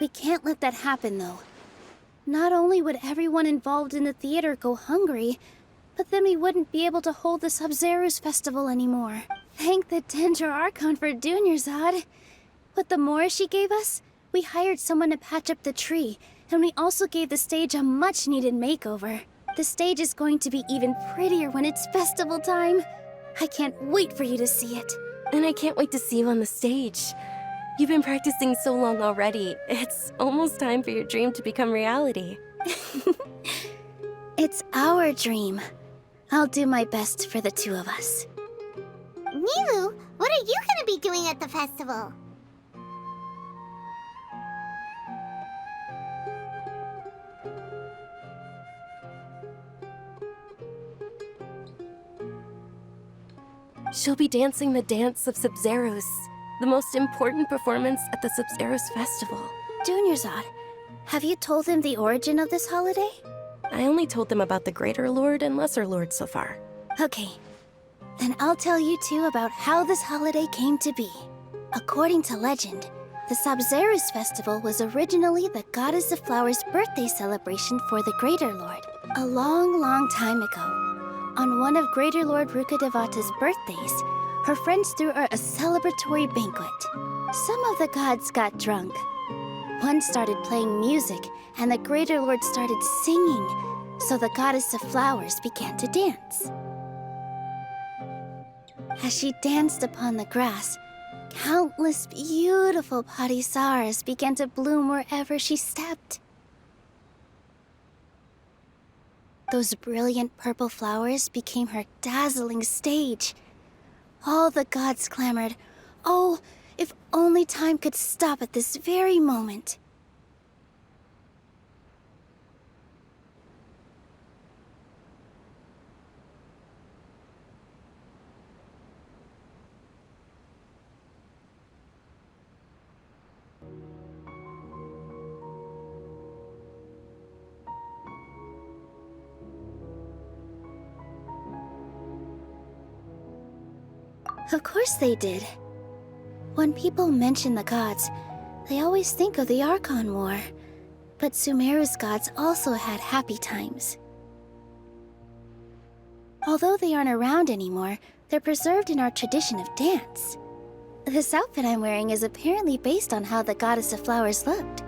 We can't let that happen, though. Not only would everyone involved in the theater go hungry, but then we wouldn't be able to hold the Sub-Zero's festival anymore. Thank the Dendro Archon for Dunyarzad. With the more she gave us, we hired someone to patch up the tree, and we also gave the stage a much-needed makeover. The stage is going to be even prettier when it's festival time. I can't wait for you to see it. And I can't wait to see you on the stage. You've been practicing so long already. It's almost time for your dream to become reality. It's our dream. I'll do my best for the two of us. Nilu, what are you gonna be doing at the festival? She'll be dancing the dance of Sub-Zeros, the most important performance at the Sub-Zeros festival. Dunyarzad, have you told them the origin of this holiday? I only told them about the Greater Lord and Lesser Lord so far. Okay, then I'll tell you two about how this holiday came to be. According to legend, the Sub-Zeros festival was originally the Goddess of Flowers' birthday celebration for the Greater Lord. A long, long time ago, on one of Greater Lord Rukkhadevata's birthdays, her friends threw her a celebratory banquet. Some of the gods got drunk. One started playing music, and the Greater Lord started singing, so the Goddess of Flowers began to dance. As she danced upon the grass, countless beautiful parisaras began to bloom wherever she stepped. Those brilliant purple flowers became her dazzling stage. All the gods clamored, "Oh, if only time could stop at this very moment." Of course they did. When people mention the gods, they always think of the Archon War. But Sumeru's gods also had happy times. Although they aren't around anymore, they're preserved in our tradition of dance. This outfit I'm wearing is apparently based on how the Goddess of Flowers looked.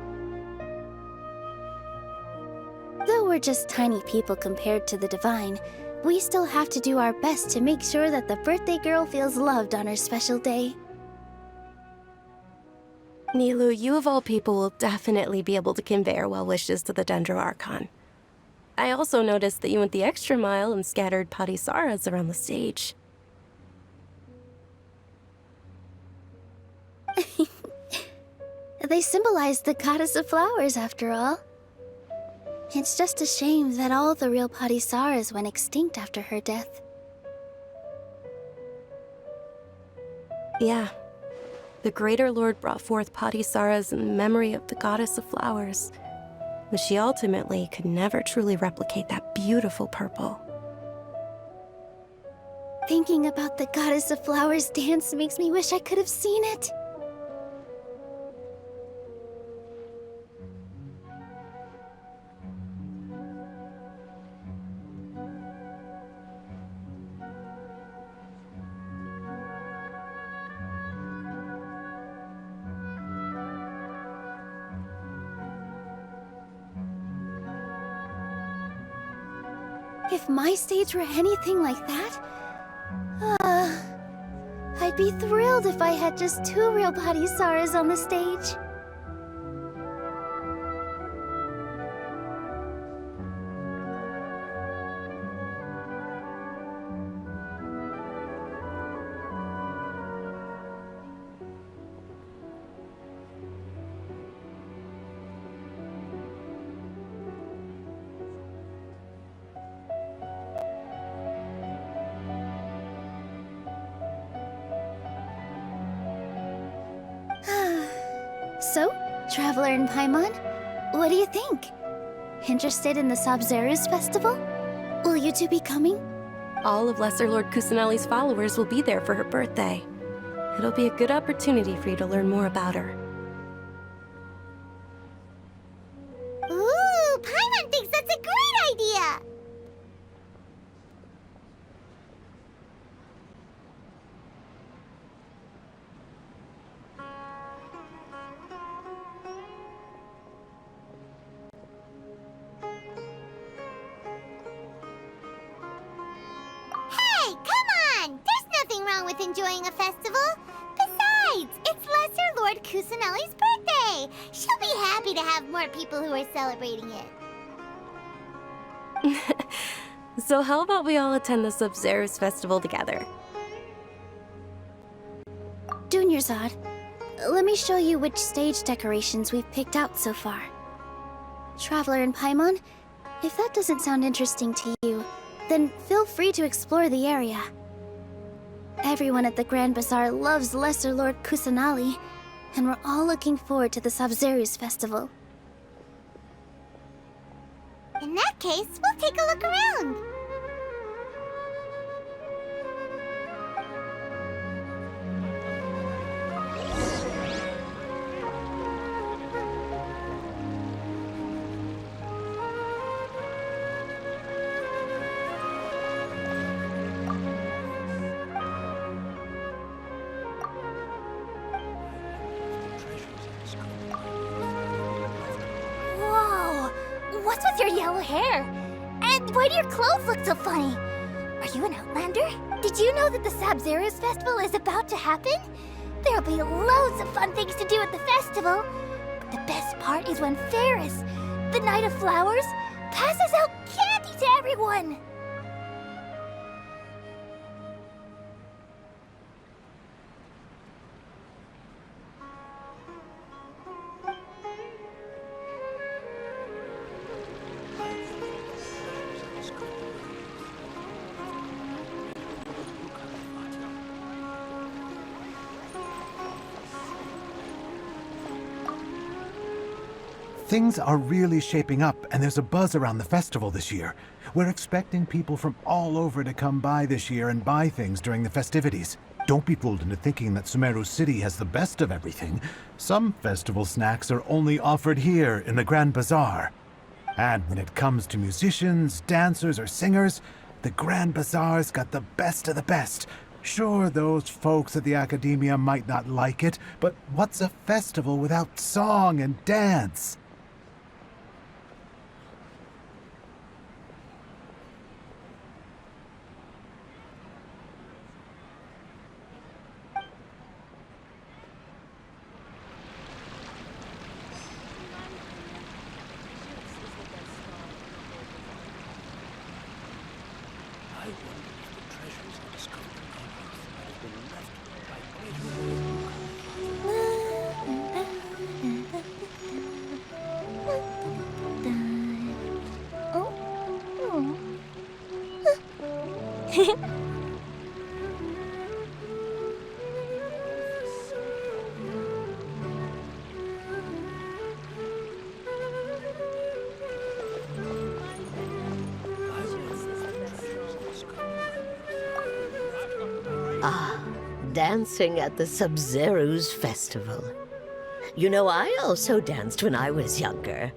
Though we're just tiny people compared to the Divine, we still have to do our best to make sure that the birthday girl feels loved on her special day. Nilu, you of all people will definitely be able to convey our well wishes to the Dendro Archon. I also noticed that you went the extra mile and scattered parisaras around the stage. They symbolize the Goddess of Flowers, after all. It's just a shame that all the real parisaras went extinct after her death. Yeah. The Greater Lord brought forth parisaras in memory of the Goddess of Flowers, but she ultimately could never truly replicate that beautiful purple. Thinking about the Goddess of Flowers dance makes me wish I could have seen it. If my stage were anything like that, I'd be thrilled if I had just 2 real parisaras on the stage. So, Traveler and Paimon, what do you think? Interested in the Sabzeruz festival? Will you two be coming? All of Lesser Lord Kusanali's followers will be there for her birthday. It'll be a good opportunity for you to learn more about her. Ooh, Paimon thinks that's a great idea! Hey, come on! There's nothing wrong with enjoying a festival. Besides, it's Lesser Lord Kusanali's birthday. She'll be happy to have more people who are celebrating it. So how about we all attend the Sumeru festival together? Dunyarzad, let me show you which stage decorations we've picked out so far. Traveler and Paimon, if that doesn't sound interesting to you, then feel free to explore the area. Everyone at the Grand Bazaar loves Lesser Lord Kusanali, and we're all looking forward to the Sabzeruz festival. In that case, we'll take a look around. Whoa! What's with your yellow hair? And why do your clothes look so funny? Are you an Outlander? Did you know that the Sabzeruz festival is about to happen? There'll be loads of fun things to do at the festival. But the best part is when Ferris, the Knight of Flowers, passes out candy to everyone. Things are really shaping up, and there's a buzz around the festival this year. We're expecting people from all over to come by this year and buy things during the festivities. Don't be fooled into thinking that Sumeru City has the best of everything. Some festival snacks are only offered here in the Grand Bazaar. And when it comes to musicians, dancers, or singers, the Grand Bazaar's got the best of the best. Sure, those folks at the Academia might not like it, but what's a festival without song and dance? Dancing at the Sabzeruz festival. You know, I also danced when I was younger.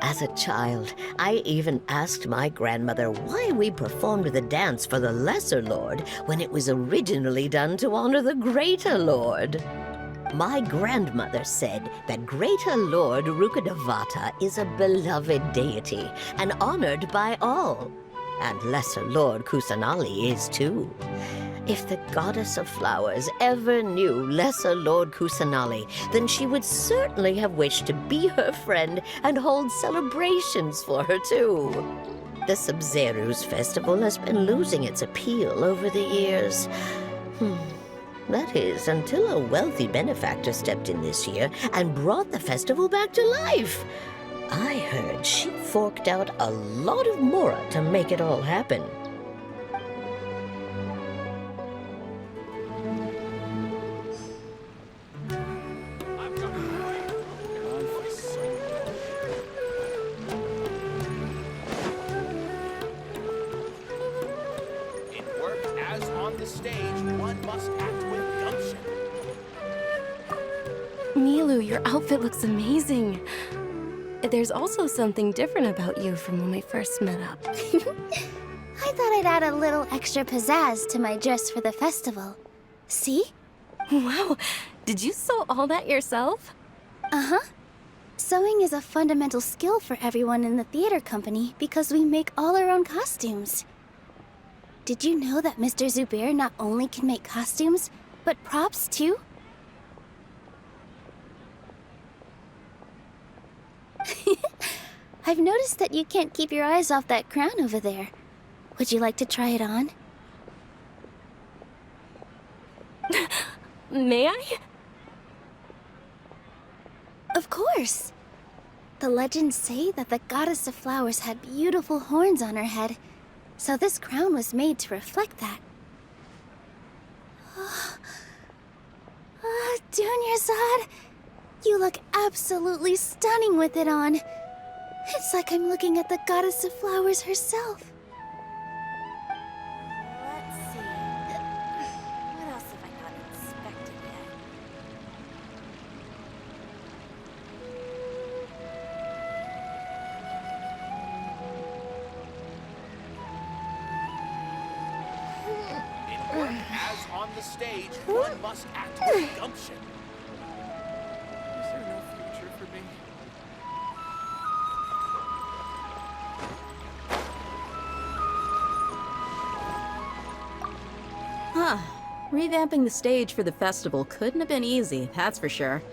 As a child, I even asked my grandmother why we performed the dance for the Lesser Lord when it was originally done to honor the Greater Lord. My grandmother said that Greater Lord Rukkhadevata is a beloved deity and honored by all. And Lesser Lord Kusanali is too. If the Goddess of Flowers ever knew Lesser Lord Kusanali, then she would certainly have wished to be her friend and hold celebrations for her too. The Sabzeruz festival has been losing its appeal over the years. That is, until a wealthy benefactor stepped in this year and brought the festival back to life. I heard she forked out a lot of mora to make it all happen. the stage, one must act with gumption. Milu, your outfit looks amazing. There's also something different about you from when we first met up. I thought I'd add a little extra pizzazz to my dress for the festival. See? Wow, did you sew all that yourself? Uh-huh. Sewing is a fundamental skill for everyone in the theater company because we make all our own costumes. Did you know that Mr. Zubair not only can make costumes, but props too? I've noticed that you can't keep your eyes off that crown over there. Would you like to try it on? May I? Of course! The legends say that the goddess of flowers had beautiful horns on her head, so this crown was made to reflect that. Dunyarzad, you look absolutely stunning with it on. It's like I'm looking at the goddess of flowers herself. Let's see. What else have I not inspected yet? In work as on the stage, one must act with gumption. Is there no future for me? Huh. Revamping the stage for the festival couldn't have been easy, that's for sure.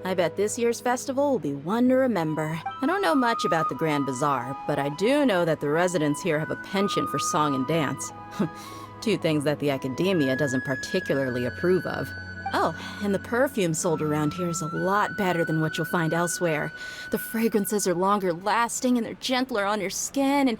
I bet this year's festival will be one to remember. I don't know much about the Grand Bazaar, but I do know that the residents here have a penchant for song and dance. Two things that the academia doesn't particularly approve of. Oh, and the perfume sold around here is a lot better than what you'll find elsewhere. The fragrances are longer lasting and they're gentler on your skin and...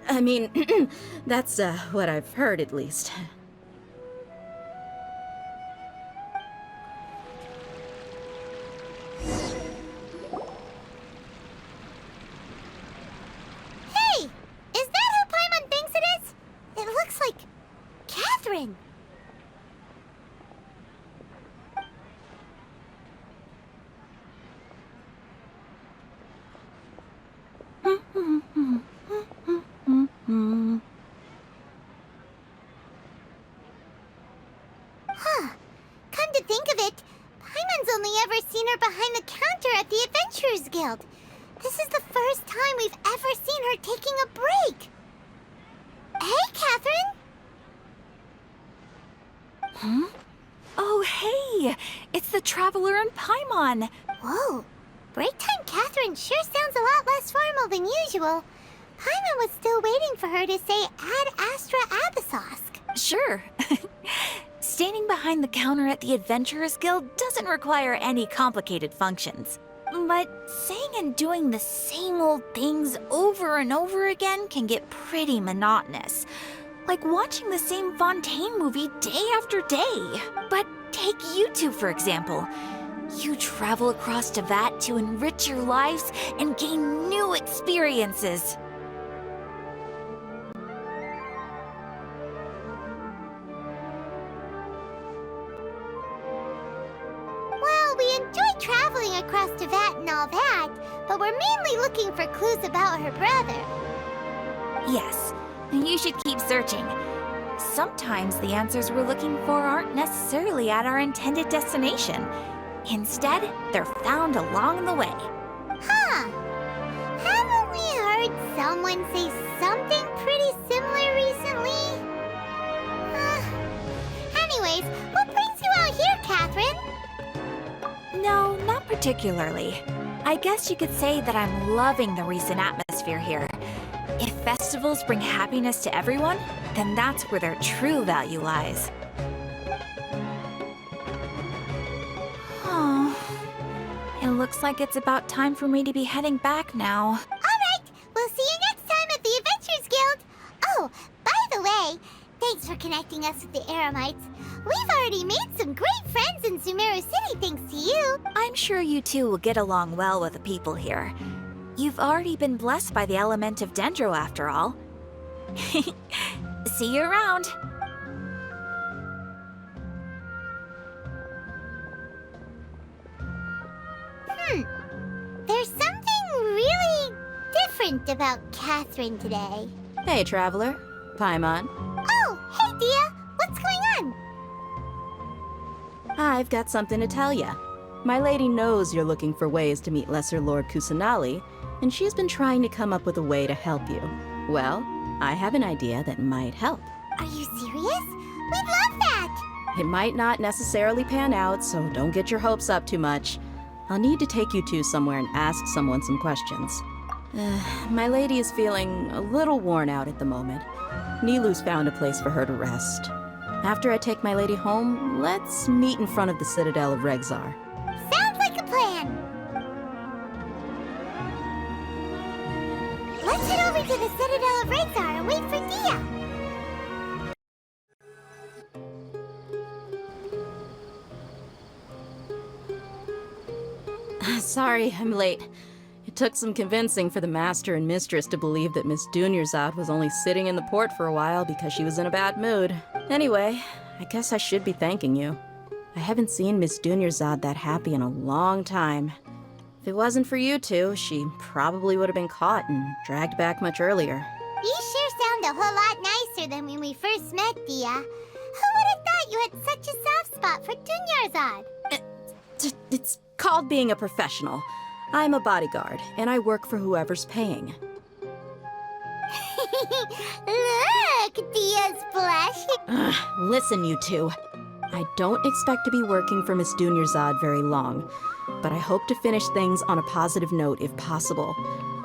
I mean, that's what I've heard at least. Hey! Is that who Paimon thinks it is? It looks like Catherine. Huh. Come to think of it, Paimon's only ever seen her behind the counter at the Adventurers Guild. This is the first time we've ever seen her taking a break. Hey, Catherine! Huh? Oh, hey! It's the Traveler and Paimon! Whoa. Break time Catherine sure sounds a lot less formal than usual. Paimon was still waiting for her to say Ad Astra Abyssosque. Sure. Standing behind the counter at the Adventurers Guild doesn't require any complicated functions. But saying and doing the same old things over and over again can get pretty monotonous. Like watching the same Fontaine movie day after day. But take you two, for example. You travel across Tevat to enrich your lives and gain new experiences. Well, we enjoy traveling across Tevat and all that, but we're mainly looking for clues about her brother. Yes, and you should keep searching. Sometimes the answers we're looking for aren't necessarily at our intended destination. Instead, they're found along the way. Huh. Haven't we heard someone say something pretty similar recently? Anyways, what brings you out here, Catherine? No, not particularly. I guess you could say that I'm loving the recent atmosphere here. If festivals bring happiness to everyone, then that's where their true value lies. Looks like it's about time for me to be heading back now. Alright, we'll see you next time at the Adventurers Guild. Oh, by the way, thanks for connecting us with the Eremites. We've already made some great friends in Sumeru City thanks to you. I'm sure you two will get along well with the people here. You've already been blessed by the element of Dendro after all. See you around. There's something really different about Catherine today. Hey, Traveler. Paimon. Oh, hey, Dia. What's going on? I've got something to tell ya. My lady knows you're looking for ways to meet Lesser Lord Kusanali, and she's been trying to come up with a way to help you. Well, I have an idea that might help. Are you serious? We'd love that! It might not necessarily pan out, so don't get your hopes up too much. I'll need to take you two somewhere and ask someone some questions. My lady is feeling a little worn out at the moment. Nilu's found a place for her to rest. After I take my lady home, let's meet in front of the Citadel of Regzar. Sounds like a plan! Let's head over to the Citadel of Regzar and wait for Dia! Sorry, I'm late. It took some convincing for the Master and Mistress to believe that Miss Dunyarzad was only sitting in the port for a while because she was in a bad mood. Anyway, I guess I should be thanking you. I haven't seen Miss Dunyarzad that happy in a long time. If it wasn't for you two, she probably would have been caught and dragged back much earlier. You sure sound a whole lot nicer than when we first met, Dia. Who would have thought you had such a soft spot for Dunyarzad? It's called being a professional. I'm a bodyguard, and I work for whoever's paying. Look, Dia's blushing. Listen, you two. I don't expect to be working for Miss Dunyarzad very long, but I hope to finish things on a positive note if possible.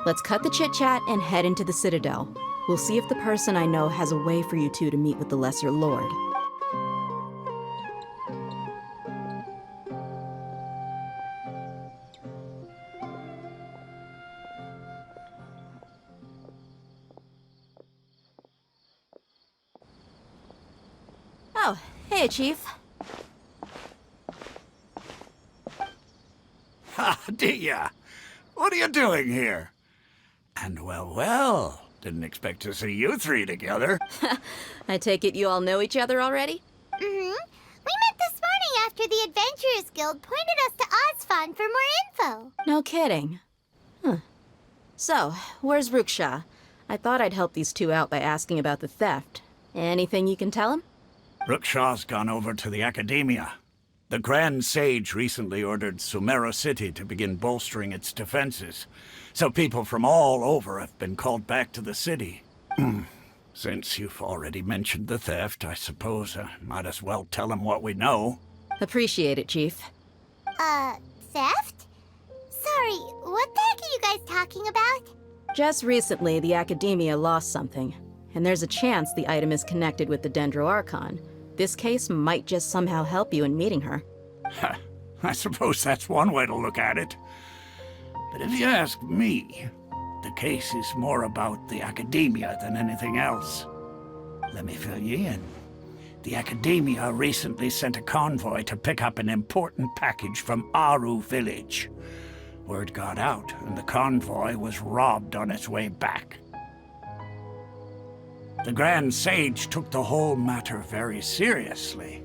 Let's cut the chit-chat and head into the Citadel. We'll see if the person I know has a way for you two to meet with the Lesser Lord. Oh, hey, Chief. Ha, Dia! What are you doing here? And well, didn't expect to see you three together. I take it you all know each other already? Mm-hmm. We met this morning after the Adventurers Guild pointed us to Osfon for more info. No kidding. Huh. So, where's Ruksha? I thought I'd help these two out by asking about the theft. Anything you can tell him? Ruksha's gone over to the Academia. The Grand Sage recently ordered Sumeru City to begin bolstering its defenses, so people from all over have been called back to the city. Since you've already mentioned the theft, I suppose I might as well tell him what we know. Appreciate it, Chief. Theft? Sorry, what the heck are you guys talking about? Just recently, the Academia lost something, and there's a chance the item is connected with the Sumeru Archon. This case might just somehow help you in meeting her. I suppose that's one way to look at it. But if you ask me, the case is more about the Academia than anything else. Let me fill you in. The Academia recently sent a convoy to pick up an important package from Aru village. Word got out, and the convoy was robbed on its way back. The Grand Sage took the whole matter very seriously.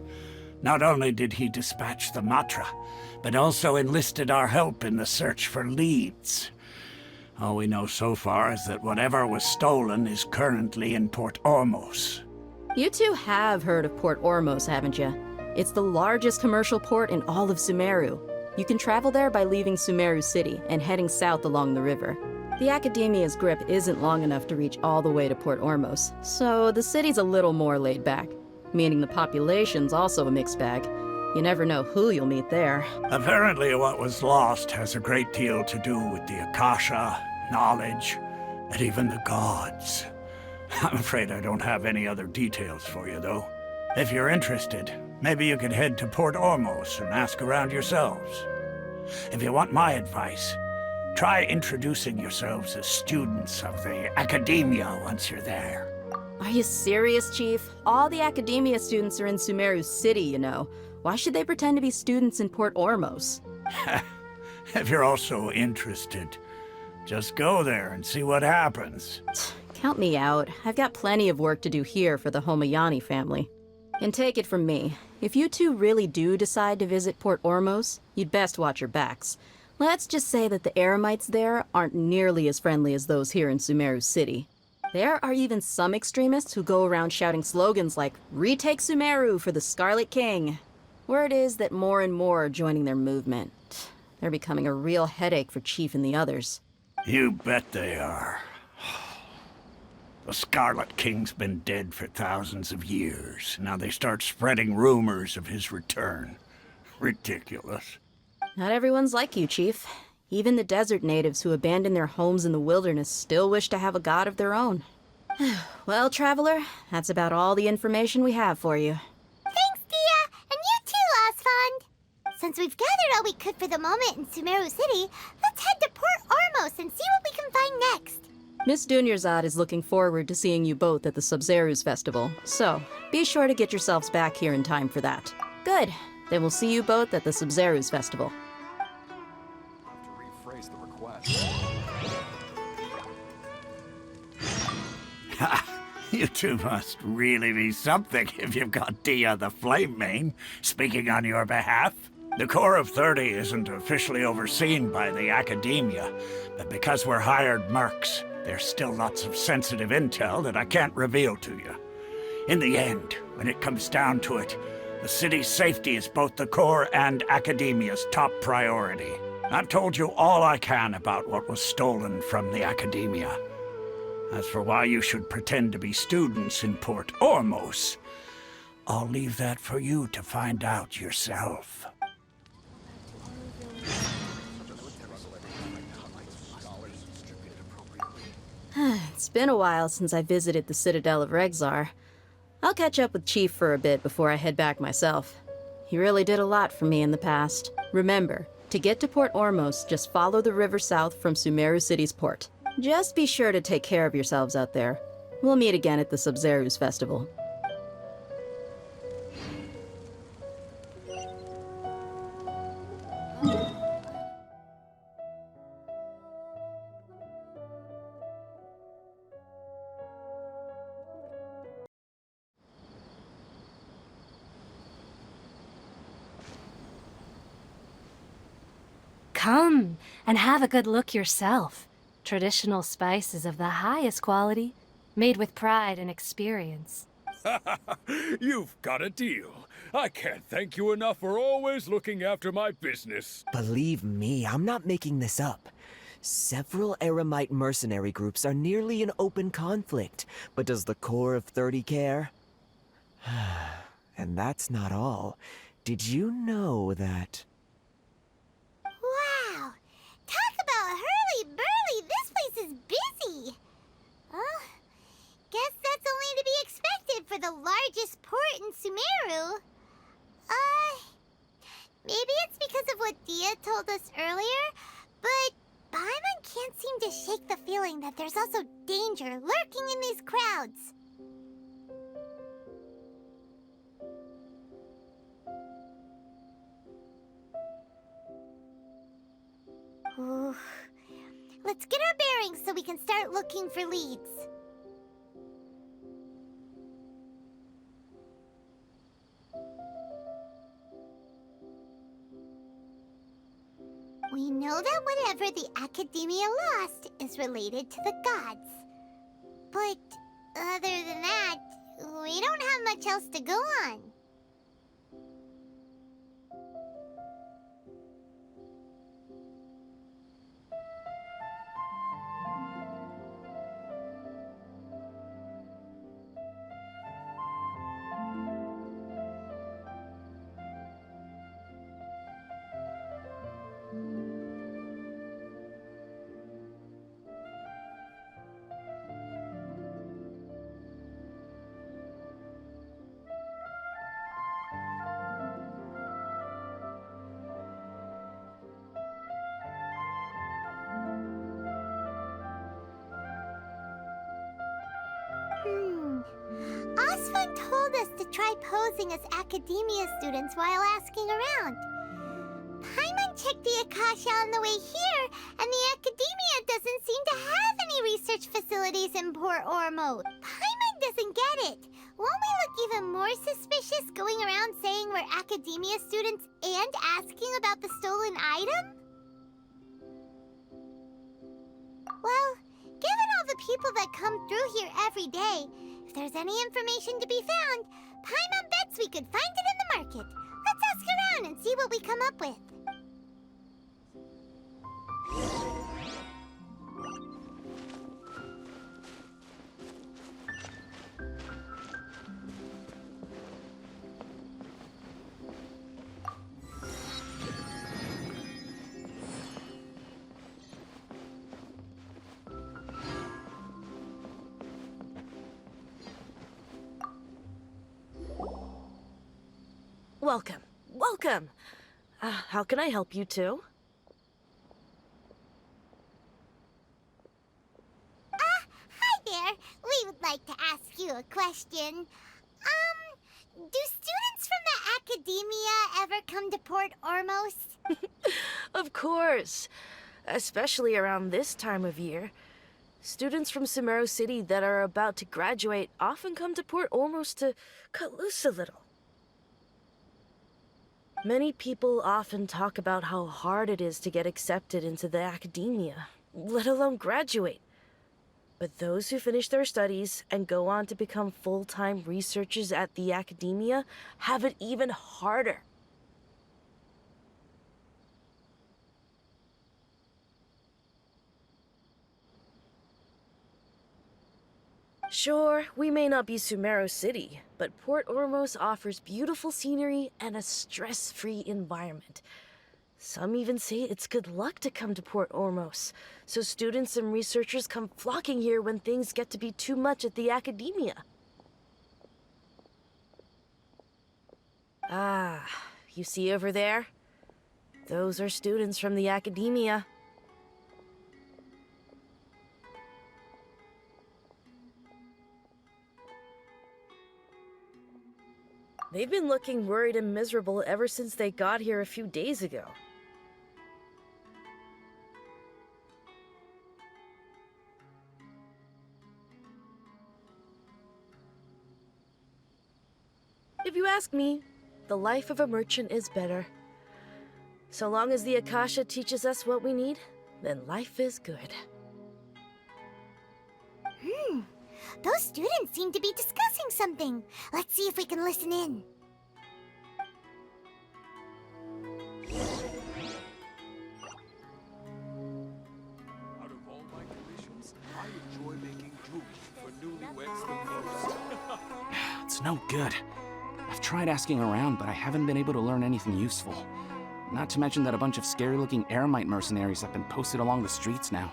Not only did he dispatch the Matra, but also enlisted our help in the search for leads. All we know so far is that whatever was stolen is currently in Port Ormos. You two have heard of Port Ormos, haven't you? It's the largest commercial port in all of Sumeru. You can travel there by leaving Sumeru City and heading south along the river. The Academia's grip isn't long enough to reach all the way to Port Ormos, so the city's a little more laid back, meaning the population's also a mixed bag. You never know who you'll meet there. Apparently what was lost has a great deal to do with the Akasha, knowledge, and even the gods. I'm afraid I don't have any other details for you, though. If you're interested, maybe you could head to Port Ormos and ask around yourselves. If you want my advice, try introducing yourselves as students of the Academia once you're there. Are you serious, Chief? All the Academia students are in Sumeru City, you know. Why should they pretend to be students in Port Ormos? If you're also interested, just go there and see what happens. Count me out. I've got plenty of work to do here for the Homayani family. And take it from me, if you two really do decide to visit Port Ormos, you'd best watch your backs. Let's just say that the Eremites there aren't nearly as friendly as those here in Sumeru City. There are even some extremists who go around shouting slogans like, "Retake Sumeru for the Scarlet King." Word is that more and more are joining their movement. They're becoming a real headache for Chief and the others. You bet they are. The Scarlet King's been dead for thousands of years. Now they start spreading rumors of his return. Ridiculous. Not everyone's like you, Chief. Even the desert natives who abandoned their homes in the wilderness still wish to have a god of their own. Well, Traveler, that's about all the information we have for you. Thanks, Dia! And you too, Osfond! Since we've gathered all we could for the moment in Sumeru City, let's head to Port Ormos and see what we can find next. Miss Dunyarzad is looking forward to seeing you both at the Sub-Zerus Festival, so be sure to get yourselves back here in time for that. Good. Then we'll see you both at the Sub-Zerus Festival. Rephrase the request. You two must really be something if you've got Dia the Flame Mane speaking on your behalf. The Corps of 30 isn't officially overseen by the Academia, but because we're hired mercs, there's still lots of sensitive intel that I can't reveal to you. In the end, when it comes down to it, the city's safety is both the Corps and Academia's top priority. I've told you all I can about what was stolen from the Academia. As for why you should pretend to be students in Port Ormos, I'll leave that for you to find out yourself. It's been a while since I visited the Citadel of Regzar. I'll catch up with Chief for a bit before I head back myself. He really did a lot for me in the past. Remember, to get to Port Ormos, just follow the river south from Sumeru City's port. Just be sure to take care of yourselves out there. We'll meet again at the Sub-Zerus Festival. Come and have a good look yourself. Traditional spices of the highest quality, made with pride and experience. You've got a deal. I can't thank you enough for always looking after my business. Believe me, I'm not making this up. Several Eremite mercenary groups are nearly in open conflict, but does the Corps of 30 care? And that's not all. Did you know that... Wow! Talk about hurly-burly! This place is busy! Guess that's only to be expected for the largest port in Sumeru. Maybe it's because of what Dia told us earlier, but Paimon can't seem to shake the feeling that there's also danger lurking in these crowds. Ooh. Let's get our bearings so we can start looking for leads. We know that whatever the Academia lost is related to the gods. But other than that, we don't have much else to go on. Someone told us to try posing as academia students while asking around. Paimon checked the Akasha on the way here, and the academia doesn't seem to have any research facilities in Port Ormos. Paimon doesn't get it. Won't we look even more suspicious going around saying we're academia students and asking about the stolen item? Well, given all the people that come through here every day, if there's any information to be found, Paimon bets we could find it in the market. Let's ask around and see what we come up with. Welcome. Welcome. How can I help you two? Hi there. We would like to ask you a question. Do students from the academia ever come to Port Ormos? Of course. Especially around this time of year. Students from Sumeru City that are about to graduate often come to Port Ormos to cut loose a little. Many people often talk about how hard it is to get accepted into the academia, let alone graduate. But those who finish their studies and go on to become full-time researchers at the academia have it even harder. Sure, we may not be Sumeru City, but Port Ormos offers beautiful scenery and a stress-free environment. Some even say it's good luck to come to Port Ormos, so students and researchers come flocking here when things get to be too much at the academia. Ah, you see over there? Those are students from the academia. They've been looking worried and miserable ever since they got here a few days ago. If you ask me, the life of a merchant is better. So long as the Akasha teaches us what we need, then life is good. Those students seem to be discussing something. Let's see if we can listen in. Out of all my commissions, I enjoy making jewelry for newlyweds the most. It's no good. I've tried asking around, but I haven't been able to learn anything useful. Not to mention that a bunch of scary-looking Eremite mercenaries have been posted along the streets now.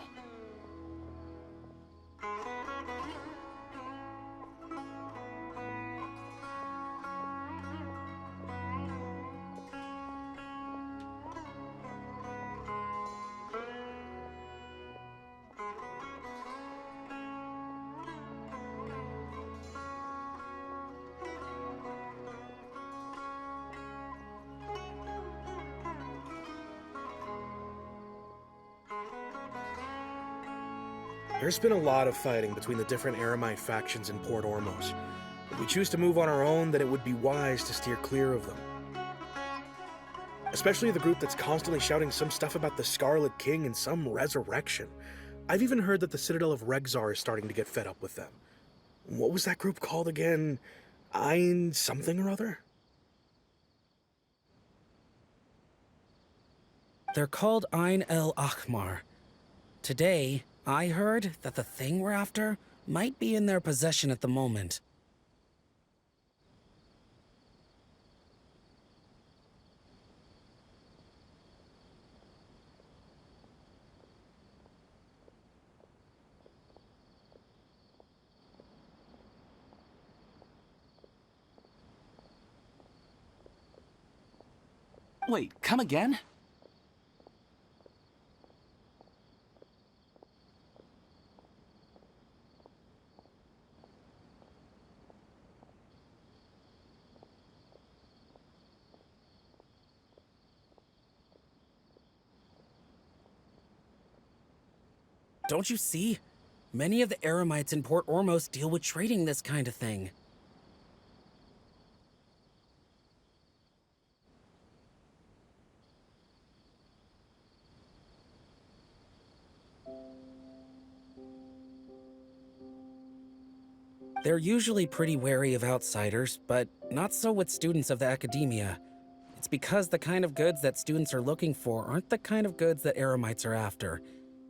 There's been a lot of fighting between the different Eremite factions in Port Ormos. If we choose to move on our own, then it would be wise to steer clear of them. Especially the group that's constantly shouting some stuff about the Scarlet King and some resurrection. I've even heard that the Citadel of Regzar is starting to get fed up with them. What was that group called again? Ein something or other? They're called Ein el Akhmar. Today, I heard that the thing we're after might be in their possession at the moment. Wait, come again? Don't you see? Many of the Eremites in Port Ormos deal with trading this kind of thing. They're usually pretty wary of outsiders, but not so with students of the academia. It's because the kind of goods that students are looking for aren't the kind of goods that Eremites are after.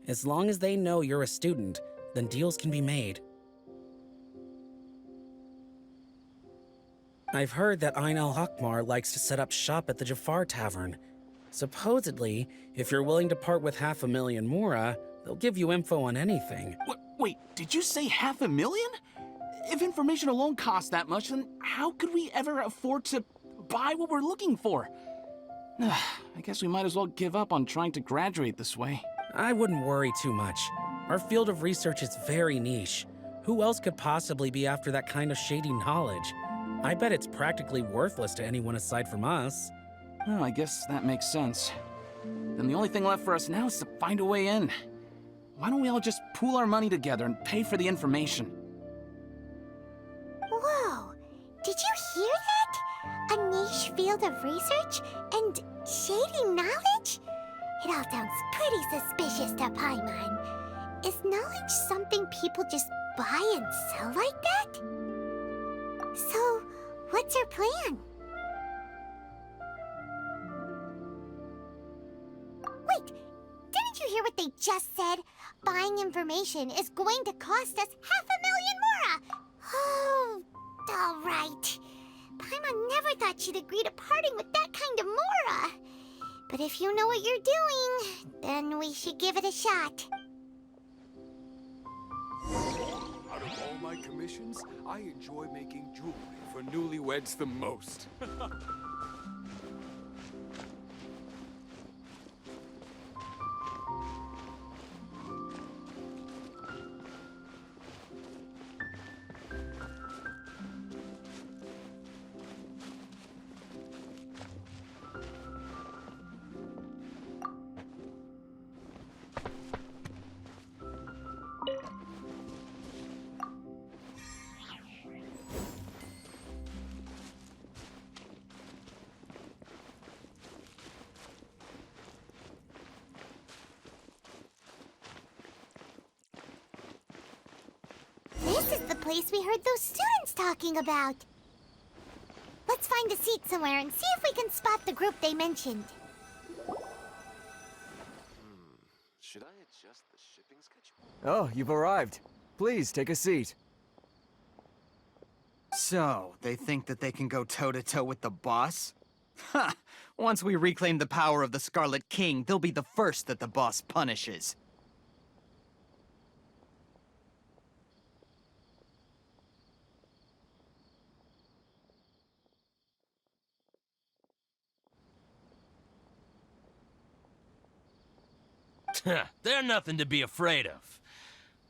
As long as they know you're a student, then deals can be made. I've heard that Ain al-Hakmar likes to set up shop at the Jafar Tavern. Supposedly, if you're willing to part with 500,000 Mora, they'll give you info on anything. Wait, did you say 500,000? If information alone costs that much, then how could we ever afford to buy what we're looking for? I guess we might as well give up on trying to graduate this way. I wouldn't worry too much. Our field of research is very niche. Who else could possibly be after that kind of shady knowledge? I bet it's practically worthless to anyone aside from us. Oh, I guess that makes sense. Then the only thing left for us now is to find a way in. Why don't we all just pool our money together and pay for the information? Whoa! Did you hear that? A niche field of research and shady knowledge? It all sounds pretty suspicious to Paimon. Is knowledge something people just buy and sell like that? So, what's our plan? Wait, didn't you hear what they just said? Buying information is going to cost us 500,000 Mora! Oh, all right. Paimon never thought she'd agree to parting with that kind of Mora. But if you know what you're doing, then we should give it a shot. Out of all my commissions, I enjoy making jewelry for newlyweds the most. This is the place we heard those students talking about. Let's find a seat somewhere and see if we can spot the group they mentioned. Should I adjust the shipping schedule? Oh, you've arrived. Please, take a seat. So, they think that they can go toe-to-toe with the boss? Ha! Once we reclaim the power of the Scarlet King, they'll be the first that the boss punishes. They're nothing to be afraid of.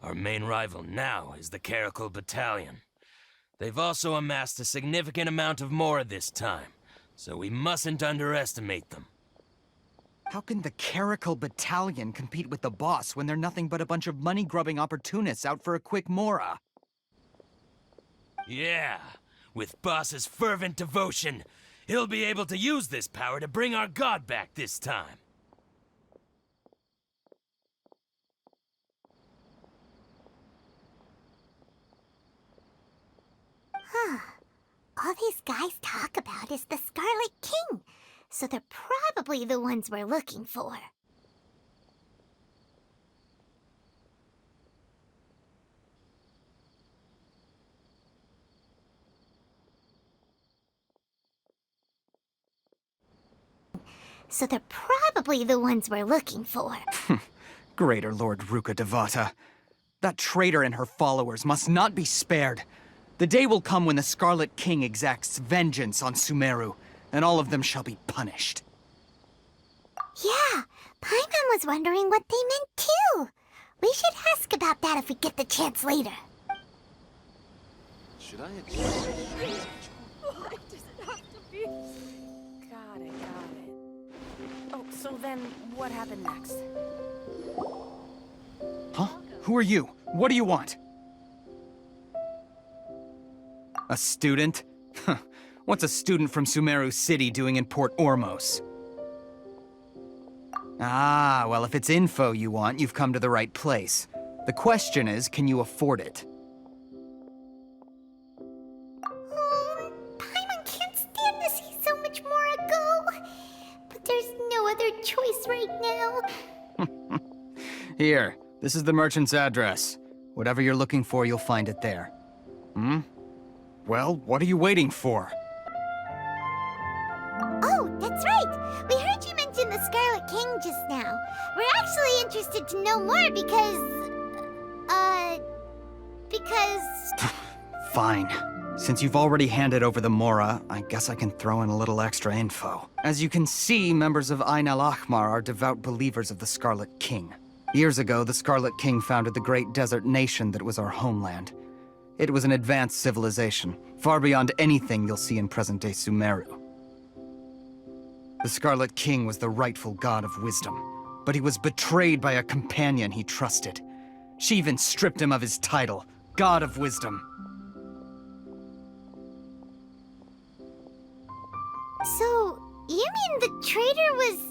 Our main rival now is the Caracal Battalion. They've also amassed a significant amount of Mora this time, so we mustn't underestimate them. How can the Caracal Battalion compete with the boss when they're nothing but a bunch of money-grubbing opportunists out for a quick Mora? Yeah, with Boss's fervent devotion, he'll be able to use this power to bring our god back this time. Huh. All these guys talk about is the Scarlet King, so they're probably the ones we're looking for. So they're probably the ones we're looking for. Greater Lord Ruka Devata. That traitor and her followers must not be spared. The day will come when the Scarlet King exacts vengeance on Sumeru, and all of them shall be punished. Yeah, Paimon was wondering what they meant too. We should ask about that if we get the chance later. Should I adjust the shipping schedule? Why does it have to be? Got it. Oh, so then what happened next? Huh? Who are you? What do you want? A student? What's a student from Sumeru City doing in Port Ormos? Ah, well, if it's info you want, you've come to the right place. The question is, can you afford it? Paimon can't stand to see so much more go. But there's no other choice right now. Here, this is the merchant's address. Whatever you're looking for, you'll find it there. Hmm? Well, what are you waiting for? Oh, that's right. We heard you mention the Scarlet King just now. We're actually interested to know more because... Fine. Since you've already handed over the Mora, I guess I can throw in a little extra info. As you can see, members of Ain al-Ahmar are devout believers of the Scarlet King. Years ago, the Scarlet King founded the great desert nation that was our homeland. It was an advanced civilization, far beyond anything you'll see in present-day Sumeru. The Scarlet King was the rightful god of wisdom, but he was betrayed by a companion he trusted. She even stripped him of his title, God of Wisdom. So, you mean the traitor was...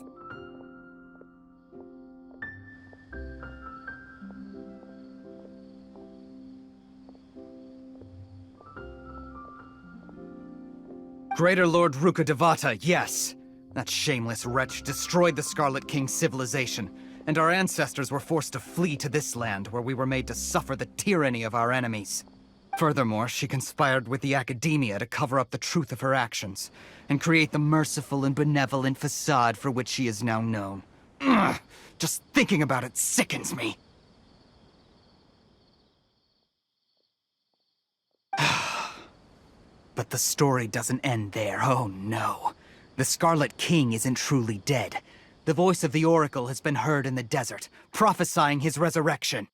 Greater Lord Ruka Devata, yes! That shameless wretch destroyed the Scarlet King's civilization, and our ancestors were forced to flee to this land where we were made to suffer the tyranny of our enemies. Furthermore, she conspired with the Academia to cover up the truth of her actions, and create the merciful and benevolent facade for which she is now known. Ugh, just thinking about it sickens me. But the story doesn't end there, oh no. The Scarlet King isn't truly dead. The voice of the Oracle has been heard in the desert, prophesying his resurrection.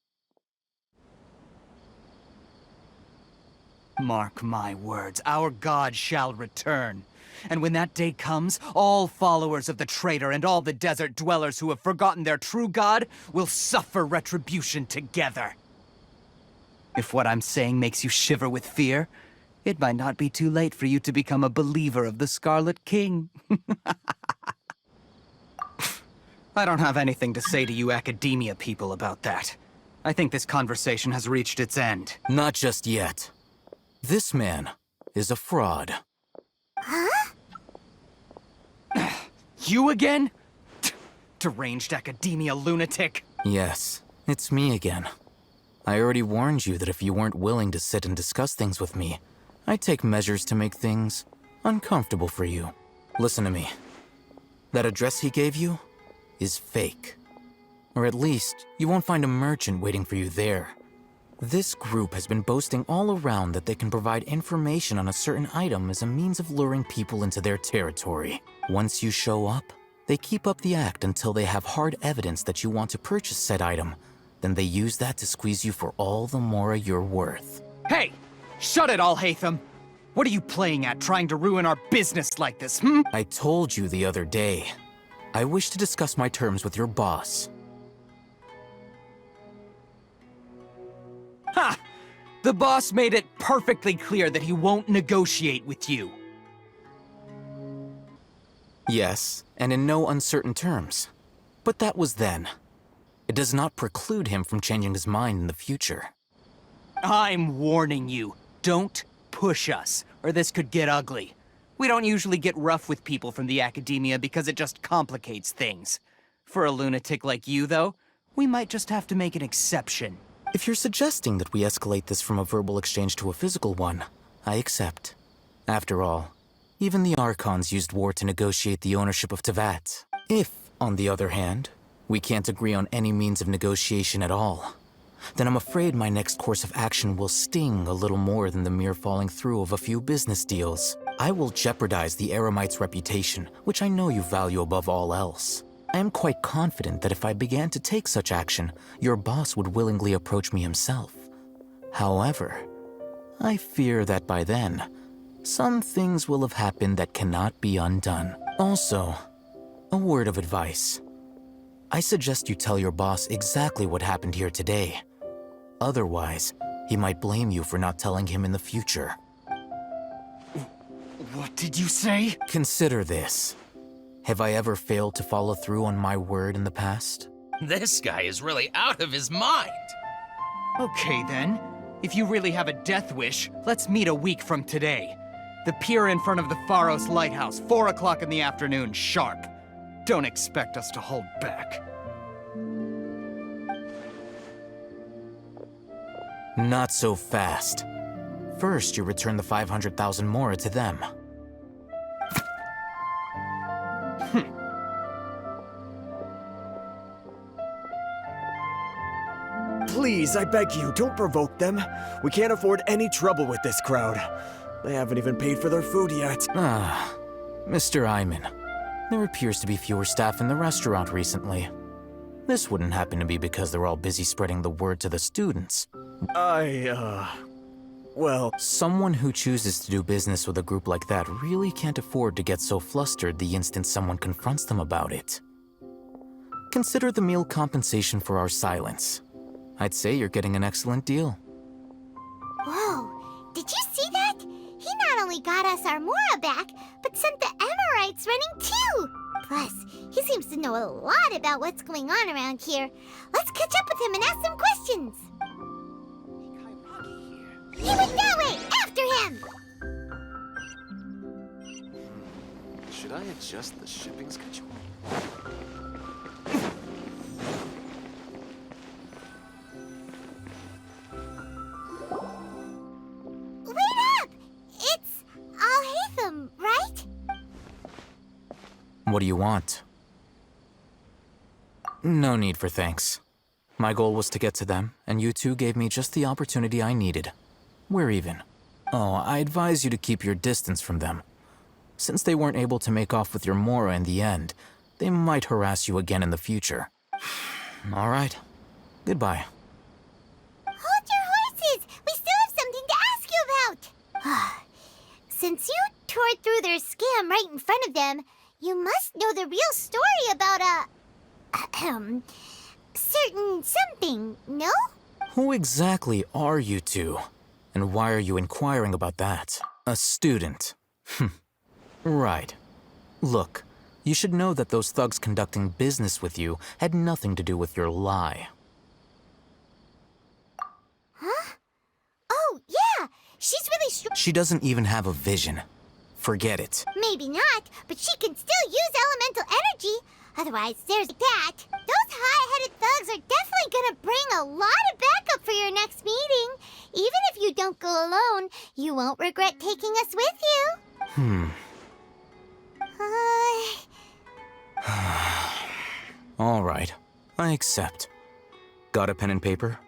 Mark my words, our god shall return. And when that day comes, all followers of the traitor and all the desert dwellers who have forgotten their true god will suffer retribution together. If what I'm saying makes you shiver with fear, it might not be too late for you to become a believer of the Scarlet King. I don't have anything to say to you Academia people about that. I think this conversation has reached its end. Not just yet. This man is a fraud. Huh? You again? Deranged Academia lunatic? Yes, it's me again. I already warned you that if you weren't willing to sit and discuss things with me, I'd take measures to make things uncomfortable for you. Listen to me. That address he gave you is fake. Or at least, you won't find a merchant waiting for you there. This group has been boasting all around that they can provide information on a certain item as a means of luring people into their territory. Once you show up, they keep up the act until they have hard evidence that you want to purchase said item. Then they use that to squeeze you for all the more you're worth. Hey! Shut it, Al-Haytham! What are you playing at, trying to ruin our business like this, hmm? I told you the other day. I wish to discuss my terms with your boss. Ha! The boss made it perfectly clear that he won't negotiate with you. Yes, and in no uncertain terms. But that was then. It does not preclude him from changing his mind in the future. I'm warning you. Don't push us, or this could get ugly. We don't usually get rough with people from the Academia because it just complicates things. For a lunatic like you, though, we might just have to make an exception. If you're suggesting that we escalate this from a verbal exchange to a physical one, I accept. After all, even the Archons used war to negotiate the ownership of Tevat. If, on the other hand, we can't agree on any means of negotiation at all, then I'm afraid my next course of action will sting a little more than the mere falling through of a few business deals. I will jeopardize the Eremite's reputation, which I know you value above all else. I am quite confident that if I began to take such action, your boss would willingly approach me himself. However, I fear that by then, some things will have happened that cannot be undone. Also, a word of advice. I suggest you tell your boss exactly what happened here today. Otherwise, he might blame you for not telling him in the future. What did you say? Consider this. Have I ever failed to follow through on my word in the past? This guy is really out of his mind. Okay then. If you really have a death wish, let's meet a week from today. The pier in front of the Pharos Lighthouse, 4 o'clock in the afternoon, sharp. Don't expect us to hold back. Not so fast. First, you return the 500,000 mora to them. Please, I beg you, don't provoke them. We can't afford any trouble with this crowd. They haven't even paid for their food yet. Ah, Mr. Iman. There appears to be fewer staff in the restaurant recently. This wouldn't happen to be because they're all busy spreading the word to the students. Well... Someone who chooses to do business with a group like that really can't afford to get so flustered the instant someone confronts them about it. Consider the meal compensation for our silence. I'd say you're getting an excellent deal. Whoa, did you see that? He not only got us our Mora back, but sent the Amorites running too! Plus, he seems to know a lot about what's going on around here. Let's catch up with him and ask some questions. He went that way! After him! Should I adjust the shipping schedule? Wait up! It's Al-Haytham, right? What do you want? No need for thanks. My goal was to get to them, and you two gave me just the opportunity I needed. We're even. Oh, I advise you to keep your distance from them. Since they weren't able to make off with your Mora in the end, they might harass you again in the future. All right. Goodbye. Hold your horses! We still have something to ask you about! Since you tore through their scam right in front of them, you must know the real story about certain something, no? Who exactly are you two? And why are you inquiring about that? A student. Right. Look, you should know that those thugs conducting business with you had nothing to do with your lie. Huh? Oh, yeah! She's really She doesn't even have a vision. Forget it. Maybe not, but she can still use elemental energy. Otherwise, there's that. Those hot-headed thugs are definitely gonna bring a lot of backup for your next meeting. Even if you don't go alone, you won't regret taking us with you. All right, I accept. Got a pen and paper?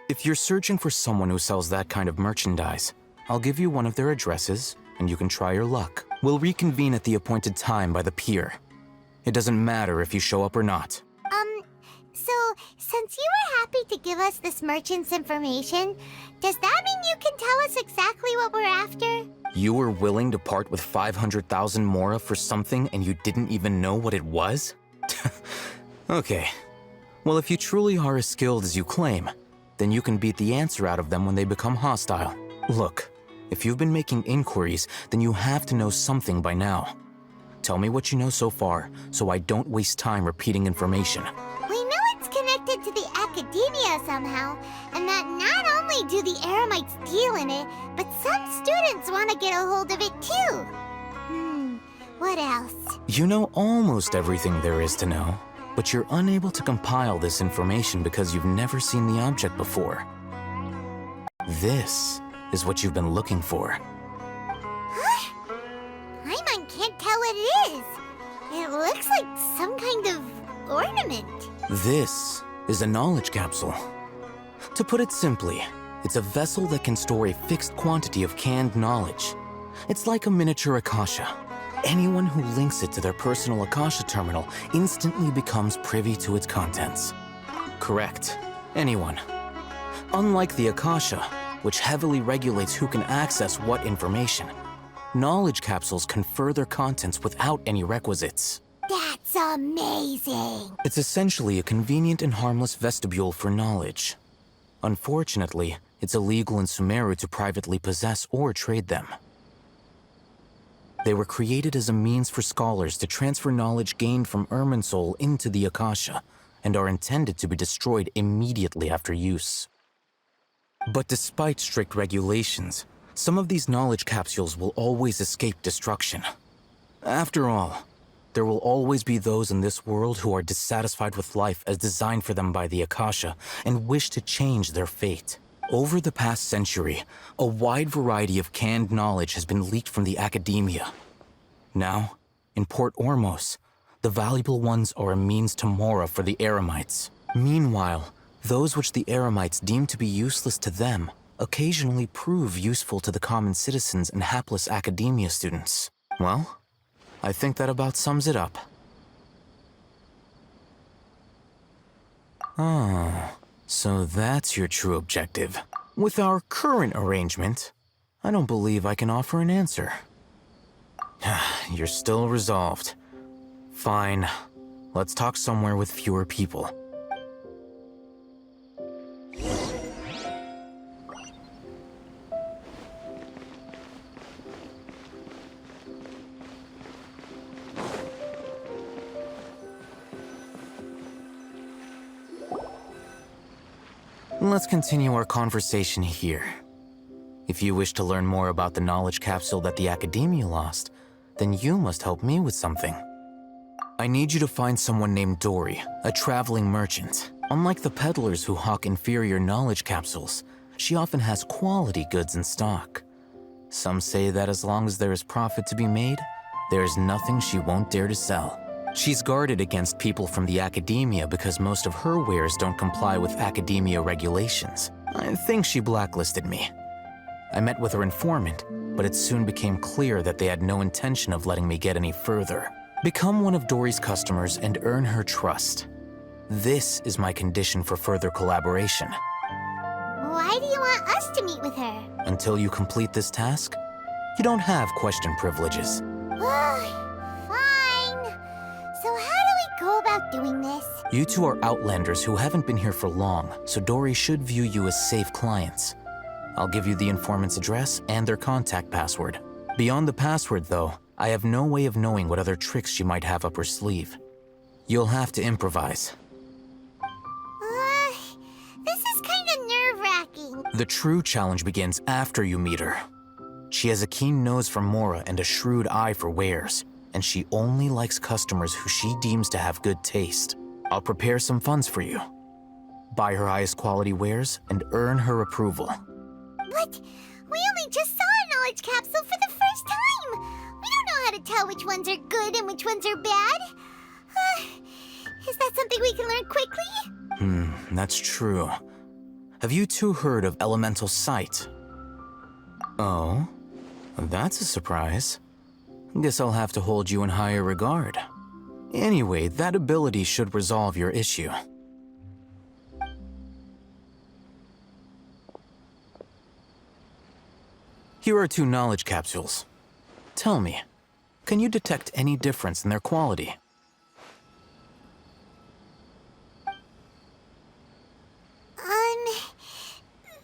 If you're searching for someone who sells that kind of merchandise, I'll give you one of their addresses, and you can try your luck. We'll reconvene at the appointed time by the pier. It doesn't matter if you show up or not. So, since you were happy to give us this merchant's information, does that mean you can tell us exactly what we're after? You were willing to part with 500,000 mora for something and you didn't even know what it was? Okay. Well, if you truly are as skilled as you claim, then you can beat the answer out of them when they become hostile. Look, if you've been making inquiries, then you have to know something by now. Tell me what you know so far, so I don't waste time repeating information. We know it's connected to the academia somehow, and that not only do the Eremites deal in it, but some students want to get a hold of it too. What else? You know almost everything there is to know, but you're unable to compile this information because you've never seen the object before. This is what you've been looking for. Paimon can't tell what it is. It looks like some kind of ornament. This is a knowledge capsule. To put it simply, it's a vessel that can store a fixed quantity of canned knowledge. It's like a miniature Akasha. Anyone who links it to their personal Akasha terminal instantly becomes privy to its contents. Correct. Anyone. Unlike the Akasha, which heavily regulates who can access what information, knowledge capsules confer their contents without any requisites. That's amazing! It's essentially a convenient and harmless vestibule for knowledge. Unfortunately, it's illegal in Sumeru to privately possess or trade them. They were created as a means for scholars to transfer knowledge gained from Irminsul into the Akasha, and are intended to be destroyed immediately after use. But despite strict regulations, some of these knowledge capsules will always escape destruction. After all, there will always be those in this world who are dissatisfied with life as designed for them by the Akasha and wish to change their fate. Over the past century, a wide variety of canned knowledge has been leaked from the academia. Now, in Port Ormos, the valuable ones are a means to Mora for the Eremites. Meanwhile, those which the Eremites deem to be useless to them occasionally prove useful to the common citizens and hapless academia students. Well, I think that about sums it up. Oh, so that's your true objective. With our current arrangement, I don't believe I can offer an answer. You're still resolved. Fine. Let's talk somewhere with fewer people. Let's continue our conversation here. If you wish to learn more about the knowledge capsule that the Academia lost, then you must help me with something. I need you to find someone named Dory, a traveling merchant. Unlike the peddlers who hawk inferior knowledge capsules, she often has quality goods in stock. Some say that as long as there is profit to be made, there is nothing she won't dare to sell. She's guarded against people from the Academia because most of her wares don't comply with Academia regulations. I think she blacklisted me. I met with her informant, but it soon became clear that they had no intention of letting me get any further. Become one of Dory's customers and earn her trust. This is my condition for further collaboration. Why do you want us to meet with her? Until you complete this task, you don't have question privileges. Fine. So how do we go about doing this? You two are outlanders who haven't been here for long, so Dory should view you as safe clients. I'll give you the informant's address and their contact password. Beyond the password, though, I have no way of knowing what other tricks she might have up her sleeve. You'll have to improvise. This is kind of nerve-wracking. The true challenge begins after you meet her. She has a keen nose for Mora and a shrewd eye for wares, and she only likes customers who she deems to have good taste. I'll prepare some funds for you. Buy her highest quality wares and earn her approval. But we only just saw a knowledge capsule for the first time. We don't know how to tell which ones are good and which ones are bad. Is that something we can learn quickly? That's true. Have you two heard of elemental sight? Oh, that's a surprise. Guess I'll have to hold you in higher regard. Anyway, that ability should resolve your issue. Here are 2 knowledge capsules. Tell me, can you detect any difference in their quality?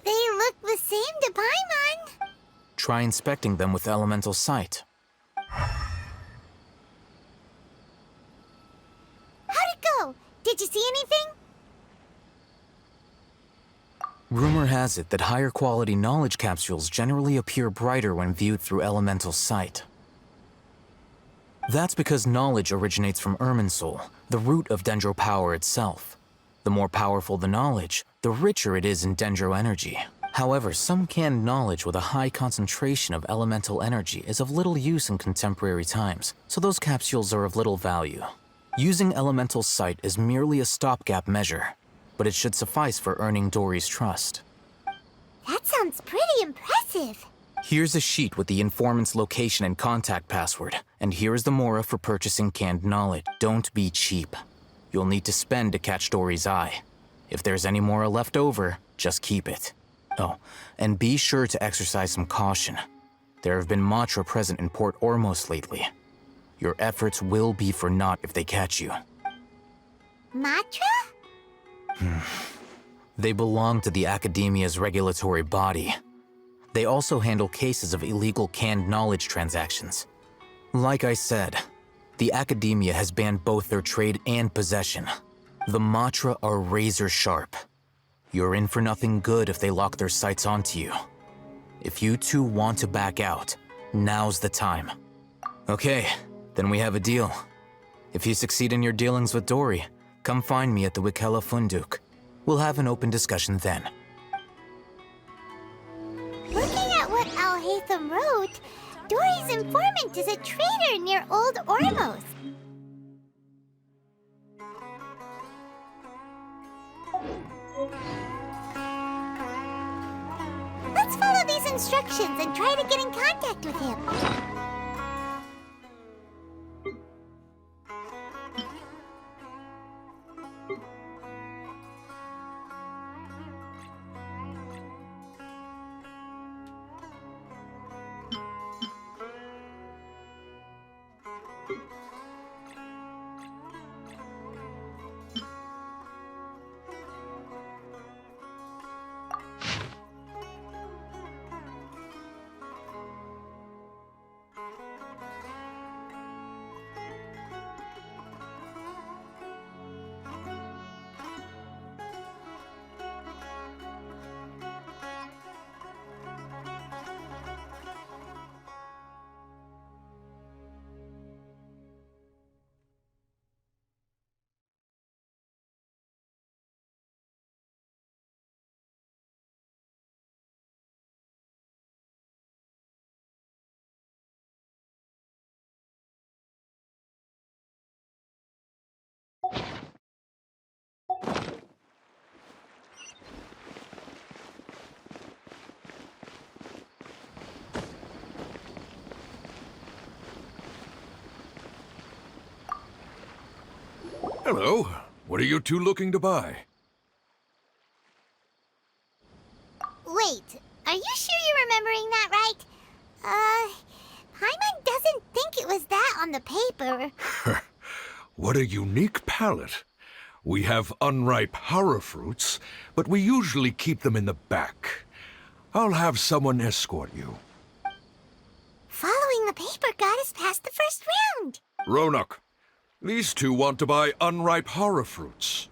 They look the same to Paimon. Try inspecting them with elemental sight. How'd it go? Did you see anything? Rumor has it that higher quality knowledge capsules generally appear brighter when viewed through elemental sight. That's because knowledge originates from Irminsul, the root of Dendro power itself. The more powerful the knowledge, the richer it is in Dendro energy. However, some canned knowledge with a high concentration of elemental energy is of little use in contemporary times, so those capsules are of little value. Using elemental sight is merely a stopgap measure, but it should suffice for earning Dory's trust. That sounds pretty impressive. Here's a sheet with the informant's location and contact password, and here is the Mora for purchasing canned knowledge. Don't be cheap. You'll need to spend to catch Dory's eye. If there's any Mora left over, just keep it. Oh, and be sure to exercise some caution. There have been Matra present in Port Ormos lately. Your efforts will be for naught if they catch you. Matra? They belong to the Academia's regulatory body. They also handle cases of illegal canned knowledge transactions. Like I said, the Academia has banned both their trade and possession. The Matra are razor sharp. You're in for nothing good if they lock their sights onto you. If you two want to back out, now's the time. Okay, then we have a deal. If you succeed in your dealings with Dory, come find me at the Wikela Funduk. We'll have an open discussion then. Looking at what Al-Haytham wrote, Dory's informant is a traitor near Old Ormos. Let's follow these instructions and try to get in contact with him. Hello. What are you two looking to buy? Wait, are you sure you're remembering that right? Paimon doesn't think it was that on the paper. What a unique palate. We have unripe horror fruits, but we usually keep them in the back. I'll have someone escort you. Following the paper got us past the first round. Ronak, these two want to buy unripe horror fruits.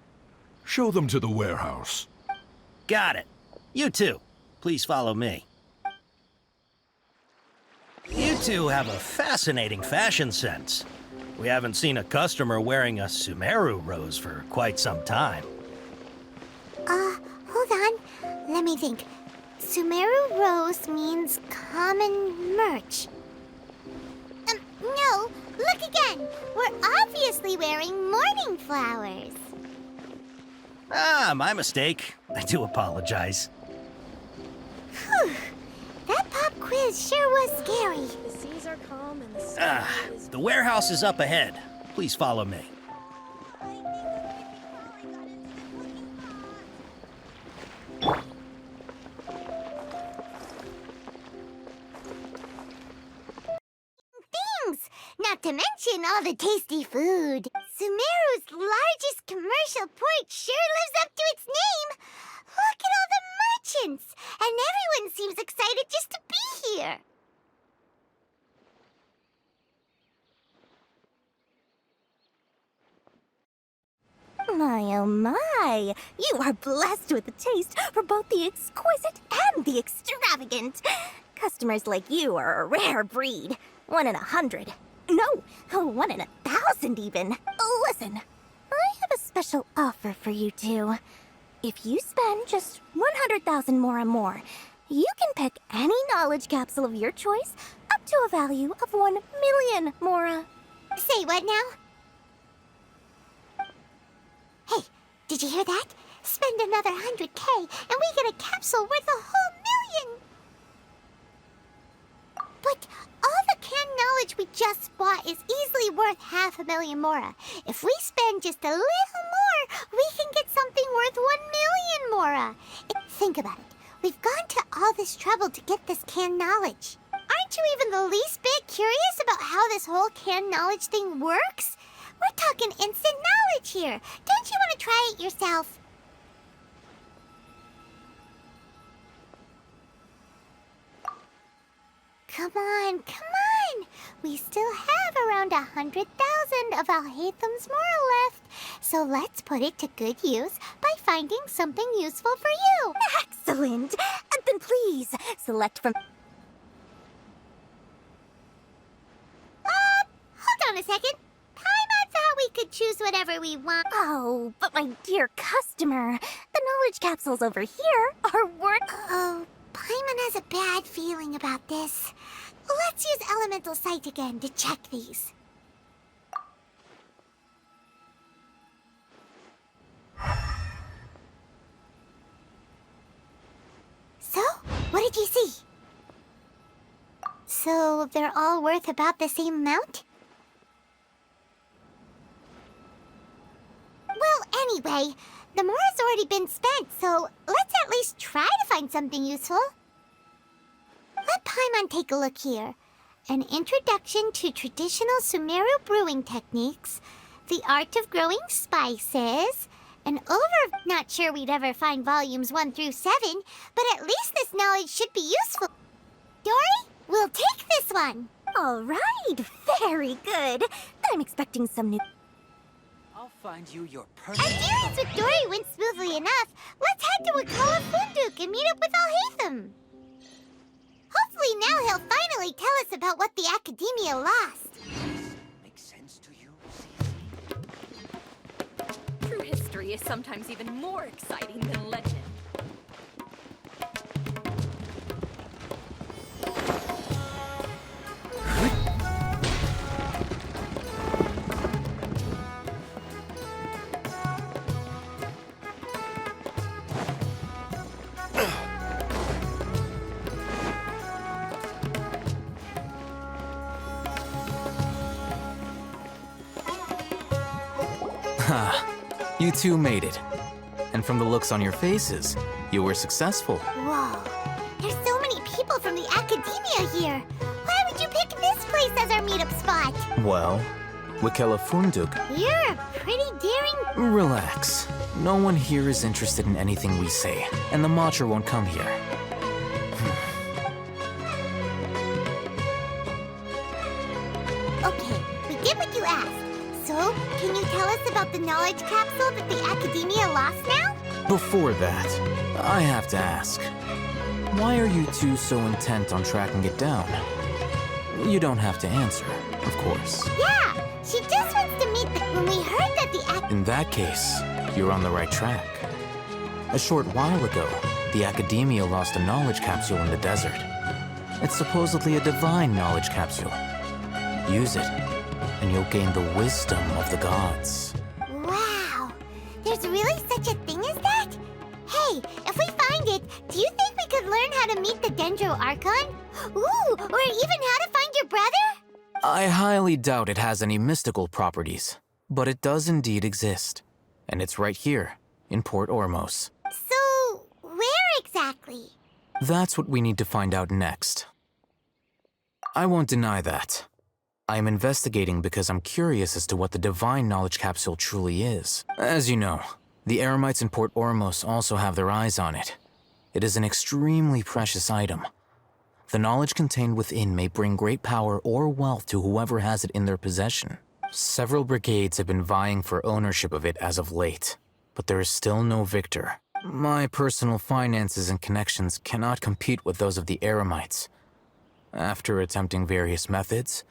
Show them to the warehouse. Got it. You two, please follow me. You two have a fascinating fashion sense. We haven't seen a customer wearing a Sumeru rose for quite some time. Hold on. Let me think. Sumeru rose means common merch. No, look again. We're obviously wearing morning flowers. Ah, my mistake. I do apologize. Whew. That pop quiz sure was scary. The seas are calm and the sky is... The warehouse is up ahead. Please follow me. Things! Not to mention all the tasty food. Sumeru's largest commercial port sure lives up to its name. Look at all the merchants! And everyone seems excited just to be here. My, oh my! You are blessed with a taste for both the exquisite and the extravagant. Customers like you are a rare breed. 1 in 100. No, 1 in 1,000 even. Listen, I have a special offer for you two. If you spend just 100,000 more, you can pick any knowledge capsule of your choice up to a value of 1 million mora. Say what now? Hey, did you hear that? Spend another 100K and we get a capsule worth a whole 1,000,000! But all the canned knowledge we just bought is easily worth 500,000 mora. If we spend just a little more, we can get something worth 1,000,000 mora. Think about it. We've gone to all this trouble to get this canned knowledge. Aren't you even the least bit curious about how this whole canned knowledge thing works? We're talking instant knowledge here. Don't you want to try it yourself? come on, come on! We still have around 100,000 of Alhaitham's moral left, so let's put it to good use by finding something useful for you. Excellent! Then please, select from... Hold on a second. Paimon thought we could choose whatever we want. Oh, but my dear customer, the knowledge capsules over here are worth... Oh, Paimon has a bad feeling about this. Let's use Elemental Sight again to check these. So, what did you see? So, they're all worth about the same amount? Well, anyway, the more has already been spent, so let's at least try to find something useful. Let Paimon take a look here. An introduction to traditional Sumeru brewing techniques, the art of growing spices, not sure we'd ever find volumes 1 through 7, but at least this knowledge should be useful. Dory, we'll take this one. All right, very good. I'm expecting some new... I'll find you your Our dealings with Dory went smoothly enough. Let's head to Wakala Funduk and meet up with Alhaitham. Hopefully now he'll finally tell us about what the Academia lost. Makes sense to you? True history is sometimes even more exciting than legend. You two made it. And from the looks on your faces, you were successful. Whoa, there's so many people from the Academia here. Why would you pick this place as our meetup spot? Well, Wakela Funduk. You're a pretty daring... Relax. No one here is interested in anything we say, and the Matcha won't come here. Okay, we did what you asked. So, can you tell us about the knowledge capsule that the Academia lost now? Before that, I have to ask. Why are you two so intent on tracking it down? You don't have to answer, of course. Yeah, she just wants to meet the... When we heard that the In that case, you're on the right track. A short while ago, the Academia lost a knowledge capsule in the desert. It's supposedly a divine knowledge capsule. Use it, and you'll gain the wisdom of the gods. Wow, there's really such a thing as that? Hey, if we find it, do you think we could learn how to meet the Dendro Archon? Ooh, or even how to find your brother? I highly doubt it has any mystical properties, but it does indeed exist. And it's right here, in Port Ormos. So, where exactly? That's what we need to find out next. I won't deny that. I am investigating because I'm curious as to what the divine knowledge capsule truly is. As you know, the Eremites in Port Ormos also have their eyes on it. It is an extremely precious item. The knowledge contained within may bring great power or wealth to whoever has it in their possession. Several brigades have been vying for ownership of it as of late, but there is still no victor. My personal finances and connections cannot compete with those of the Eremites. After attempting various methods,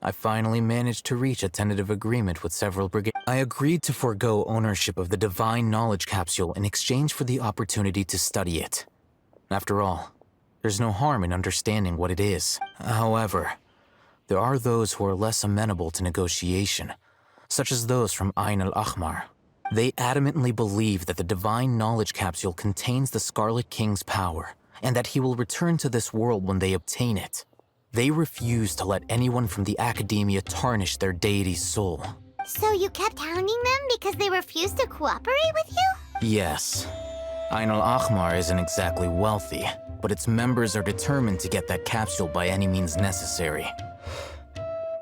I finally managed to reach a tentative agreement with several brigades. I agreed to forego ownership of the divine knowledge capsule in exchange for the opportunity to study it. After all, there's no harm in understanding what it is. However, there are those who are less amenable to negotiation, such as those from Ain al-Ahmar. They adamantly believe that the divine knowledge capsule contains the Scarlet King's power, and that he will return to this world when they obtain it. They refuse to let anyone from the Academia tarnish their deity's soul. So you kept hounding them because they refused to cooperate with you? Yes. Ain al-Ahmar isn't exactly wealthy, but its members are determined to get that capsule by any means necessary.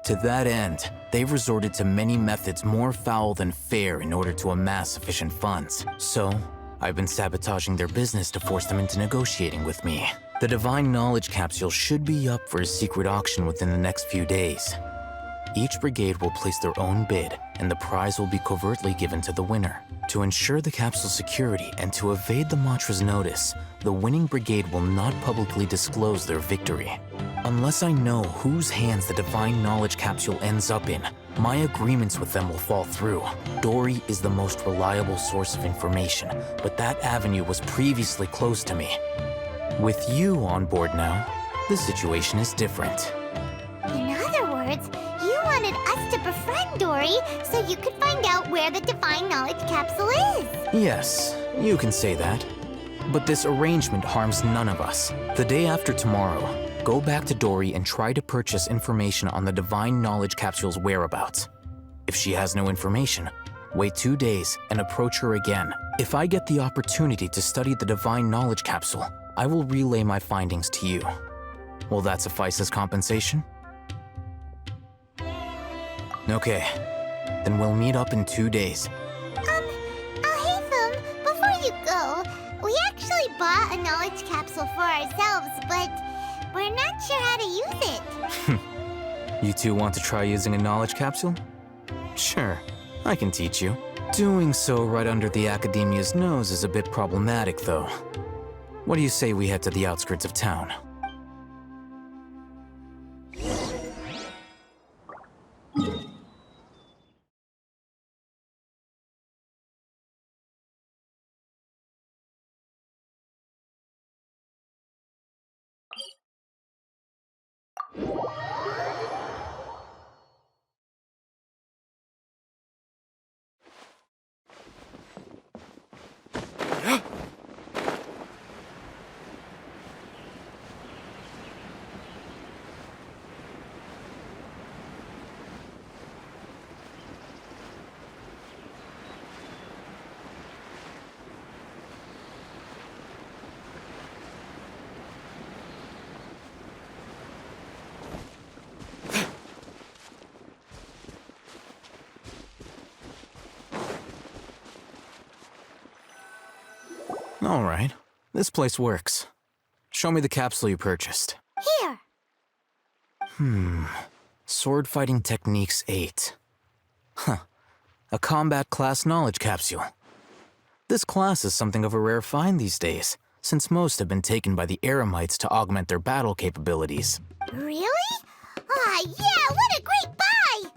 To that end, they've resorted to many methods more foul than fair in order to amass sufficient funds. So, I've been sabotaging their business to force them into negotiating with me. The Divine Knowledge Capsule should be up for a secret auction within the next few days. Each brigade will place their own bid, and the prize will be covertly given to the winner. To ensure the capsule's security and to evade the Mantra's notice, the winning brigade will not publicly disclose their victory. Unless I know whose hands the Divine Knowledge Capsule ends up in, my agreements with them will fall through. Dory is the most reliable source of information, but that avenue was previously closed to me. With you on board now, the situation is different. In other words, you wanted us to befriend Dory so you could find out where the Divine Knowledge Capsule is. Yes, you can say that. But this arrangement harms none of us. The day after tomorrow, go back to Dory and try to purchase information on the Divine Knowledge Capsule's whereabouts. If she has no information, wait 2 days and approach her again. If I get the opportunity to study the Divine Knowledge Capsule, I will relay my findings to you. Will that suffice as compensation? Okay, then we'll meet up in 2 days. Haytham, before you go, we actually bought a knowledge capsule for ourselves, but we're not sure how to use it. You two want to try using a knowledge capsule? Sure, I can teach you. Doing so right under the Academia's nose is a bit problematic, though. What do you say we head to the outskirts of town? All right, this place works. Show me the capsule you purchased. Here. Sword Fighting Techniques 8. Huh. A combat class knowledge capsule. This class is something of a rare find these days, since most have been taken by the Eremites to augment their battle capabilities. Really? Ah, yeah, what a great buy!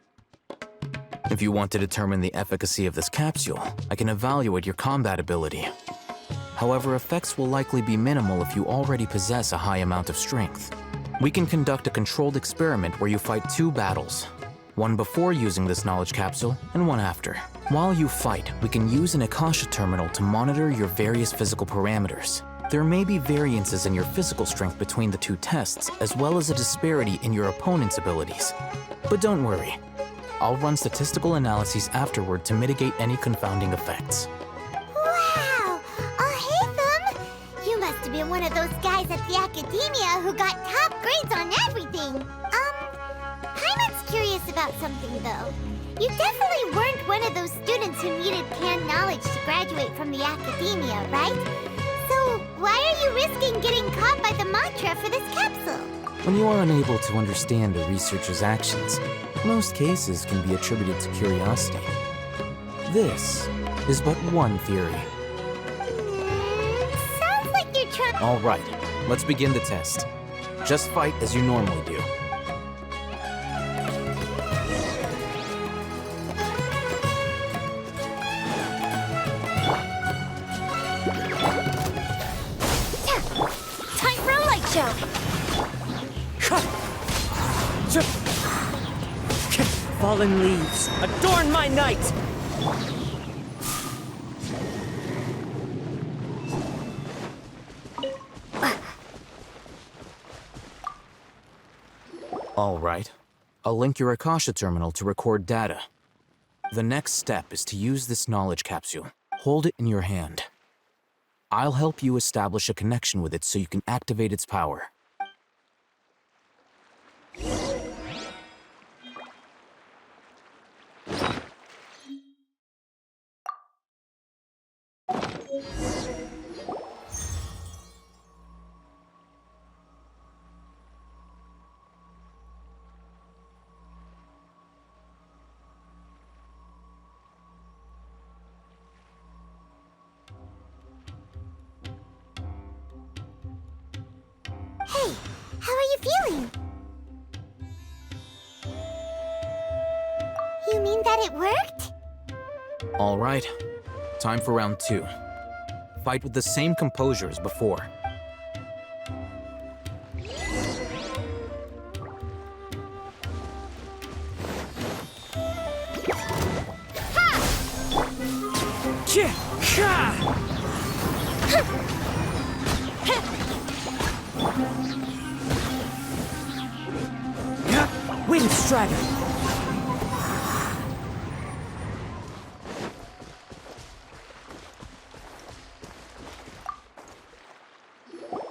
If you want to determine the efficacy of this capsule, I can evaluate your combat ability. However, effects will likely be minimal if you already possess a high amount of strength. We can conduct a controlled experiment where you fight 2 battles, one before using this knowledge capsule and one after. While you fight, we can use an Akasha terminal to monitor your various physical parameters. There may be variances in your physical strength between the 2 tests, as well as a disparity in your opponent's abilities. But don't worry, I'll run statistical analyses afterward to mitigate any confounding effects. Wow! Haytham! You must have been one of those guys at the Academia who got top grades on everything. Paimon's curious about something, though. You definitely weren't one of those students who needed canned knowledge to graduate from the Academia, right? So why are you risking getting caught by the mantra for this capsule? When you are unable to understand a researcher's actions, most cases can be attributed to curiosity. This is but one theory. Sounds like you're trying. All right, let's begin the test. Just fight as you normally do. Time for a light show! Fallen leaves, adorn my night! All right. I'll link your Akasha terminal to record data. The next step is to use this knowledge capsule. Hold it in your hand. I'll help you establish a connection with it so you can activate its power. How are you feeling? You mean that it worked? All right. Time for round 2. Fight with the same composure as before. Wind Strider!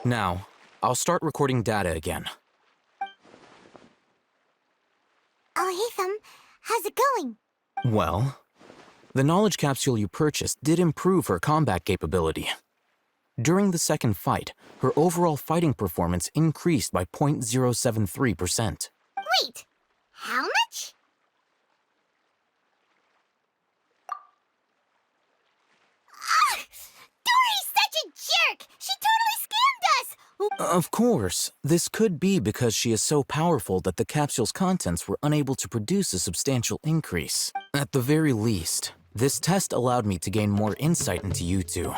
Now, I'll start recording data again. Oh, hey, Thumb. How's it going? Well, the knowledge capsule you purchased did improve her combat capability. During the second fight, her overall fighting performance increased by 0.073%. Wait, how much? Ah! Dory's such a jerk! She totally scammed us! Of course, this could be because she is so powerful that the capsule's contents were unable to produce a substantial increase. At the very least, this test allowed me to gain more insight into you two.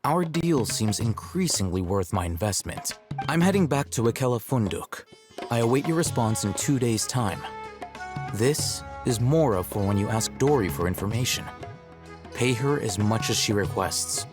Our deal seems increasingly worth my investment. I'm heading back to Ikela Funduk. I await your response in 2 days' time. This is Mora for when you ask Dory for information. Pay her as much as she requests.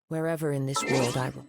Wherever in this world I roam.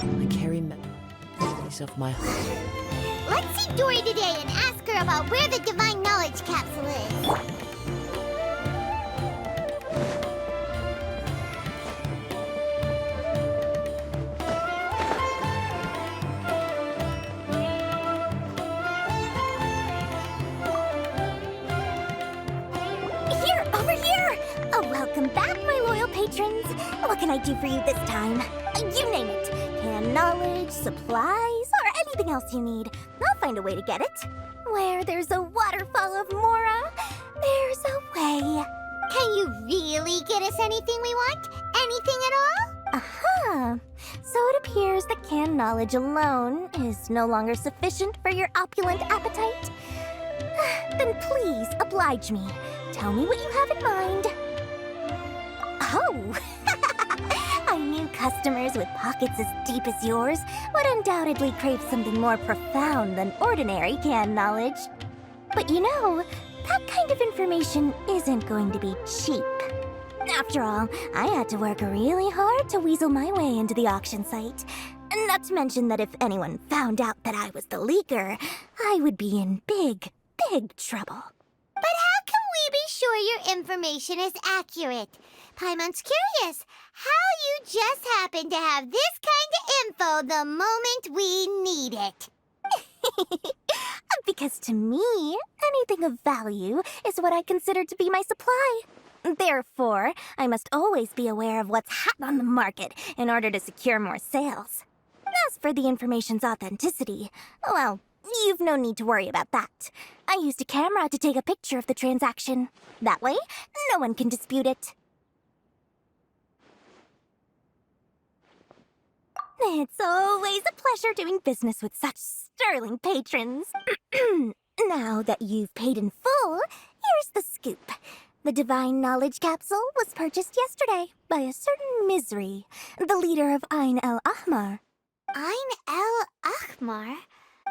I carry memories of my home. Let's see Dory today and ask her about where the Divine Knowledge Capsule is. Here, over here! Oh, welcome back, my loyal patrons. What can I do for you this time? You name it. Canned knowledge, supplies, or anything else you need. I'll find a way to get it. Where there's a waterfall of Mora, there's a way. Can you really get us anything we want? Anything at all? Aha! So it appears that canned knowledge alone is no longer sufficient for your opulent appetite. Then please oblige me. Tell me what you have in mind. Oh! I knew customers with pockets as deep as yours would undoubtedly crave something more profound than ordinary canned knowledge. But you know, that kind of information isn't going to be cheap. After all, I had to work really hard to weasel my way into the auction site. Not to mention that if anyone found out that I was the leaker, I would be in big, big trouble. But how can we be sure your information is accurate? Paimon's curious how you just happen to have this kind of info the moment we need it. Because to me, anything of value is what I consider to be my supply. Therefore, I must always be aware of what's hot on the market in order to secure more sales. As for the information's authenticity, well, you've no need to worry about that. I used a camera to take a picture of the transaction. That way, no one can dispute it. It's always a pleasure doing business with such sterling patrons. Now that you've paid in full, here's the scoop. The Divine Knowledge Capsule was purchased yesterday by a certain Misery, the leader of Ain El Ahmar. Ain El Ahmar?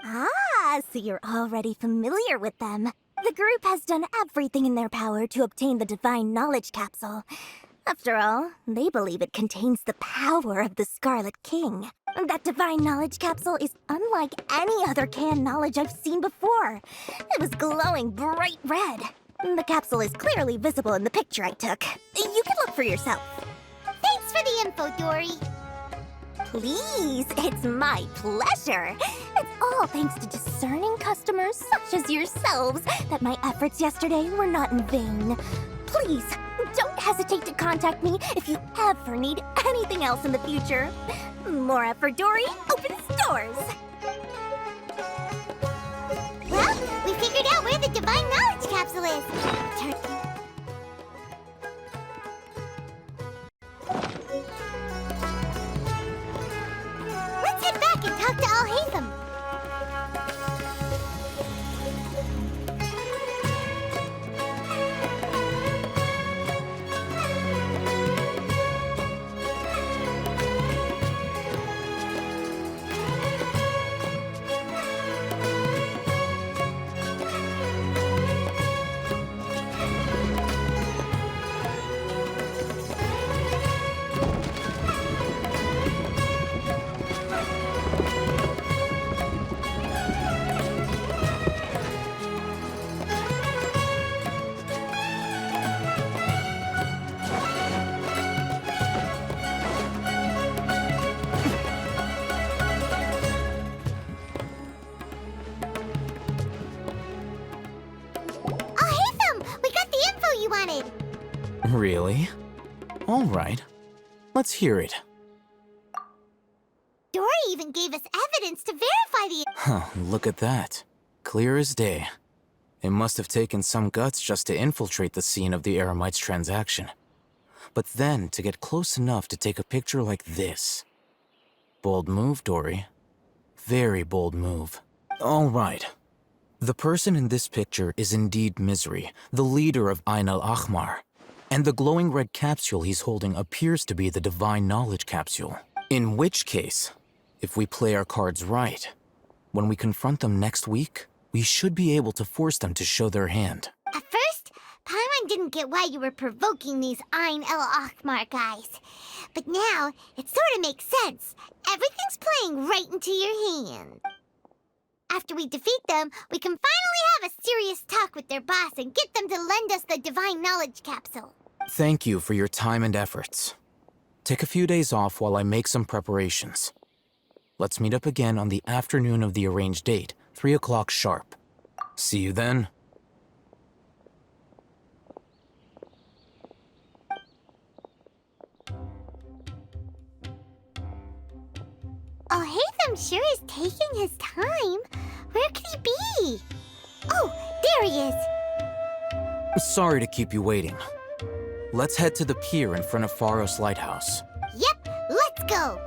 Ah, so you're already familiar with them. The group has done everything in their power to obtain the Divine Knowledge Capsule. After all, they believe it contains the power of the Scarlet King. That Divine Knowledge Capsule is unlike any other canned knowledge I've seen before. It was glowing bright red. The capsule is clearly visible in the picture I took. You can look for yourself. Thanks for the info, Dory. Please, it's my pleasure. It's all thanks to discerning customers such as yourselves that my efforts yesterday were not in vain. Please, don't hesitate to contact me if you ever need anything else in the future. More effort, Dory, opens doors. Well, we figured out where the Divine Knowledge Capsule is. Let's head back and talk to Alhaitham. Really? All right. Let's hear it. Dory even gave us evidence to verify the... Huh, look at that. Clear as day. It must have taken some guts just to infiltrate the scene of the Eremites transaction. But then to get close enough to take a picture like this. Bold move, Dory. Very bold move. All right. The person in this picture is indeed Misery, the leader of Ain El Ahmar. And the glowing red capsule he's holding appears to be the Divine Knowledge Capsule. In which case, if we play our cards right, when we confront them next week, we should be able to force them to show their hand. At first, Paimon didn't get why you were provoking these Ain El Ahmar guys. But now, it sort of makes sense. Everything's playing right into your hand. After we defeat them, we can finally have a serious talk with their boss and get them to lend us the Divine Knowledge Capsule. Thank you for your time and efforts. Take a few days off while I make some preparations. Let's meet up again on the afternoon of the arranged date, 3 o'clock sharp. See you then. Alhaitham sure is taking his time. Where could he be? Oh, there he is. Sorry to keep you waiting. Let's head to the pier in front of Pharos Lighthouse. Yep, let's go.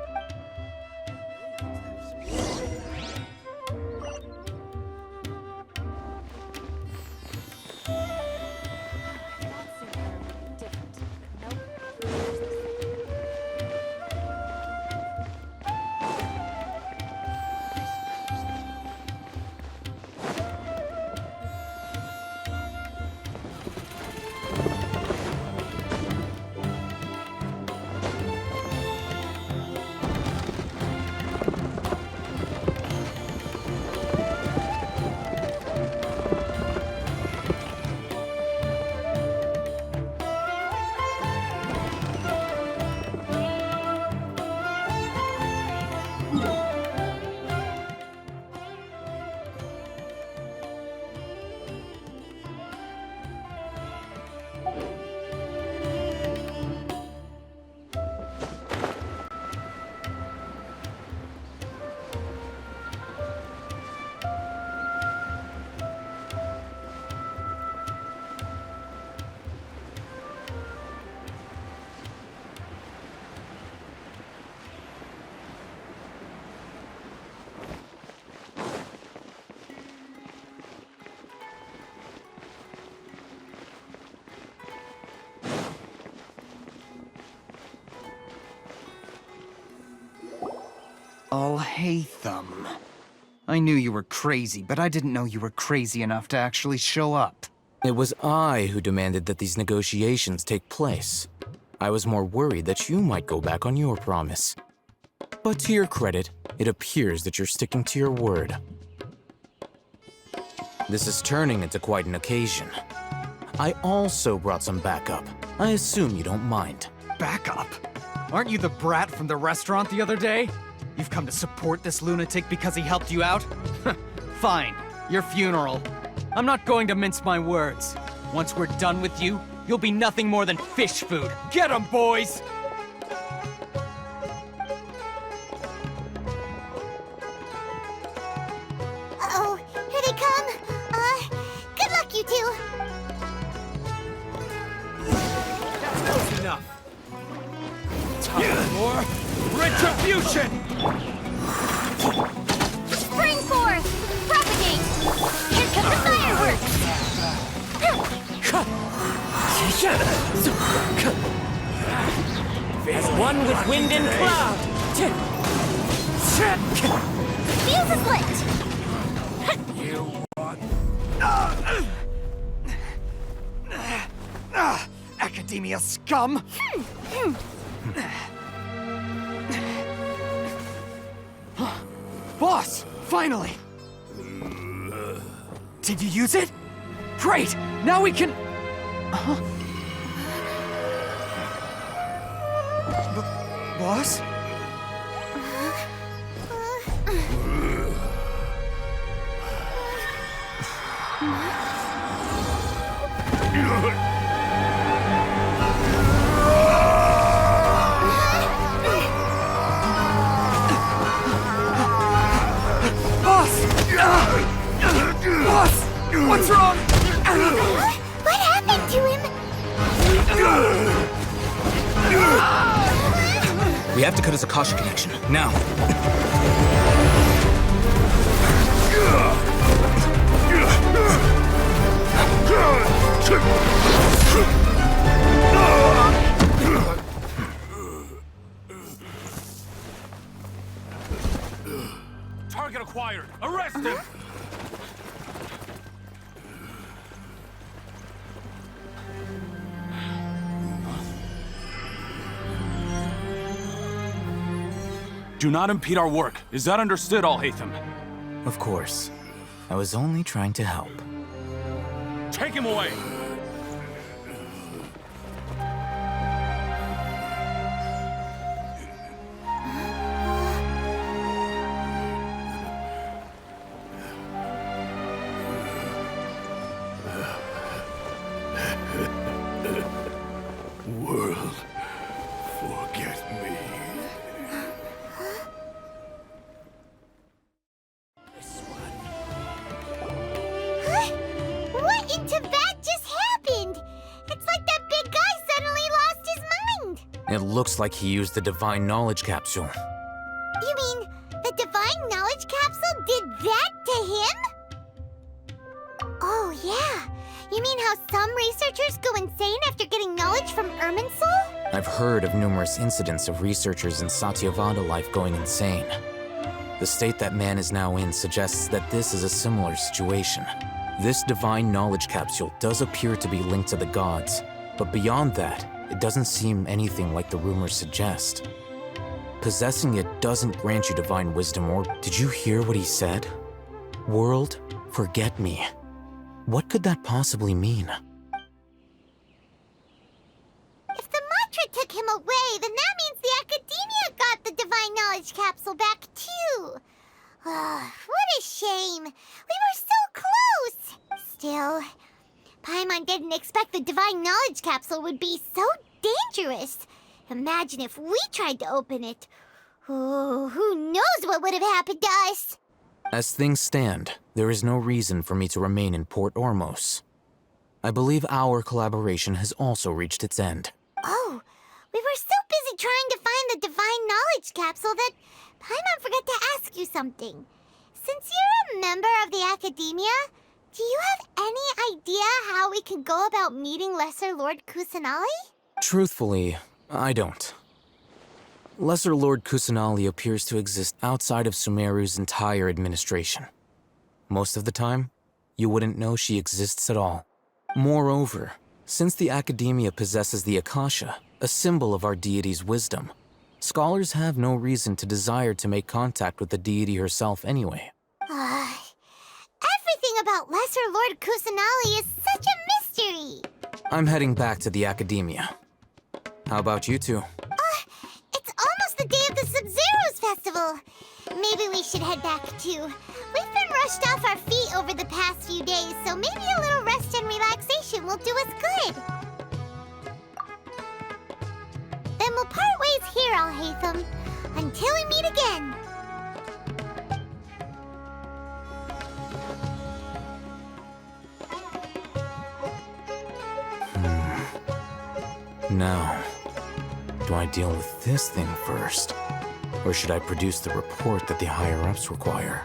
Alhaitham. I knew you were crazy, but I didn't know you were crazy enough to actually show up. It was I who demanded that these negotiations take place. I was more worried that you might go back on your promise. But to your credit, it appears that you're sticking to your word. This is turning into quite an occasion. I also brought some backup. I assume you don't mind. Backup? Aren't you the brat from the restaurant the other day? You've come to support this lunatic because he helped you out? Fine, your funeral. I'm not going to mince my words. Once we're done with you, you'll be nothing more than fish food. Get 'em, boys! Uh-oh, here they come. Good luck, you two. That's enough. Time for retribution! Spring forth! Propagate! Here come the fireworks! As one with wind and cloud! Fuse is lit! You want... Academia scum! Boss! Finally! Did you use it? Great! Now we can... Boss? Boss! What's wrong? What happened to him? We have to cut his Akasha connection, now. Target acquired. Arrest him! Do not impede our work. Is that understood, Alhaitham? Of course. I was only trying to help. Take him away! World, forget me. What in Tibet just happened? It's like that big guy suddenly lost his mind. It looks like he used the Divine Knowledge Capsule. You mean the Divine Knowledge Capsule did that to him? Oh, yeah. You mean how some researchers go insane after getting knowledge from Irminsul? I've heard of numerous incidents of researchers in Satyavada life going insane. The state that man is now in suggests that this is a similar situation. This Divine Knowledge Capsule does appear to be linked to the gods, but beyond that, it doesn't seem anything like the rumors suggest. Possessing it doesn't grant you divine wisdom, or did you hear what he said? World, forget me. What could that possibly mean? If the mantra took him away, then that means the Academia got the Divine Knowledge Capsule back, too. What a shame. We were so close. Still, Paimon didn't expect the Divine Knowledge Capsule would be so dangerous. Imagine if we tried to open it. Oh, who knows what would have happened to us? As things stand, there is no reason for me to remain in Port Ormos. I believe our collaboration has also reached its end. Oh, we were so busy trying to find the Divine Knowledge Capsule that Paimon forgot to ask you something. Since you're a member of the Academia, do you have any idea how we can go about meeting Lesser Lord Kusanali? Truthfully, I don't. Lesser Lord Kusanali appears to exist outside of Sumeru's entire administration. Most of the time, you wouldn't know she exists at all. Moreover, since the Academia possesses the Akasha, a symbol of our deity's wisdom, scholars have no reason to desire to make contact with the deity herself anyway. Everything about Lesser Lord Kusanali is such a mystery! I'm heading back to the Academia. How about you two? It's almost the day of the Sub-Zero's festival. Maybe we should head back too. We've been rushed off our feet over the past few days, so maybe a little rest and relaxation will do us good. Then we'll part ways here, Alhaitham, until we meet again. Now, do I deal with this thing first? Or should I produce the report that the higher-ups require?